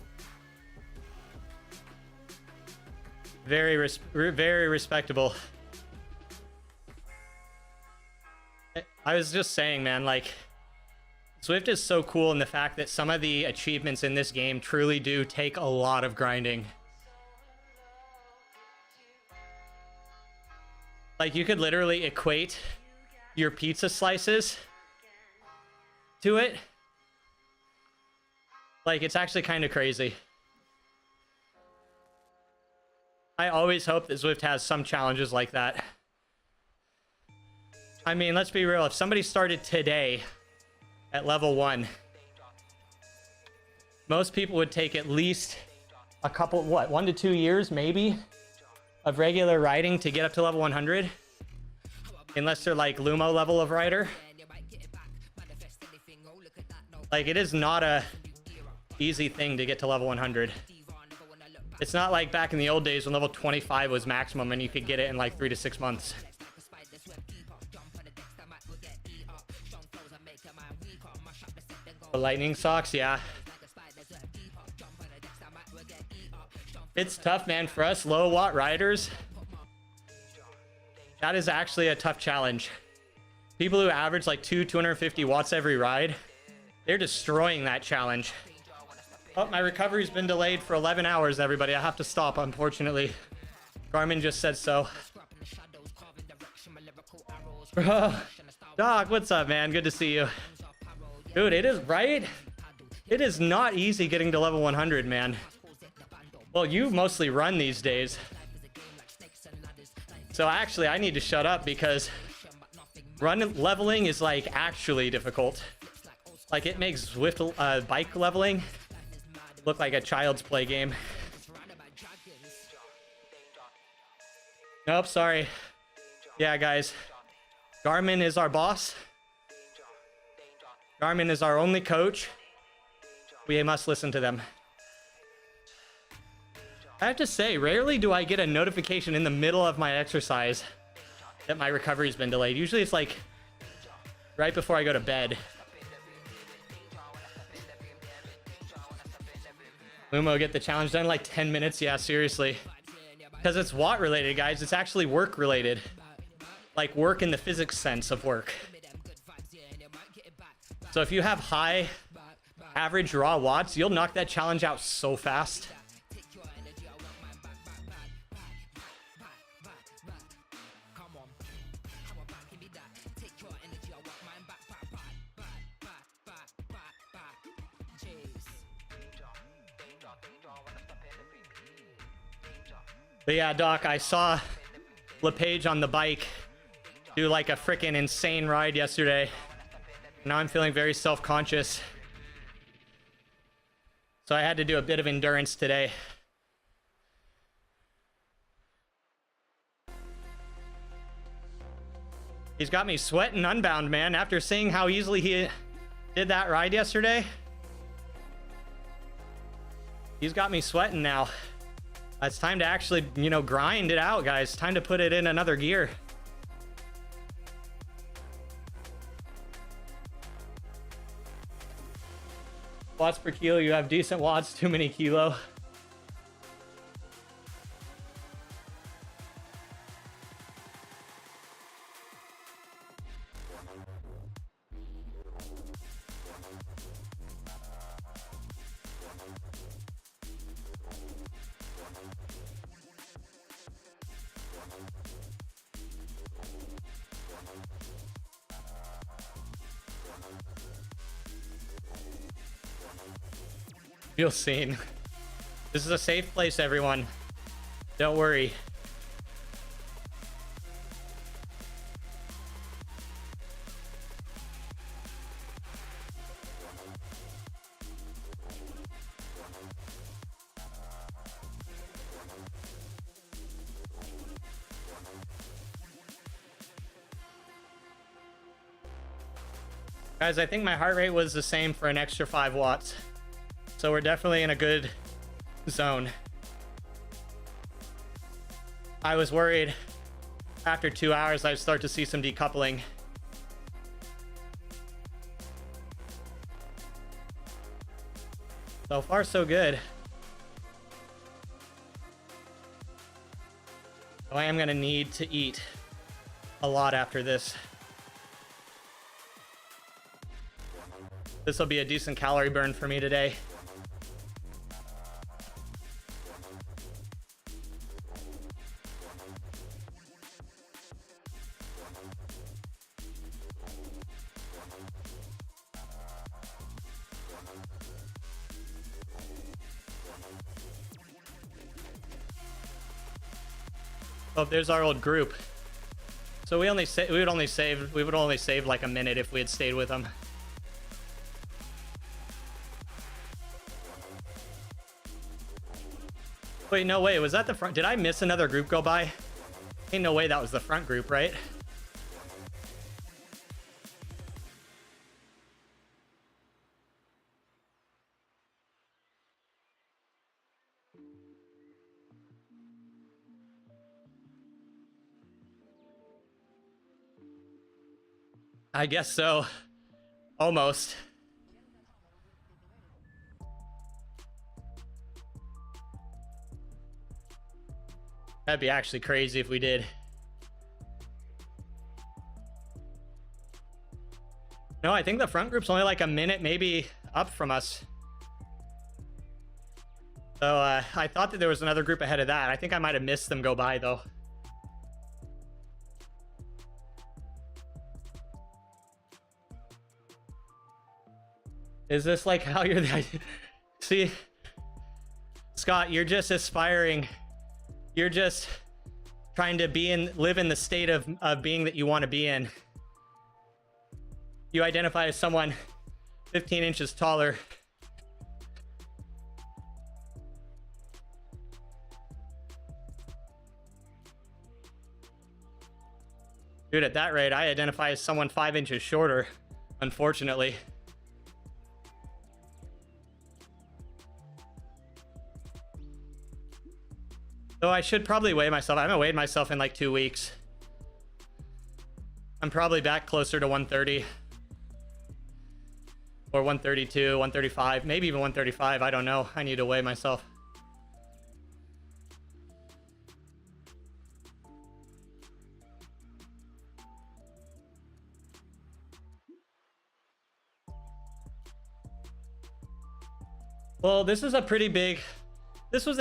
Very respectable. I was just saying, man, like, Zwift is so cool in the fact that some of the achievements in this game truly do take a lot of grinding. Like, you could literally equate your pizza slices to it. Like, it's actually kind of crazy. I always hope that Zwift has some challenges like that. I mean, let's be real. If somebody started today at level 1, most people would take at least a couple, 1 to 2 years, maybe, of regular riding to get up to level 100. Unless they're like Lumo level of rider. Like, it is not a easy thing to get to level 100. It's not like back in the old days when level 25 was maximum and you could get it in like 3 to 6 months. The lightning socks, yeah. It's tough, man, for us low watt riders. That is actually a tough challenge. People who average like 250 watts every ride, they're destroying that challenge. Oh, my recovery's been delayed for 11 hours, everybody. I have to stop, unfortunately. Garmin just said so. Bro, Doc, what's up, man? Good to see you. Dude, it is, right? It is not easy getting to level 100, man. Well, you mostly run these days. So actually, I need to shut up because run leveling is like actually difficult. Like, it makes Zwift bike leveling look like a child's play game. Nope, sorry. Yeah, guys. Garmin is our boss. Garmin is our only coach. We must listen to them. I have to say, rarely do I get a notification in the middle of my exercise that my recovery's been delayed. Usually it's like right before I go to bed. Lumo, get the challenge done in like 10 minutes. Yeah, seriously. Because it's watt related, guys. It's actually work related. Like work in the physics sense of work. So if you have high average raw watts, you'll knock that challenge out so fast. But yeah, Doc, I saw LePage on the bike do like a freaking insane ride yesterday. Now I'm feeling very self-conscious. So I had to do a bit of endurance today. He's got me sweating Unbound, man. After seeing how easily he did that ride yesterday, he's got me sweating now. It's time to actually, you know, grind it out, guys. Time to put it in another gear. Watts per kilo, you have decent watts, too many kilo. Feel seen. This is a safe place, everyone. Don't worry. Guys, I think my heart rate was the same for an extra 5 watts. So we're definitely in a good zone. I was worried after 2 hours I'd start to see some decoupling. So far, so good. So I am gonna need to eat a lot after this. This will be a decent calorie burn for me today. Oh, there's our old group. So we would only save like a minute if we had stayed with them. Wait, no way. Was that the front? Did I miss another group go by? Ain't no way that was the front group, right? I guess so. Almost. That'd be actually crazy if we did. No, I think the front group's only like a minute maybe up from us. So I thought that there was another group ahead of that. I think I might have missed them go by though. Is this like how you're see, Scott, you're just aspiring. You're just trying to live in the state of being that you want to be in. You identify as someone 15 inches taller. Dude, at that rate, I identify as someone 5 inches shorter, unfortunately. So I should probably weigh myself. I haven't weighed myself in like 2 weeks. I'm probably back closer to 130 or 132, 135, maybe even 135. I don't know. I need to weigh myself. Well, this was a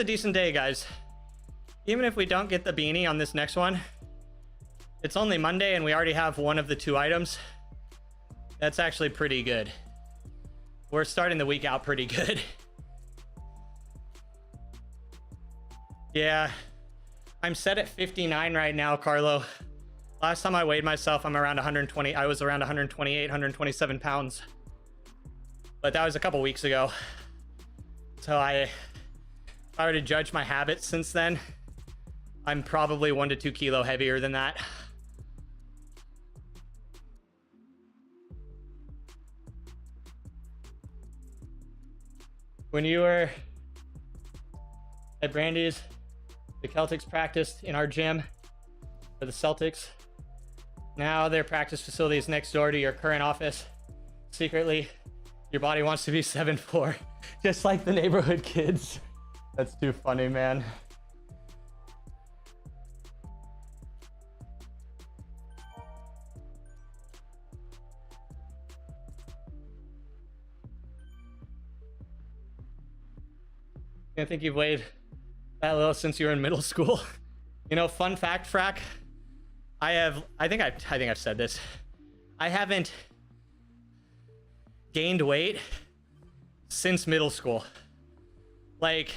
decent day, guys. Even if we don't get the beanie on this next one, it's only Monday and we already have one of the 2 items. That's actually pretty good. We're starting the week out pretty good. Yeah, I'm set at 59 right now, Carlo. Last time I weighed myself, I'm around 120. I was around 128, 127 pounds. But that was a couple weeks ago. So if I were to judge my habits since then, I'm probably 1 to 2 kilo heavier than that. When you were at Brandy's, the Celtics practiced in our gym for the Celtics. Now their practice facility is next door to your current office. Secretly, your body wants to be 7'4", just like the neighborhood kids. That's too funny, man. I think you've weighed that little since you were in middle school. You know, fun fact, Frack. I think I've said this. I haven't gained weight since middle school. Like,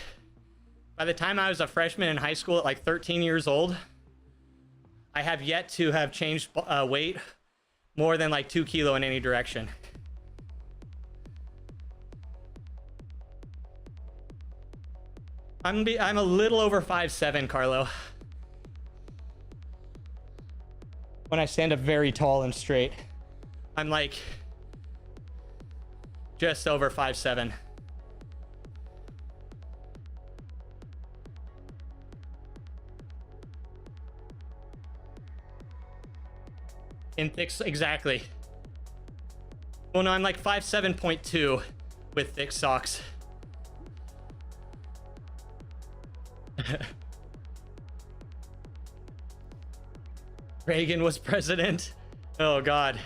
By the time I was a freshman in high school at like 13 years old, I have yet to have changed weight more than like 2 kilo in any direction. I'm a little over 5'7", Carlo. When I stand up very tall and straight, I'm like just over 5'7". In thick, exactly. Well, no, I'm like 5'7.2" with thick socks. Reagan was president. Oh God.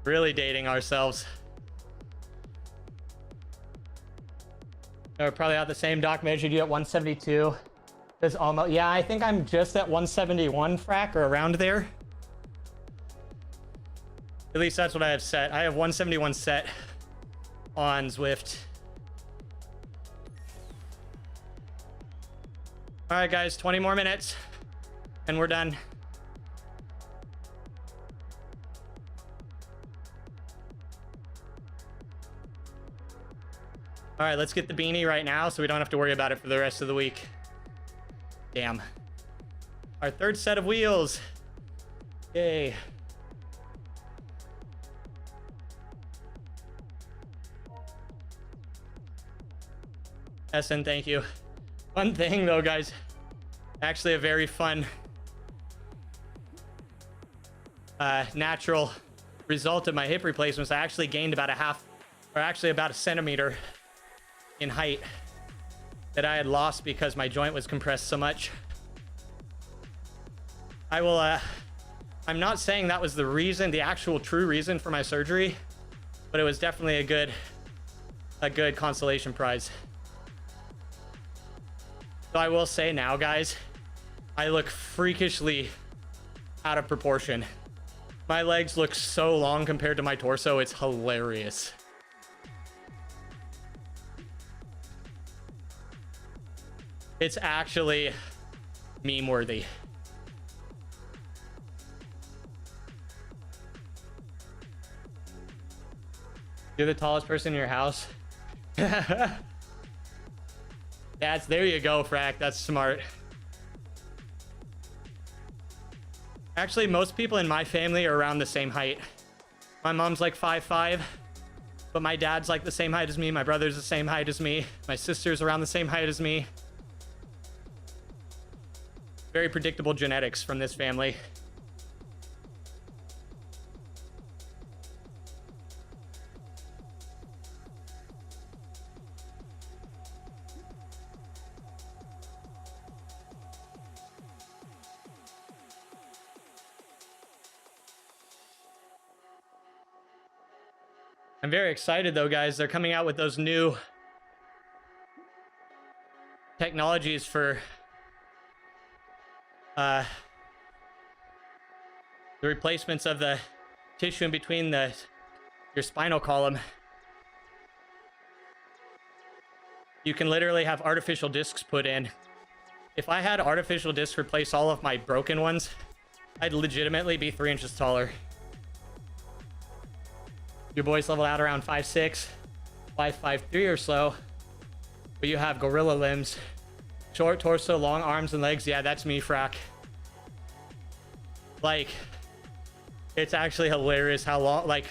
Really dating ourselves. We're probably at the same. Doc measured you at 172. There's almost, yeah, I think I'm just at 171 frac or around there. At least that's what I have set. I have 171 set on Zwift. All right, guys, 20 more minutes and we're done. All right, let's get the beanie right now so we don't have to worry about it for the rest of the week. Damn. Our third set of wheels. Yay. SN, thank you. One thing though, guys, actually a very fun natural result of my hip replacements. I actually gained about about a centimeter in height that I had lost because my joint was compressed so much. I'm not saying that was the reason, the actual true reason for my surgery, but it was definitely a good consolation prize. So I will say now, guys, I look freakishly out of proportion. My legs look so long compared to my torso. It's hilarious. It's actually meme worthy. You're the tallest person in your house. There you go, Frack. That's smart. Actually, most people in my family are around the same height. My mom's like 5'5", but my dad's like the same height as me. My brother's the same height as me. My sister's around the same height as me. Very predictable genetics from this family. I'm very excited though, guys. They're coming out with those new technologies for the replacements of the tissue in between your spinal column. You can literally have artificial discs put in. If I had artificial discs replace all of my broken ones, I'd legitimately be 3 inches taller. Your boys level out around 5'6", 5'3" or so, but you have gorilla limbs, short torso, long arms and legs. Yeah, that's me, Frack. Like, it's actually hilarious how long, like,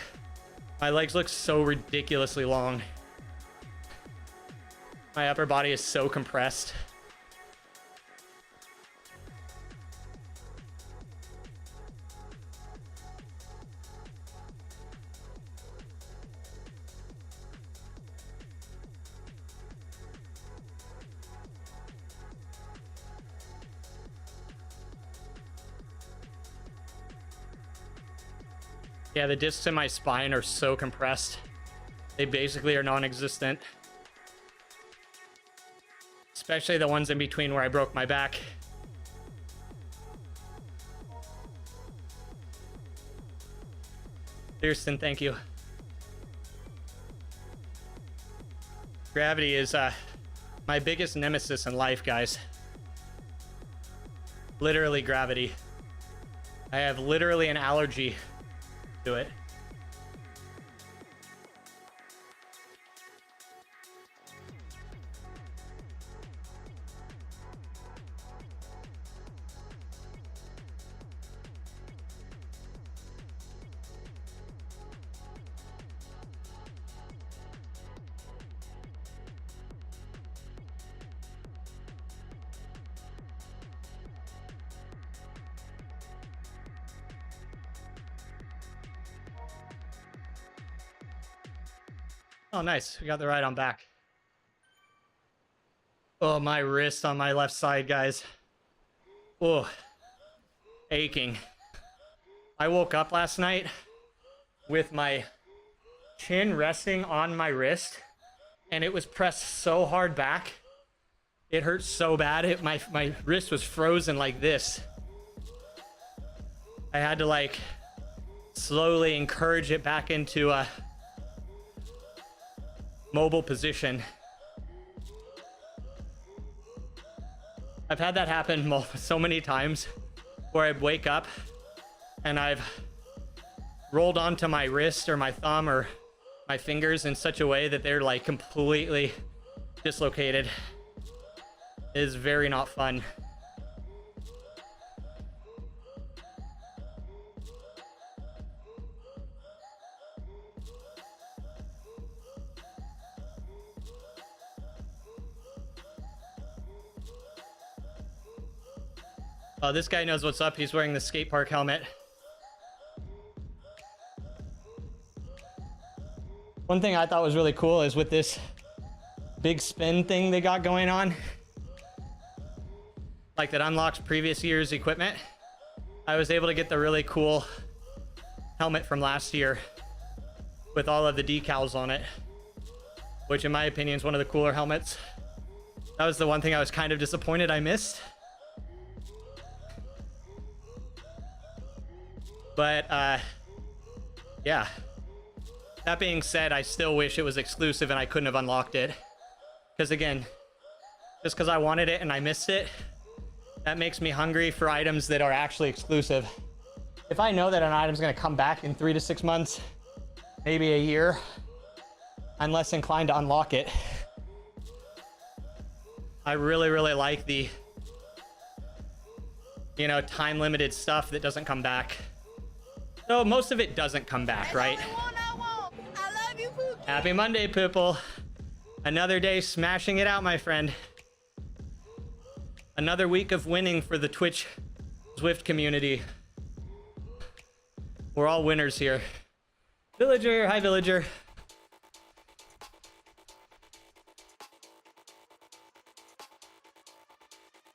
my legs look so ridiculously long. My upper body is so compressed. Yeah, the discs in my spine are so compressed. They basically are non-existent. Especially the ones in between where I broke my back. Thurston, thank you. My biggest nemesis in life, guys. Literally gravity. I have literally an allergy to it. Oh, nice. We got the ride on back. Oh, my wrist on my left side, guys. Oh, aching. I woke up last night with my chin resting on my wrist, and it was pressed so hard back. It hurt so bad. My wrist was frozen like this. I had to like slowly encourage it back into a mobile position. I've had that happen so many times where I wake up and I've rolled onto my wrist or my thumb or my fingers in such a way that they're like completely dislocated. It is very not fun. Oh, this guy knows what's up. He's wearing the skate park helmet. One thing I thought was really cool is with this big spin thing they got going on, like that unlocks previous year's equipment, I was able to get the really cool helmet from last year with all of the decals on it, which in my opinion is one of the cooler helmets. That was the one thing I was kind of disappointed I missed. But, yeah. That being said, I still wish it was exclusive and I couldn't have unlocked it. Because again, just because I wanted it and I missed it, that makes me hungry for items that are actually exclusive. If I know that an item's going to come back in 3 to 6 months, maybe a year, I'm less inclined to unlock it. I really, really like the, you know, time-limited stuff that doesn't come back. So most of it doesn't come back, right? I love you, Pookie. Happy Monday, Poople. Another day smashing it out, my friend. Another week of winning for the Twitch Zwift community. We're all winners here. Villager, hi Villager.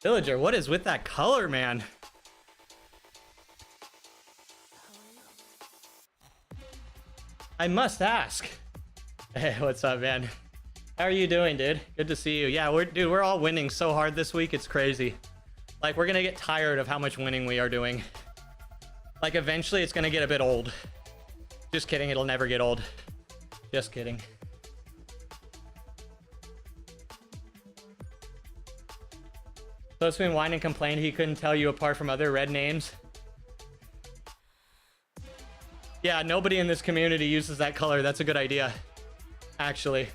Villager, what is with that color, man? I must ask. Hey, what's up, man? How are you doing, dude? Good to see you. Yeah, we're all winning so hard this week. It's crazy. Like, we're gonna get tired of how much winning we are doing. Like, eventually it's gonna get a bit old. Just kidding, it'll never get old. Just kidding. Postman whined and complained he couldn't tell you apart from other red names. Yeah, nobody in this community uses that color. That's a good idea, actually.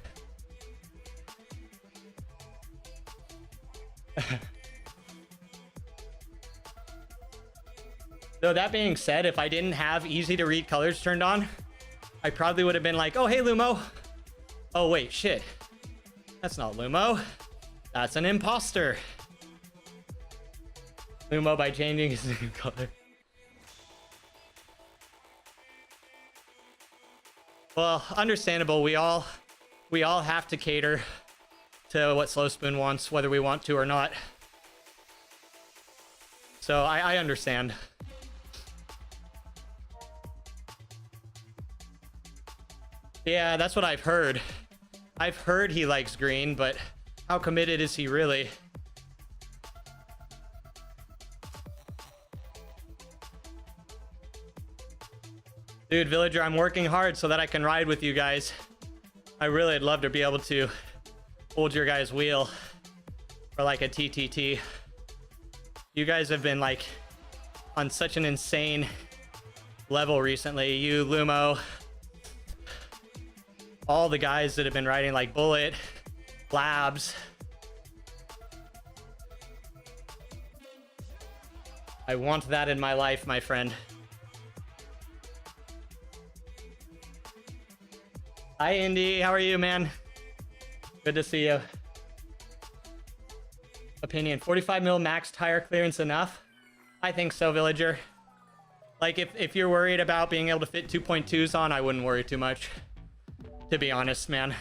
Though that being said, if I didn't have easy to read colors turned on, I probably would have been like, oh, hey, Lumo. Oh, wait, shit. That's not Lumo. That's an imposter. Lumo by changing his name color. Well, understandable. We all have to cater to what Slow Spoon wants, whether we want to or not. So I understand. Yeah, that's what I've heard. I've heard he likes green, but how committed is he really? Dude, Villager, I'm working hard so that I can ride with you guys. I really would love to be able to hold your guys' wheel for like a TTT. You guys have been like on such an insane level recently. You, Lumo, all the guys that have been riding like Bullet, Labs. I want that in my life, my friend. Hi, Indy. How are you, man? Good to see you. Opinion, 45 mil max tire clearance enough? I think so, Villager. Like, if you're worried about being able to fit 2.2s on, I wouldn't worry too much. To be honest, man.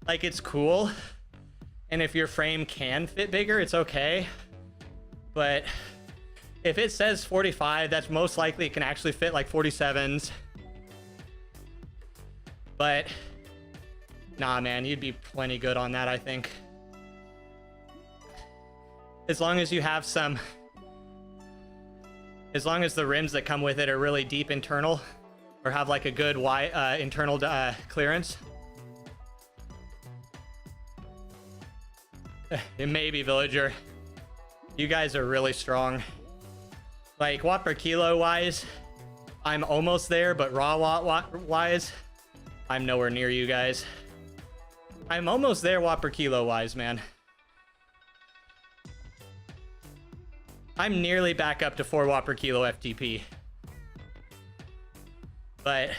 Like, it's cool. And if your frame can fit bigger, it's okay. But if it says 45, that's most likely it can actually fit like 47s. But nah, man, you'd be plenty good on that, I think. As long as you have some, as long as the rims that come with it are really deep internal or have like a good wide internal clearance. It may be, Villager. You guys are really strong. Like watt per kilo wise, I'm almost there, but raw watt wise, I'm nowhere near you guys. I'm almost there watt per kilo wise, man. I'm nearly back up to 4 watt per kilo FTP. But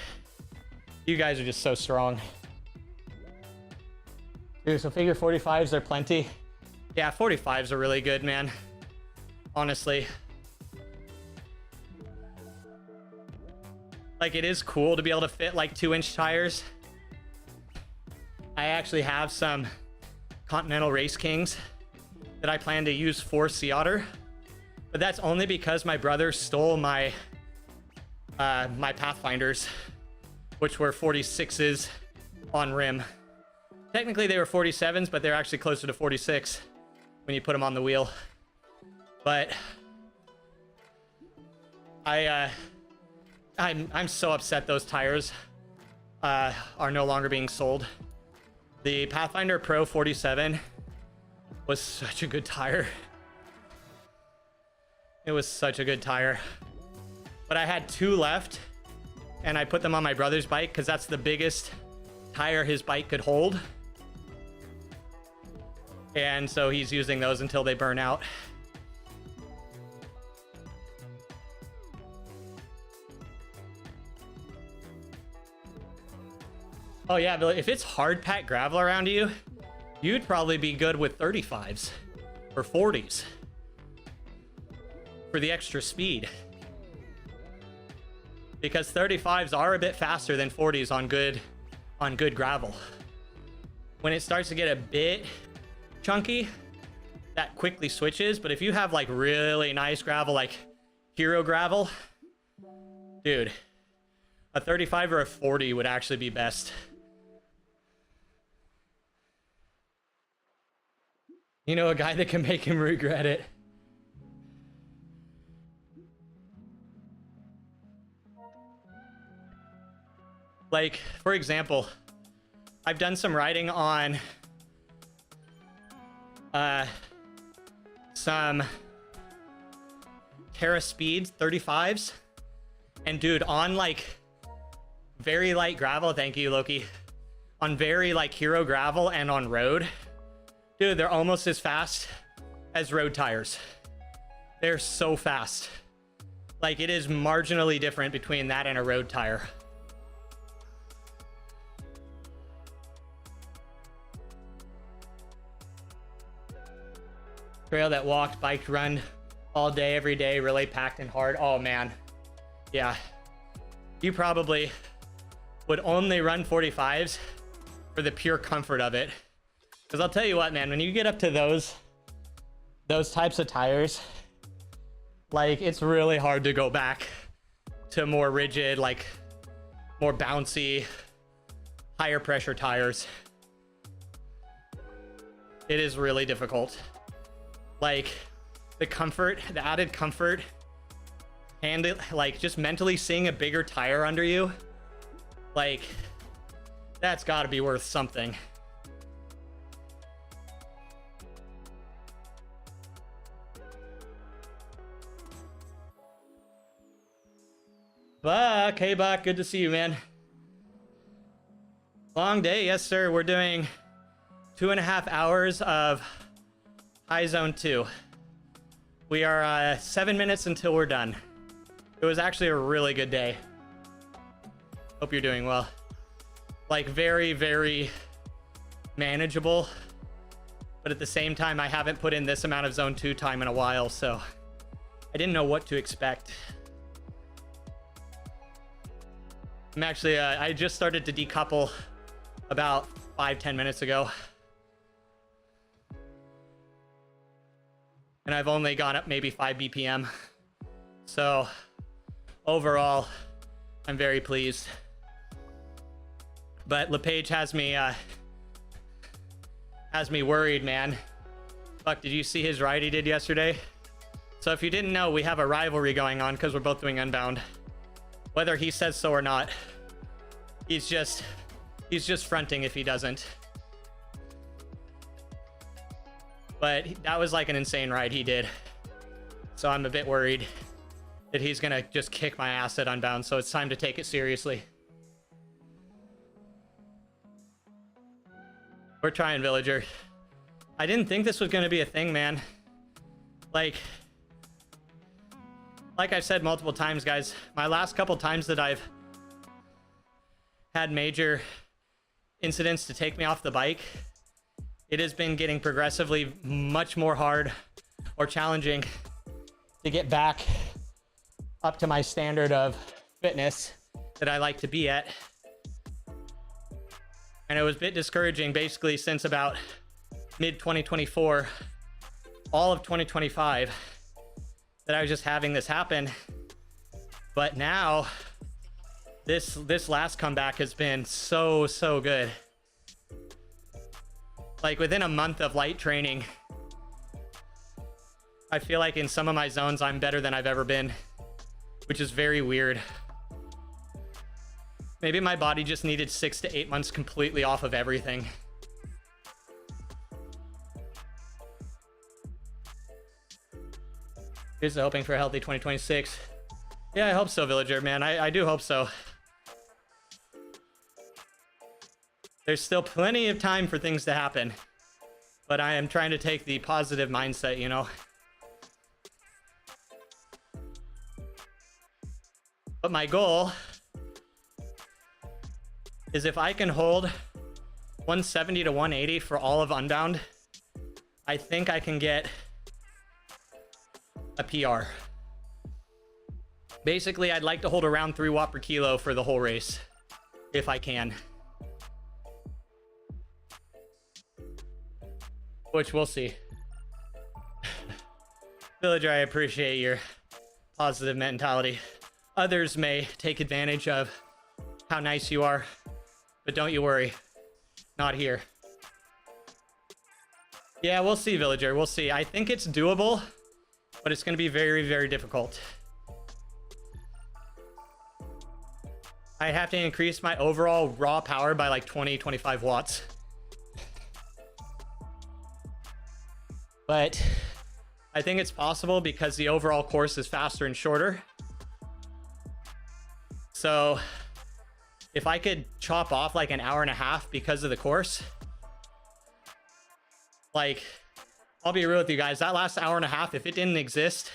you guys are just so strong. Dude, so figure 45s are plenty. Yeah, 45s are really good, man. Honestly. Like, it is cool to be able to fit like 2-inch tires. I actually have some Continental Race Kings that I plan to use for Sea Otter, but that's only because my brother stole my my Pathfinders, which were 46s on rim. Technically they were 47s, but they're actually closer to 46 when you put them on the wheel. But I'm so upset those tires are no longer being sold. The Pathfinder Pro 47 was such a good tire. It was such a good tire. But I had 2 left, and I put them on my brother's bike because that's the biggest tire his bike could hold. And so he's using those until they burn out. Oh yeah, Billy, if it's hard packed gravel around you, you'd probably be good with 35s or 40s for the extra speed. Because 35s are a bit faster than 40s on good gravel. When it starts to get a bit chunky, that quickly switches. But if you have like really nice gravel, like hero gravel, dude, a 35 or a 40 would actually be best. You know, a guy that can make him regret it. Like, for example, I've done some riding on some Terra Speeds 35s. And dude, on like very light gravel, thank you, Loki. On very like hero gravel and on road, dude, they're almost as fast as road tires. They're so fast. Like, it is marginally different between that and a road tire. Trail that walked, biked, run all day, every day, really packed and hard. Oh man. Yeah. You probably would only run 45s for the pure comfort of it. Because I'll tell you what, man, when you get up to those types of tires, like, it's really hard to go back to more rigid, like more bouncy, higher pressure tires. It is really difficult. Like, the comfort, the added comfort, and like just mentally seeing a bigger tire under you, like, that's got to be worth something. Buck, hey Buck, good to see you, man. Long day, yes sir. We're doing 2.5 hours of high zone 2. We are 7 minutes until we're done. It was actually a really good day. Hope you're doing well. Like very, very manageable. But at the same time, I haven't put in this amount of zone 2 time in a while, so I didn't know what to expect. I'm actually, I just started to decouple about 5-10 minutes ago. And I've only gone up maybe 5 BPM. So overall, I'm very pleased. But LePage has me worried, man. Fuck, did you see his ride he did yesterday? So if you didn't know, we have a rivalry going on because we're both doing Unbound. Whether he says so or not, he's just fronting if he doesn't. But that was like an insane ride he did. So I'm a bit worried that he's gonna just kick my ass at Unbound, so it's time to take it seriously. We're trying, Villager. I didn't think this was gonna be a thing, man. Like I've said multiple times, guys, my last couple times that I've had major incidents to take me off the bike, it has been getting progressively much more hard or challenging to get back up to my standard of fitness that I like to be at. And it was a bit discouraging basically since about mid 2024, all of 2025, that I was just having this happen. But now this last comeback has been so good. Like within a month of light training, I feel like in some of my zones I'm better than I've ever been, which is very weird. Maybe my body just needed 6 to 8 months completely off of everything. Here's hoping for a healthy 2026. Yeah, I hope so, Villager, man. I do hope so. There's still plenty of time for things to happen, but I am trying to take the positive mindset, you know? But my goal is if I can hold 170 to 180 for all of Unbound, I think I can get a PR. Basically, I'd like to hold around 3 watt per kilo for the whole race, if I can. Which we'll see. Villager, I appreciate your positive mentality. Others may take advantage of how nice you are, but don't you worry, not here. Yeah, we'll see, Villager, we'll see. I think it's doable, but it's going to be very, very difficult. I have to increase my overall raw power by like 20-25 watts. But I think it's possible because the overall course is faster and shorter. So if I could chop off like an hour and a half because of the course, like, I'll be real with you guys, that last hour and a half, if it didn't exist,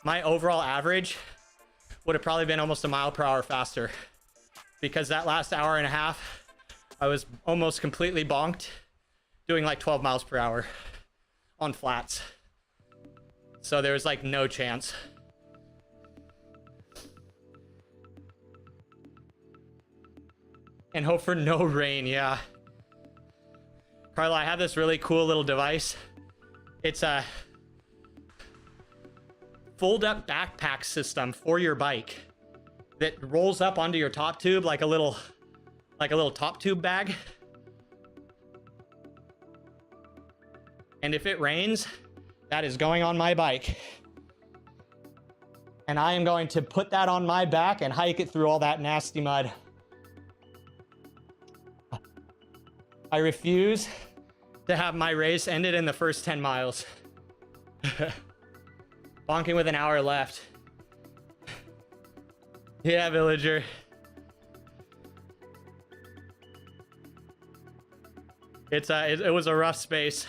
my overall average would have probably been almost a mile per hour faster, because that last hour and a half, I was almost completely bonked doing like 12 miles per hour on flats. So there was like no chance. And hope for no rain, yeah. Carla, I have this really cool little device. It's a fold-up backpack system for your bike that rolls up onto your top tube like a little top tube bag. And if it rains, that is going on my bike. And I am going to put that on my back and hike it through all that nasty mud. I refuse to have my race ended in the first 10 miles. Bonking with an hour left. Yeah, villager. It was a rough space.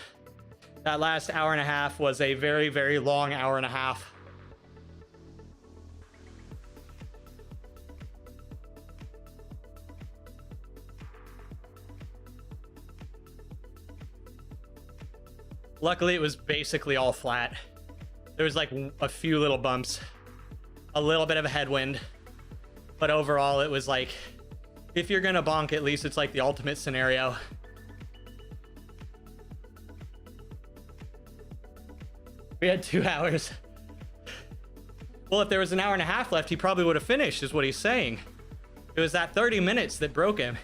That last hour and a half was a very, very long hour and a half. Luckily, it was basically all flat. There was like a few little bumps, a little bit of a headwind, but overall it was like, if you're gonna bonk, at least it's like the ultimate scenario. We had 2 hours. Well, if there was an hour and a half left, he probably would have finished, is what he's saying. It was that 30 minutes that broke him.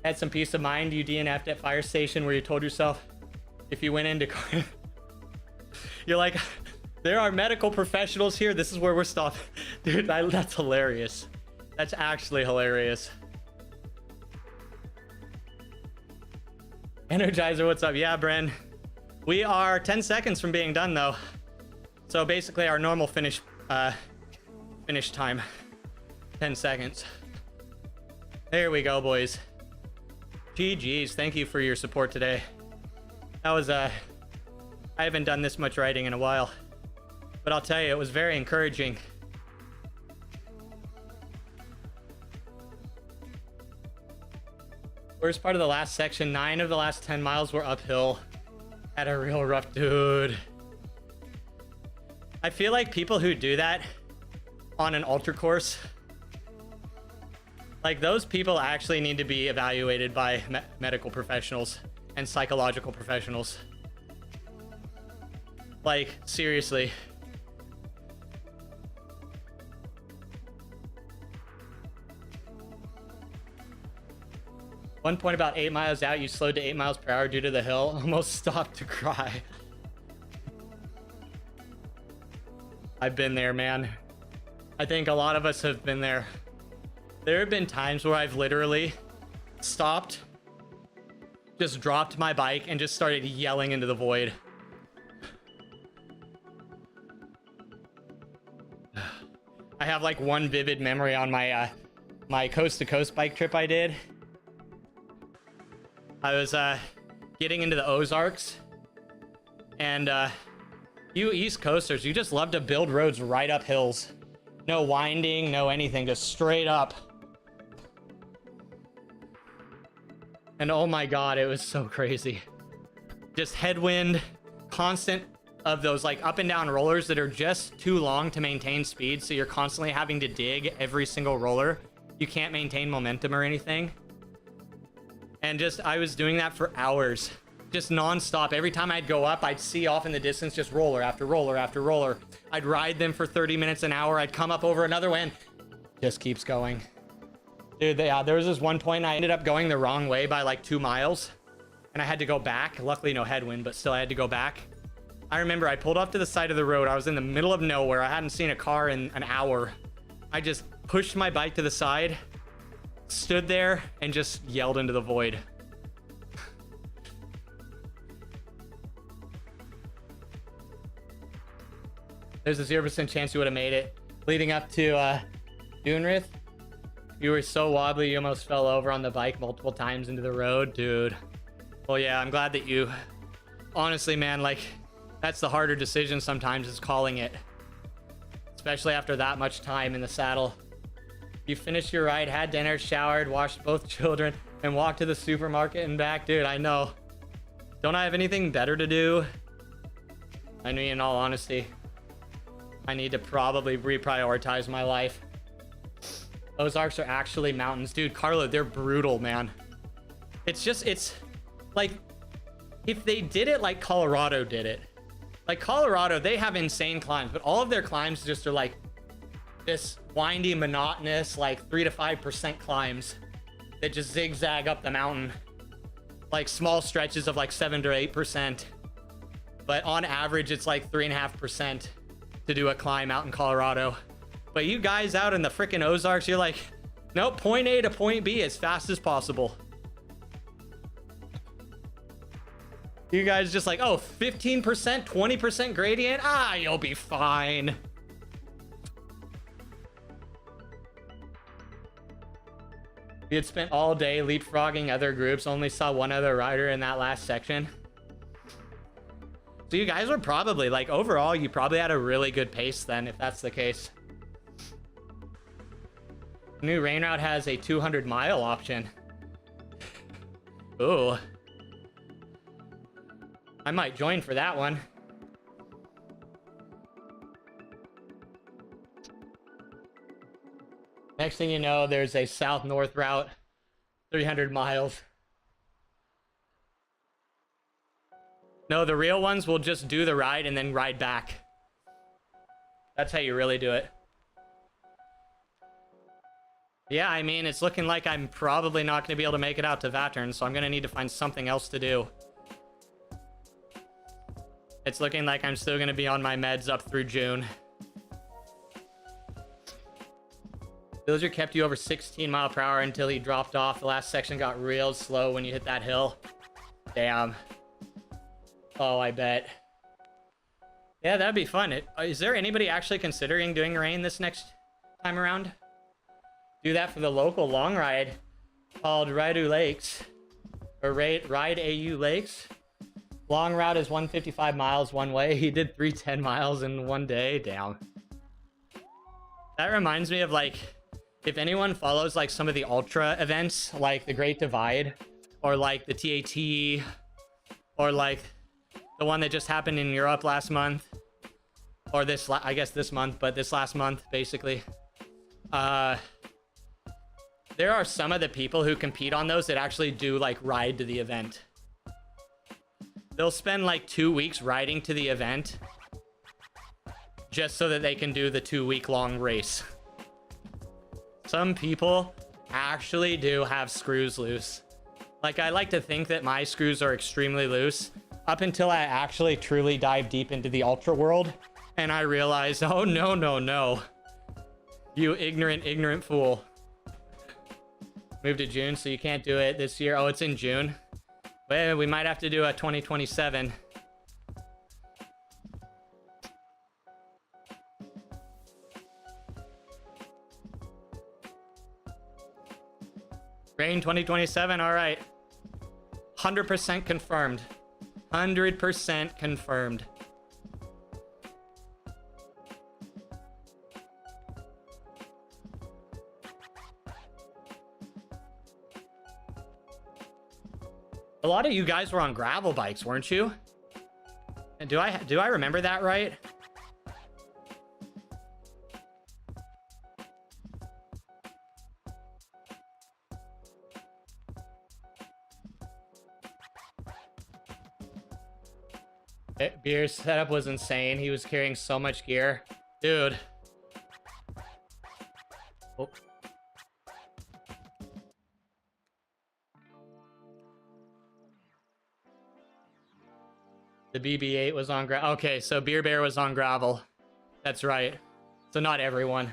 Had some peace of mind. You DNF'd at fire station where you told yourself if you went into you're like, there are medical professionals here. This is where we're stopping. Dude, that's hilarious. That's actually hilarious. Energizer, what's up? Yeah, Bren. We are 10 seconds from being done, though. So basically our normal finish time. 10 seconds. There we go, boys. GG's. Thank you for your support today. That was, I haven't done this much writing in a while. But I'll tell you, it was very encouraging. Worst part of the last section, 9 of the last 10 miles were uphill. Had a real rough dude. I feel like people who do that on an ultra course, like those people actually need to be evaluated by medical professionals and psychological professionals. Like, seriously. One point about 8 miles out, you slowed to 8 miles per hour due to the hill. Almost stopped to cry. I've been there, man. I think a lot of us have been there. There have been times where I've literally stopped, just dropped my bike and just started yelling into the void. I have like one vivid memory on my my coast to coast bike trip I did. I was getting into the Ozarks, and you East Coasters, you just love to build roads right up hills. No winding, no anything, just straight up. And oh my god, it was so crazy. Just headwind, constant of those like up and down rollers that are just too long to maintain speed, so you're constantly having to dig every single roller. You can't maintain momentum or anything. And just, I was doing that for hours, just nonstop. Every time I'd go up, I'd see off in the distance, just roller after roller after roller. I'd ride them for 30 minutes an hour. I'd come up over another one. Just keeps going. Dude, there was this one point I ended up going the wrong way by like 2 miles, and I had to go back. Luckily, no headwind, but still I had to go back. I remember I pulled off to the side of the road. I was in the middle of nowhere. I hadn't seen a car in an hour. I just pushed my bike to the side, stood there, and just yelled into the void. There's a 0% chance you would have made it. Leading up to Dunrith, you were so wobbly you almost fell over on the bike multiple times into the road, dude. Well, yeah, I'm glad that you... Honestly, man, like, that's the harder decision sometimes, is calling it. Especially after that much time in the saddle. You finished your ride, had dinner, showered, washed both children, and walked to the supermarket and back. Dude, I know. Don't I have anything better to do? I mean, in all honesty, I need to probably reprioritize my life. Ozarks are actually mountains. Dude, Carlo, they're brutal, man. It's just, it's like, if they did it like Colorado did it. Like Colorado, they have insane climbs, but all of their climbs just are like this windy, monotonous, like 3 to 5% climbs that just zigzag up the mountain. Like small stretches of like 7 to 8%. But on average, it's like 3.5% to do a climb out in Colorado. But you guys out in the freaking Ozarks, you're like, nope, point A to point B as fast as possible. You guys just like, oh, 15%, 20% gradient? Ah, you'll be fine. We had spent all day leapfrogging other groups, only saw one other rider in that last section. So you guys were probably, like, overall, you probably had a really good pace then, if that's the case. The new rain route has a 200-mile option. Ooh. I might join for that one. Next thing you know, there's a south-north route, 300 miles. No, the real ones will just do the ride and then ride back. That's how you really do it. Yeah, I mean, it's looking like I'm probably not going to be able to make it out to Vattern, so I'm going to need to find something else to do. It's looking like I'm still going to be on my meds up through June. Villager kept you over 16 mile per hour until he dropped off. The last section got real slow when you hit that hill. Damn. Oh, I bet. Yeah, that'd be fun. Is there anybody actually considering doing rain this next time around? Do that for the local long ride called Raidu Lakes. Or Ride AU Lakes. Long route is 155 miles one way. He did 310 miles in one day. Damn. That reminds me of, like, if anyone follows, like, some of the ultra events, like the Great Divide, or like the TAT, or like the one that just happened in Europe last month, or I guess this month, but this last month, basically. There are some of the people who compete on those that actually do, like, ride to the event. They'll spend like 2 weeks riding to the event just so that they can do the 2-week-long race. Some people actually do have screws loose. Like, I like to think that my screws are extremely loose up until I actually truly dive deep into the ultra world and I realize, oh, no, no, no. You ignorant fool. Moved to June, so you can't do it this year. Oh, it's in June. Well, we might have to do a 2027. Rain 2027, all right. 100% confirmed. 100% confirmed. A lot of you guys were on gravel bikes, weren't you? And do I remember that right? Beer's setup was insane. He was carrying so much gear. Dude. Oh. The BB-8 was on gravel. Okay, so Beer Bear was on gravel. That's right. So not everyone.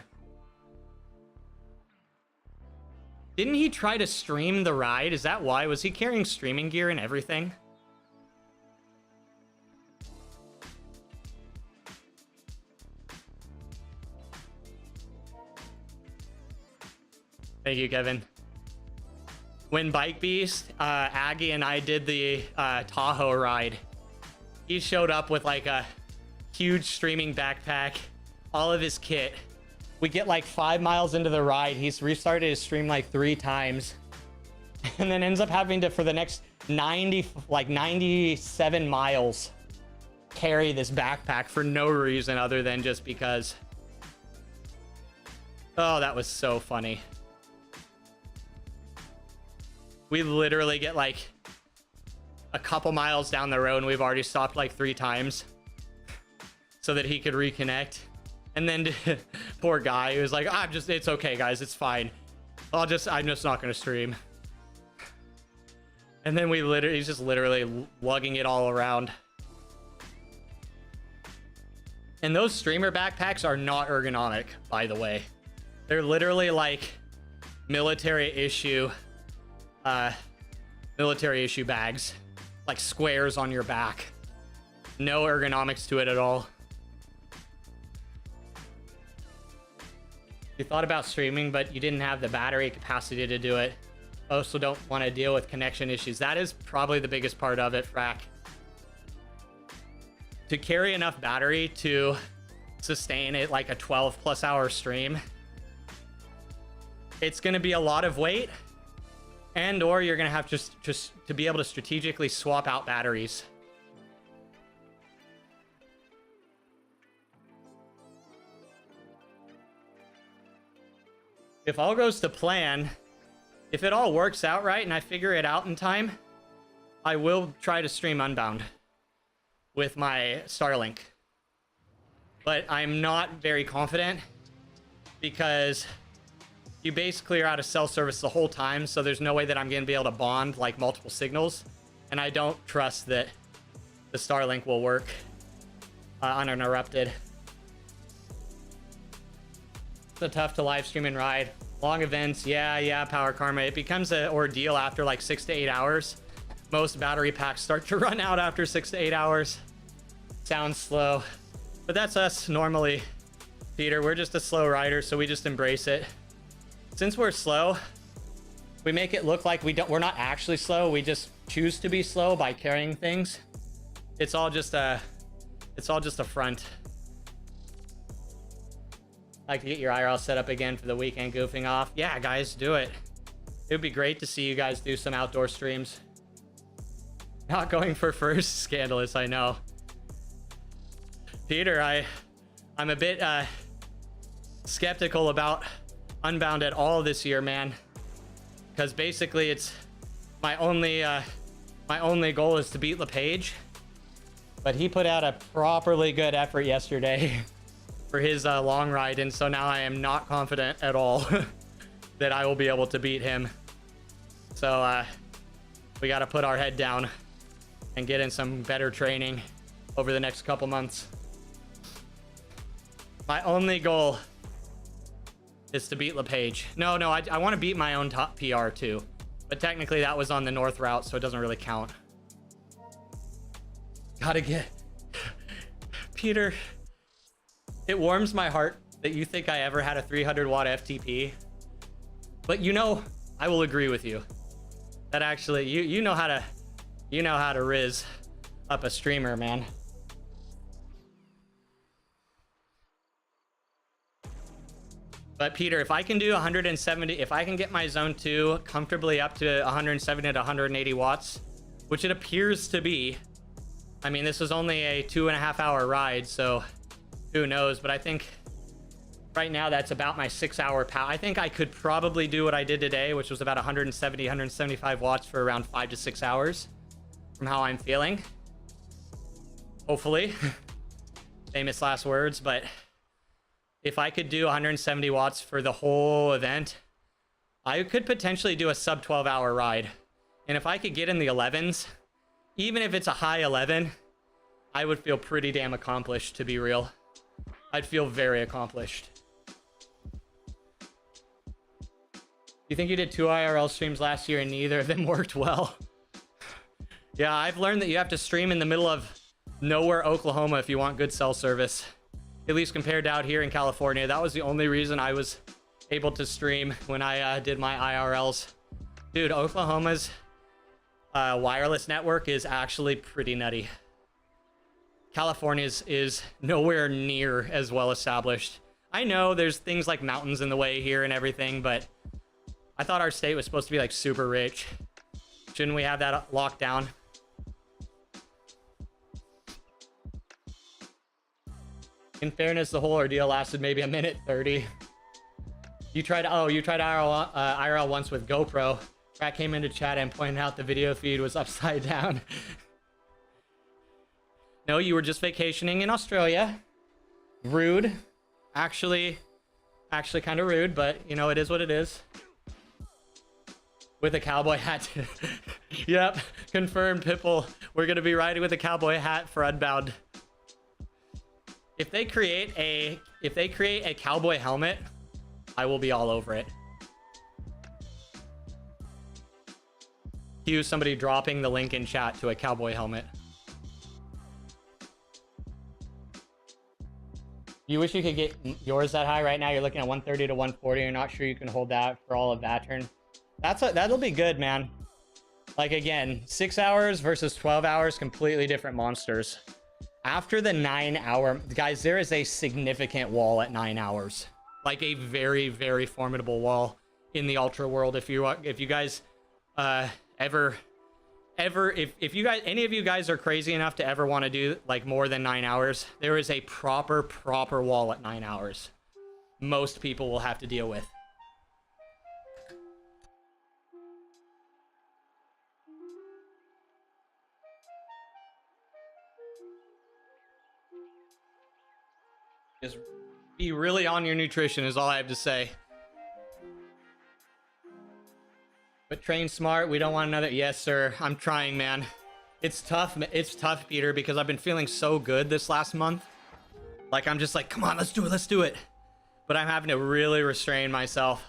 Didn't he try to stream the ride? Is that why? Was he carrying streaming gear and everything? Thank you, Kevin. When Bike Beast, Aggie and I did the Tahoe ride, he showed up with like a huge streaming backpack, all of his kit. We get like 5 miles into the ride. He's restarted his stream like 3 times and then ends up having to, for the next 97 miles, carry this backpack for no reason other than just because. Oh, that was so funny. We literally get like a couple miles down the road and we've already stopped like 3 times so that he could reconnect. And then poor guy, he was like, it's okay, guys, it's fine. I'm just not gonna stream. And then he's just literally lugging it all around. And those streamer backpacks are not ergonomic, by the way. They're literally like military issue bags. like squares on your back. No ergonomics to it at all. You thought about streaming, but you didn't have the battery capacity to do it. Also don't want to deal with connection issues. That is probably the biggest part of it, Frack. To carry enough battery to sustain it like a 12+ hour stream, it's going to be a lot of weight, and or you're going to have just to be able to strategically swap out batteries. If all goes to plan, if it all works out right and I figure it out in time, I will try to stream Unbound with my Starlink. But I'm not very confident because you basically are out of cell service the whole time, so there's no way that I'm going to be able to bond like multiple signals, and I don't trust that the Starlink will work uninterrupted. It's tough to live stream and ride. Long events, yeah, Power Karma. It becomes an ordeal after like 6 to 8 hours. Most battery packs start to run out after 6 to 8 hours. Sounds slow, but that's us normally, Peter. We're just a slow rider, so we just embrace it. Since we're slow, we make it look like we're not actually slow. We just choose to be slow by carrying things. It's all just a front. Like to get your IRL set up again for the weekend goofing off. Yeah, guys, do it. It would be great to see you guys do some outdoor streams. Not going for first, scandalous, I know. Peter, I'm a bit skeptical about Unbound at all this year, man. Because basically it's my only goal is to beat LePage. But he put out a properly good effort yesterday for his long ride, and so now I am not confident at all that I will be able to beat him. So we got to put our head down and get in some better training over the next couple months. My only goal is to beat LePage. No, I want to beat my own top PR too, but technically that was on the north route, so it doesn't really count. Gotta get Peter. It warms my heart that you think I ever had a 300 watt FTP, but you know, I will agree with you that actually you know how to riz up a streamer, man. But Peter, if I can do 170, if I can get my zone 2 comfortably up to 170 to 180 watts, which it appears to be, I mean, this is only a 2.5 hour ride, so who knows? But I think right now that's about my 6 hour power. I think I could probably do what I did today, which was about 170, 175 watts for around 5 to 6 hours from how I'm feeling. Hopefully. Famous last words, but if I could do 170 watts for the whole event, I could potentially do a sub 12 hour ride. And if I could get in the 11s, even if it's a high 11, I would feel pretty damn accomplished, to be real. I'd feel very accomplished. You think you did 2 IRL streams last year and neither of them worked well? Yeah, I've learned that you have to stream in the middle of nowhere, Oklahoma, if you want good cell service. At least compared to out here in California. That was the only reason I was able to stream when I did my IRLs. Dude, Oklahoma's wireless network is actually pretty nutty. California's is nowhere near as well established. I know there's things like mountains in the way here and everything, but I thought our state was supposed to be like super rich. Shouldn't we have that locked down? In fairness, the whole ordeal lasted maybe a minute 30. You tried IRL once with GoPro. Rat came into chat and pointed out the video feed was upside down. No, you were just vacationing in Australia. Rude. Actually kind of rude, but you know, it is what it is. With a cowboy hat. Yep, confirmed, Pipple. We're gonna be riding with a cowboy hat for Unbound. If they create a cowboy helmet, I will be all over it. cue somebody dropping the link in chat to a cowboy helmet. You wish you could get yours that high right now. You're looking at 130 to 140. You're not sure you can hold that for all of that turn. That'll be good, man. Like, again, 6 hours versus 12 hours, completely different monsters. After the 9 hour, guys, there is a significant wall at 9 hours. Like a very, very formidable wall in the ultra world. If you guys if you guys, any of you guys are crazy enough to ever want to do like more than 9 hours, there is a proper wall at 9 hours. Most people will have to deal with. Just be really on your nutrition is all I have to say. But train smart. We don't want another. Yes, sir. I'm trying, man. It's tough. It's tough, Peter, because I've been feeling so good this last month. Like, I'm just like, come on, let's do it. Let's do it. But I'm having to really restrain myself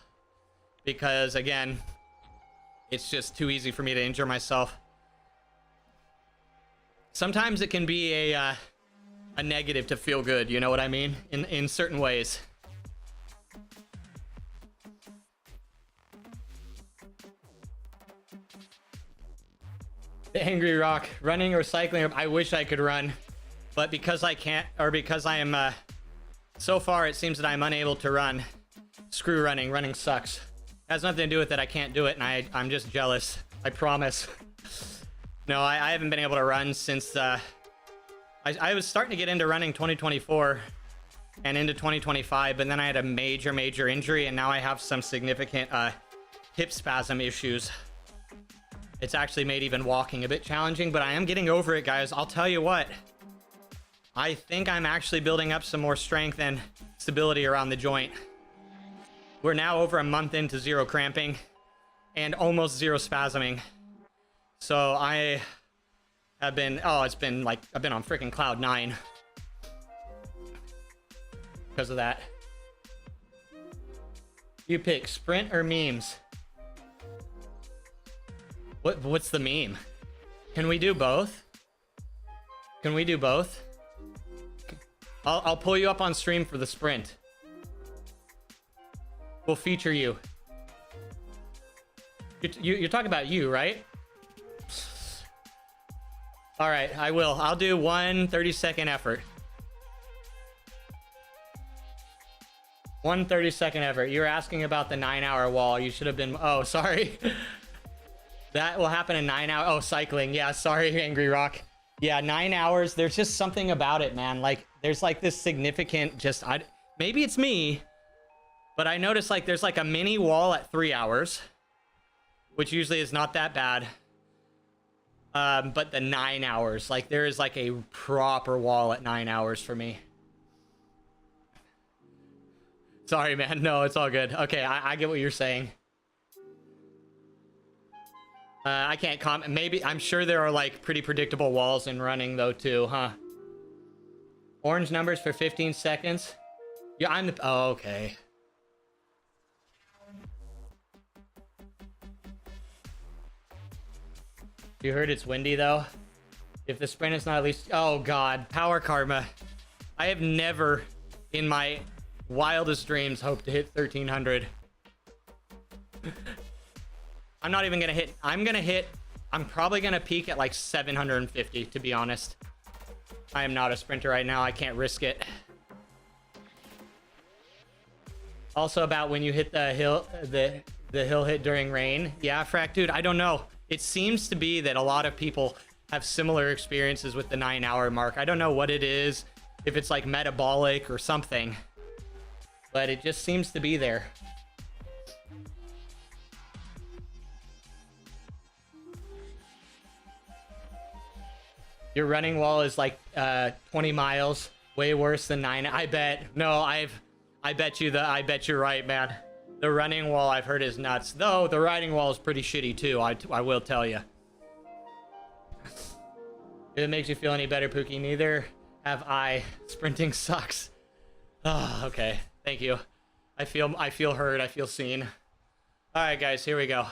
because, again, it's just too easy for me to injure myself. Sometimes it can be a negative to feel good. You know what I mean? In certain ways. The Angry Rock, running or cycling. I wish I could run, but because I can't, or because I am, so far it seems that I'm unable to run. Screw running. Running sucks. It has nothing to do with it. I can't do it, and I'm just jealous. I promise. No, I haven't been able to run since, I was starting to get into running 2024 and into 2025, but then I had a major injury, and now I have some significant hip spasm issues. It's actually made even walking a bit challenging, but I am getting over it, guys. I'll tell you what. I think I'm actually building up some more strength and stability around the joint. We're now over a month into zero cramping and almost zero spasming. So I have been, it's been like, I've been on freaking cloud 9 because of that. You pick sprint or memes? What's the meme? Can we do both? Can we do both? I'll pull you up on stream for the sprint. We'll feature you. You're talking about you, right? All right, I will. I'll do one 30-second effort. 1 30-second effort. You're asking about the 9-hour wall. You should have been. Oh, sorry. That will happen in 9 hours. Oh, cycling. Yeah, sorry, Angry Rock. Yeah, 9 hours. There's just something about it, man. Like, there's like this significant maybe it's me, but I noticed like there's like a mini wall at 3 hours, which usually is not that bad. But the 9 hours, like there is like a proper wall at 9 hours for me. Sorry, man. No, it's all good. Okay, I get what you're saying. I can't comment. Maybe, I'm sure there are like pretty predictable walls in running though too, huh? Orange numbers for 15 seconds. Yeah, I'm the, oh, okay. You heard it's windy though? If the sprint is not at least, oh God, power karma. I have never in my wildest dreams hoped to hit 1300. I'm not even gonna hit. I'm probably gonna peak at like 750, to be honest. I am not a sprinter right now. I can't risk it. Also about when you hit the hill, the hill hit during rain. Yeah, Frack, dude, I don't know. It seems to be that a lot of people have similar experiences with the 9-hour mark. I don't know what it is, if it's like metabolic or something, but it just seems to be there. Your running wall is like 20 miles, way worse than 9. I bet. No, I bet you're right, man. The running wall I've heard is nuts. Though the riding wall is pretty shitty too, I will tell you. If it makes you feel any better, Pookie, neither have I. Sprinting sucks. Oh, okay. Thank you. I feel heard. I feel seen. All right, guys, here we go.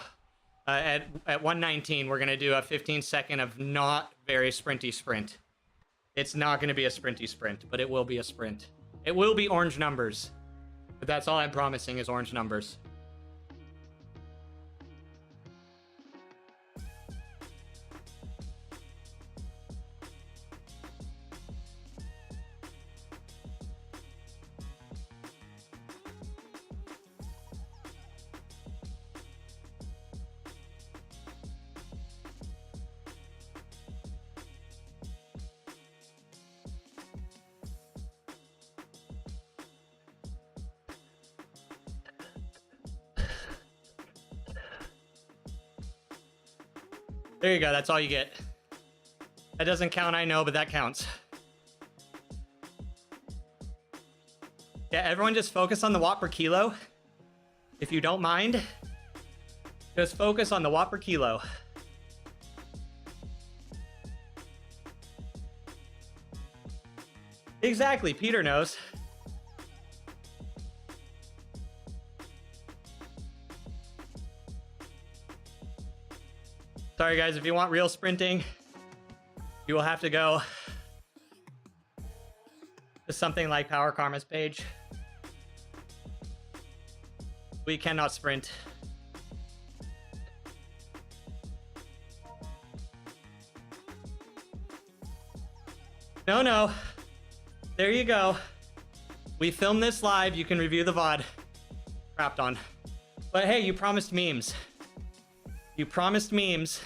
At 119, we're gonna do a 15-second of not very sprinty sprint. It's not gonna be a sprinty sprint, but it will be a sprint. It will be orange numbers, but that's all I'm promising is orange numbers. There you go. That's all you get. That doesn't count, I know, but that counts. Yeah, everyone just focus on the watt per kilo. If you don't mind, just focus on the watt per kilo. Exactly, Peter knows. Sorry guys, if you want real sprinting, you will have to go to something like Power Karma's page. We cannot sprint. No. There you go. We filmed this live. You can review the VOD. Crapped on. But hey, you promised memes. You promised memes.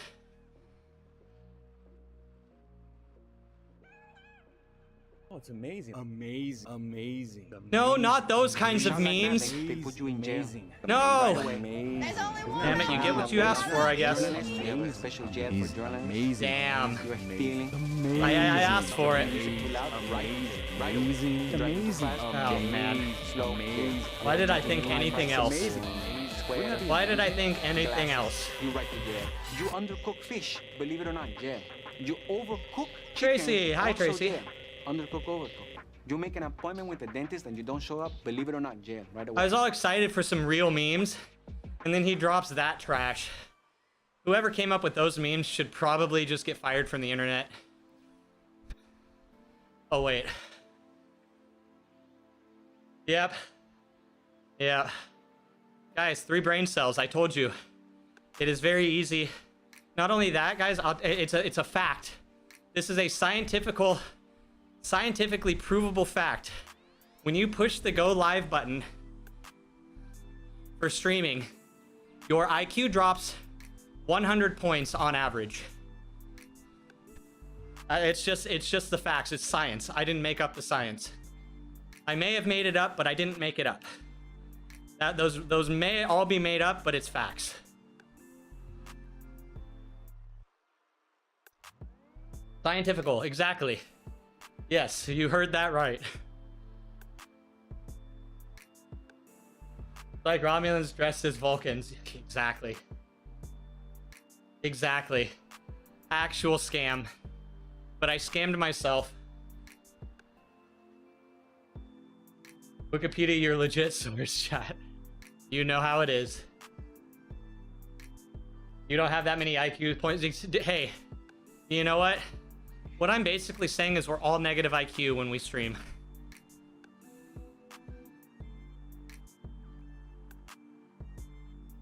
Oh, it's amazing. Amazing. No, not those kinds of memes. They put you in jail. No. There's only one. Damn it, you get what you asked for, I guess. We have a special jail for journalists. Amazing. Damn. You're stealing. I asked for it. Amazing. Oh, man. Amazing. Why did I think anything else? Why did I think anything else? You right to jail. You undercook fish, believe it or not, jail. You overcook chicken, Tracy, hi, also Tracy. jail. Undercook, overcook. You make an appointment with the dentist and you don't show up, believe it or not, jail right away. I was all excited for some real memes, and then he drops that trash. Whoever came up with those memes should probably just get fired from the internet. Oh, wait. Yep. Yeah. Guys, 3 brain cells, I told you. It is very easy. Not only that, guys, it's a fact. This is a scientifically provable fact. When you push the go live button for streaming, your IQ drops 100 points on average. It's just the facts. It's science. I didn't make up the science. I may have made it up, but I didn't make it up. Those may all be made up, but it's facts. Scientifical, exactly. Yes, you heard that right. Like Romulans dressed as Vulcans. Exactly. Exactly. Actual scam. But I scammed myself. Wikipedia, you're legit source, chat. You know how it is. You don't have that many IQ points. Hey, you know what? What I'm basically saying is we're all negative IQ when we stream.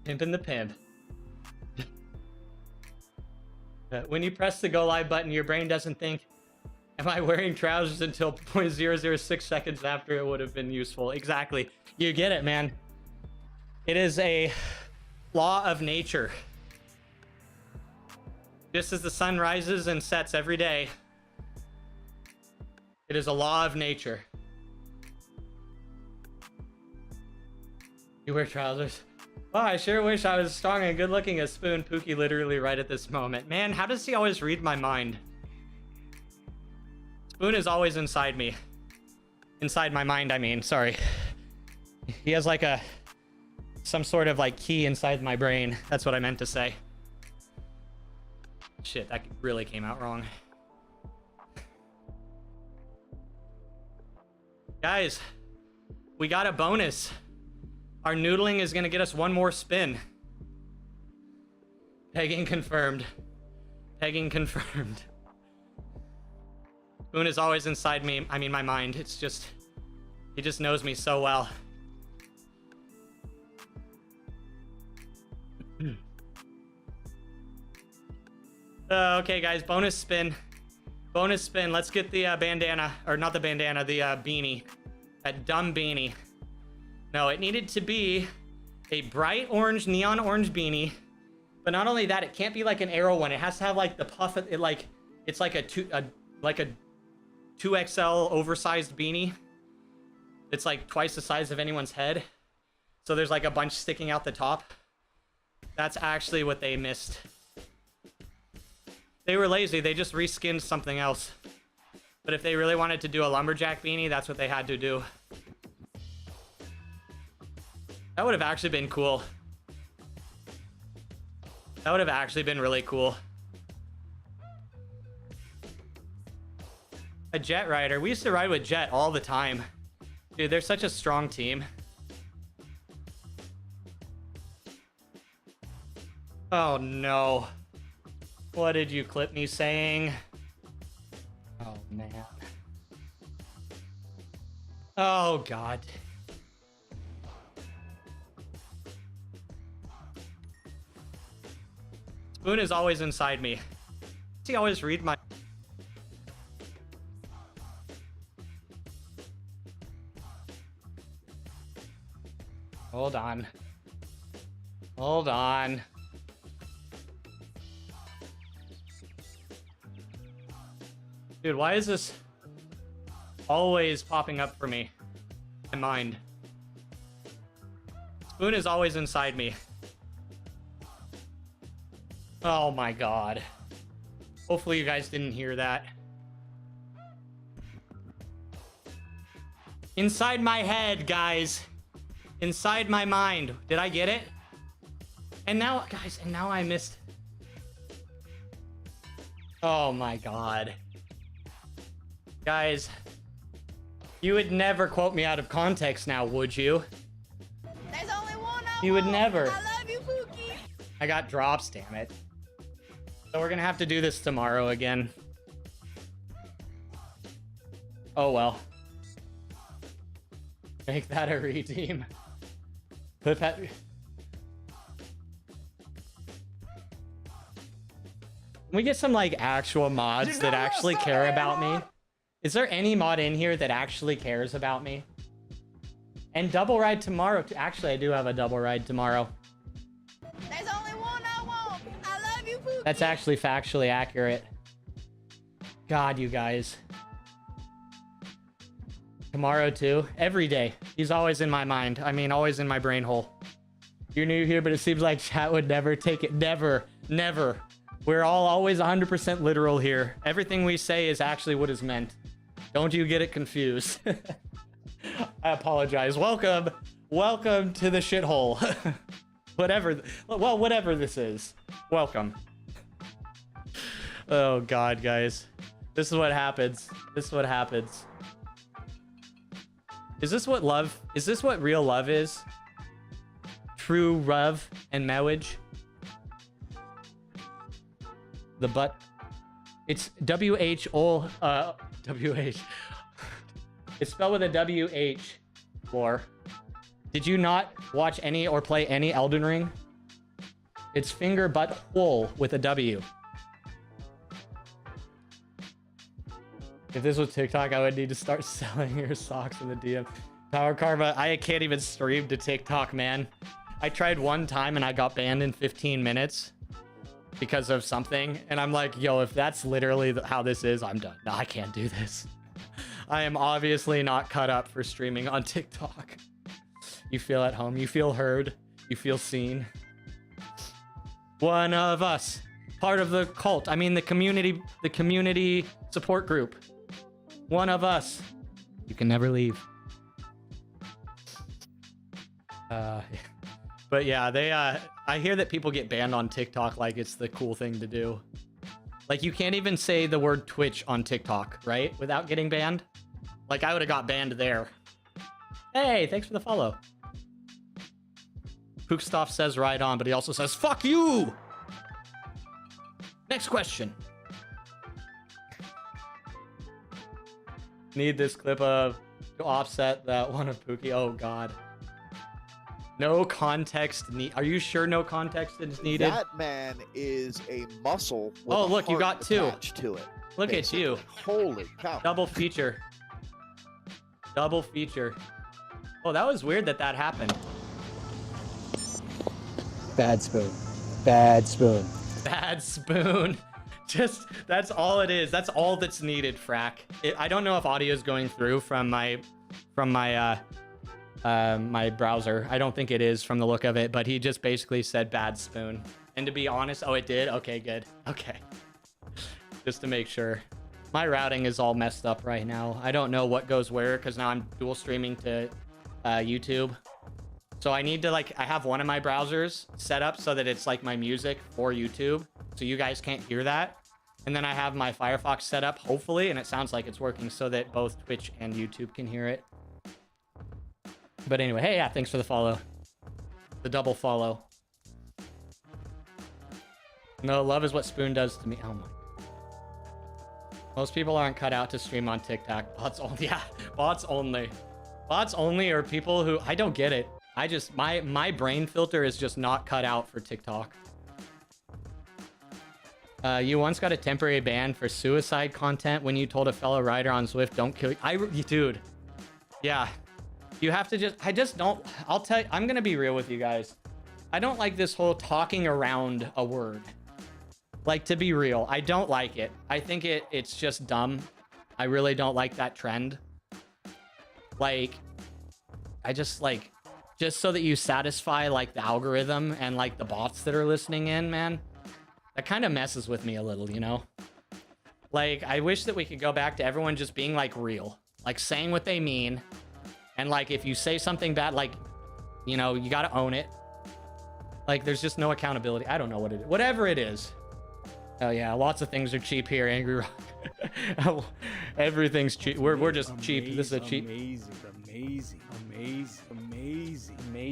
Pimpin' the pimp. When you press the go live button, your brain doesn't think, am I wearing trousers until 0.006 seconds after it would have been useful? Exactly. You get it, man. It is a law of nature. Just as the sun rises and sets every day, it is a law of nature. You wear trousers? Oh, I sure wish I was strong and good looking as Spoon. Pookie literally right at this moment. Man, how does he always read my mind? Spoon is always inside me. Inside my mind, I mean, sorry. He has like some sort of like key inside my brain. That's what I meant to say. Shit, that really came out wrong. Guys, we got a bonus. Our noodling is gonna get us one more spin. Pegging confirmed. Pegging confirmed. Spoon is always inside me. I mean, my mind. It's just... He just knows me so well. Okay, guys. Bonus spin. Bonus spin. Let's get the bandana. Or not the bandana. The beanie. That dumb beanie. No, it needed to be a bright orange, neon orange beanie. But not only that, it can't be like an arrow one. It has to have like the puff. It's like a 2XL oversized beanie. It's like twice the size of anyone's head. So there's like a bunch sticking out the top. That's actually what they missed. They were lazy. They just reskinned something else. But if they really wanted to do a lumberjack beanie, that's what they had to do. That would have actually been cool. That would have actually been really cool. A Jet rider. We used to ride with Jet all the time. Dude, they're such a strong team. Oh no. What did you clip me saying? Oh man. Oh god. Spoon is always inside me. Does he always read my... Hold on. Hold on. Dude, why is this always popping up for me? My mind. Spoon is always inside me. Oh my god. Hopefully you guys didn't hear that. Inside my head, guys. Inside my mind. Did I get it? And now, guys, and now I missed. Oh my god. Guys, you would never quote me out of context now, would you? There's only one I You would want. never. I love you, Pookie. I got drops, damn it. So we're gonna have to do this tomorrow again. Oh well. Make that a redeem. Put that... Can we get some like actual mods that actually care about me? Is there any mod in here that actually cares about me? And double ride tomorrow. Actually, I do have a double ride tomorrow. There's only one I want. I love you, Pookie. That's actually factually accurate. God, you guys. Tomorrow too. Every day. He's always in my mind. I mean, always in my brain hole. You're new here, but it seems like chat would never take it. Never. Never. We're all always 100% literal here. Everything we say is actually what is meant. Don't you get it confused. I apologize. Welcome. Welcome to the shithole. Whatever this is. Welcome. Oh god, guys. This is what happens. This is what happens. Is this what love? Is this what real love is? True love and marriage? The butt. It's W-H-O, W-H. It's spelled with a W-H, Lore. Did you not watch any or play any Elden Ring? It's finger butt hole with a W. If this was TikTok, I would need to start selling your socks in the DM. Power Karma, I can't even stream to TikTok, man. I tried one time and I got banned in 15 minutes because of something. And I'm like, yo, if that's literally how this is, I'm done. No, I can't do this. I am obviously not cut up for streaming on TikTok. You feel at home. You feel heard. You feel seen. One of us. Part of the cult. I mean, the community support group. One of us. You can never leave. But yeah, they I hear that people get banned on TikTok like it's the cool thing to do. Like you can't even say the word Twitch on TikTok, right? Without getting banned. Like I would have got banned there. Hey, thanks for the follow. Pookstoff says right on, but he also says fuck you. Next question. Need this clip of to offset that one of Pookie. Oh God. No context need. Are you sure no context is needed? That man is a muscle. With Oh, a look, you heart got two. attached to it. Look at you. Holy cow. Double feature. Double feature. Oh, that was weird that happened. Bad spoon. Bad spoon. Bad spoon. Just, that's all it is. That's all that's needed, Frack. I don't know if audio is going through from my my browser. I don't think it is from the look of it, but he just basically said bad spoon. And to be honest, oh, it did? Okay, good. Okay. Just to make sure. My routing is all messed up right now. I don't know what goes where because now I'm dual streaming to YouTube. So I need to I have one of my browsers set up so that it's like my music for YouTube. So you guys can't hear that. And then I have my Firefox set up, hopefully, and it sounds like it's working so that both Twitch and YouTube can hear it. But anyway, hey, yeah, thanks for the follow. The double follow. No, love is what Spoon does to me. Oh my. Most people aren't cut out to stream on TikTok. Bots only. Yeah, bots only. Bots only are people who, I don't get it. I just, my brain filter is just not cut out for TikTok. You once got a temporary ban for suicide content when you told a fellow rider on Zwift, don't kill you. Dude. Yeah. You have to I just don't, I'll tell you, I'm going to be real with you guys. I don't like this whole talking around a word. Like, to be real, I don't like it. I think it's just dumb. I really don't like that trend. Like, I just just so that you satisfy the algorithm and the bots that are listening in, man. That kind of messes with me a little, you know? I wish that we could go back to everyone just being real, saying what they mean. And if you say something bad, you know, you got to own it. There's just no accountability. I don't know what it is. Whatever it is. Oh yeah, lots of things are cheap here, Angry Rock. Everything's cheap. We're just cheap. This is a cheap. Amazing.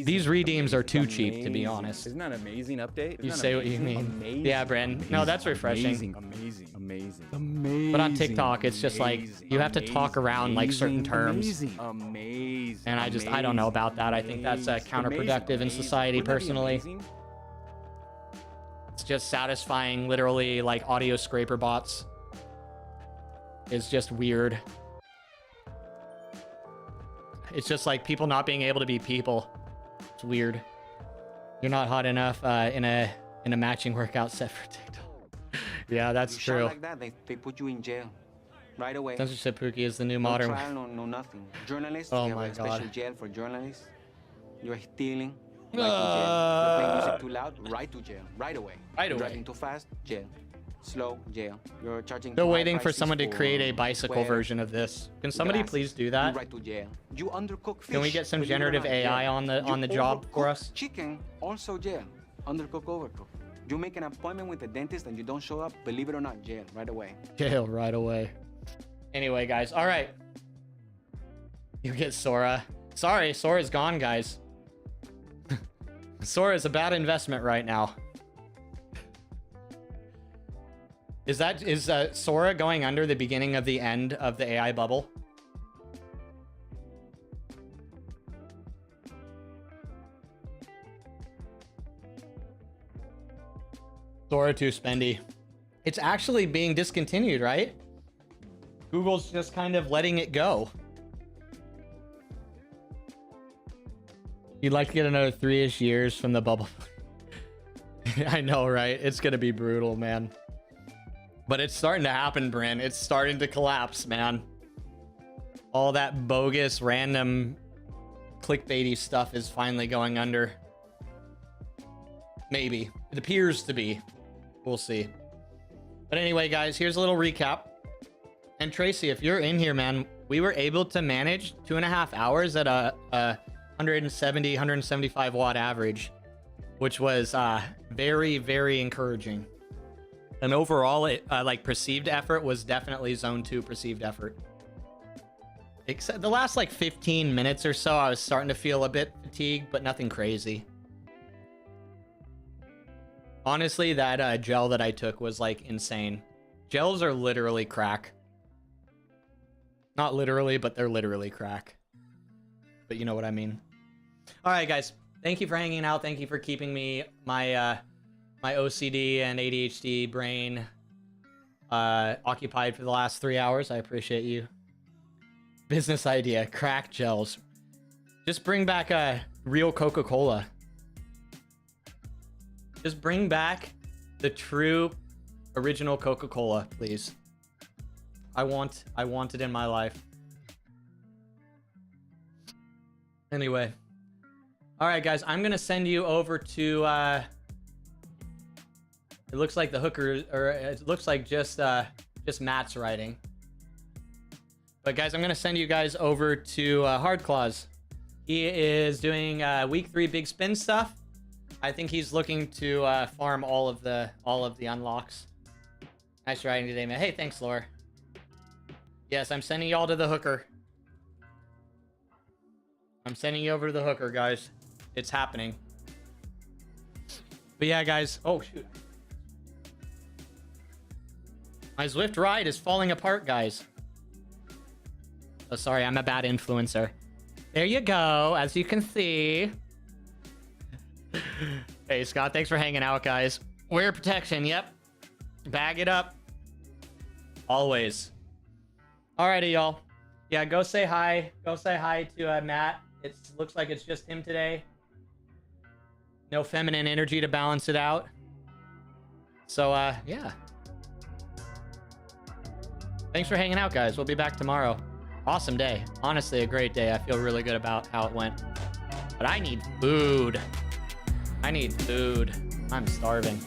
These redeems are too cheap, to be honest. Isn't that an amazing update? You say what you mean. Yeah, Bren. No, that's refreshing. Amazing. But on TikTok, it's just you have to talk around certain terms. Amazing. And I don't know about that. I think that's counterproductive in society, personally. It's just satisfying literally audio scraper bots. It's just weird. It's just people not being able to be people. It's weird. You're not hot enough in a matching workout set for TikTok. Yeah, that's true. You shout like that, they put you in jail right away. Censorship Pookie is the new No modern. trial, no nothing. Journalists, Oh we have my a special God. jail for journalists. You're stealing. Right to jail. You're playing music too loud. Right to jail. Right away. Right You're away. driving too fast. Jail. Slow. Jail. You're charging. Still too high waiting for prices someone to for create a bicycle square version of this. Can somebody glasses. please do that? Right to jail. You undercook fish. Can we get some believe it or generative not, AI jail. on the You job for overcook us? Chicken, also jail. Undercook, overcook. You make an appointment with the dentist and you don't show up, believe it or not, jail right away. Jail right away. Anyway, guys. All right. You get Sora. Sorry, Sora's gone, guys. Sora is a bad investment right now. Is Sora going under the beginning of the end of the AI bubble? Sora too spendy. It's actually being discontinued, right? Google's just kind of letting it go. You'd like to get another 3-ish years from the bubble. I know, right? It's gonna be brutal, man. But it's starting to happen, Bryn. It's starting to collapse, man. All that bogus, random, clickbaity stuff is finally going under. Maybe. It appears to be. We'll see. But anyway, guys, here's a little recap. And Tracy, if you're in here, man, we were able to manage 2.5 hours at a 170, 175 watt average, which was very, very encouraging. And overall, it perceived effort was definitely zone 2 perceived effort. Except the last 15 minutes or so, I was starting to feel a bit fatigued, but nothing crazy. Honestly, that gel that I took was like insane. Gels are literally crack. Not literally, but they're literally crack. But you know what I mean. All right, guys. Thank you for hanging out. Thank you for keeping me my OCD and ADHD brain occupied for the last 3 hours. I appreciate you. Business idea: crack gels. Just bring back a real Coca-Cola. Just bring back the true original Coca-Cola, please. I want it in my life. Anyway. All right, guys, I'm going to send you over to it looks like the hooker, or it looks like just Matt's writing. But guys, I'm going to send you guys over to Hard Claws. He is doing week 3 big spin stuff. I think he's looking to farm all of the unlocks. Nice riding today, man. Hey, thanks, Laura. Yes, I'm sending y'all to the hooker. I'm sending you over to the hooker, guys. It's happening. But yeah, guys. Oh, shoot. My Zwift ride is falling apart, guys. Oh, sorry. I'm a bad influencer. There you go. As you can see. Hey, Scott. Thanks for hanging out, guys. Wear protection. Yep. Bag it up. Always. Alrighty, y'all. Yeah, go say hi. Go say hi to Matt. It looks like it's just him today. No feminine energy to balance it out. So, yeah. Thanks for hanging out, guys. We'll be back tomorrow. Awesome day. Honestly, a great day. I feel really good about how it went. But I need food. I need food. I'm starving.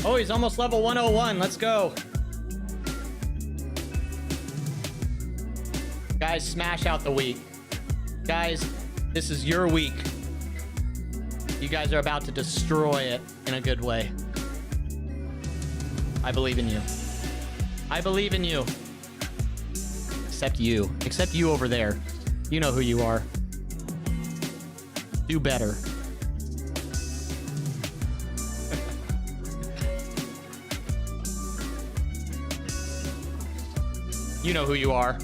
Oh, he's almost level 101. Let's go. Guys, smash out the week. Guys, this is your week. You guys are about to destroy it in a good way. I believe in you. I believe in you. Except you. Except you over there. You know who you are. Do better. You know who you are.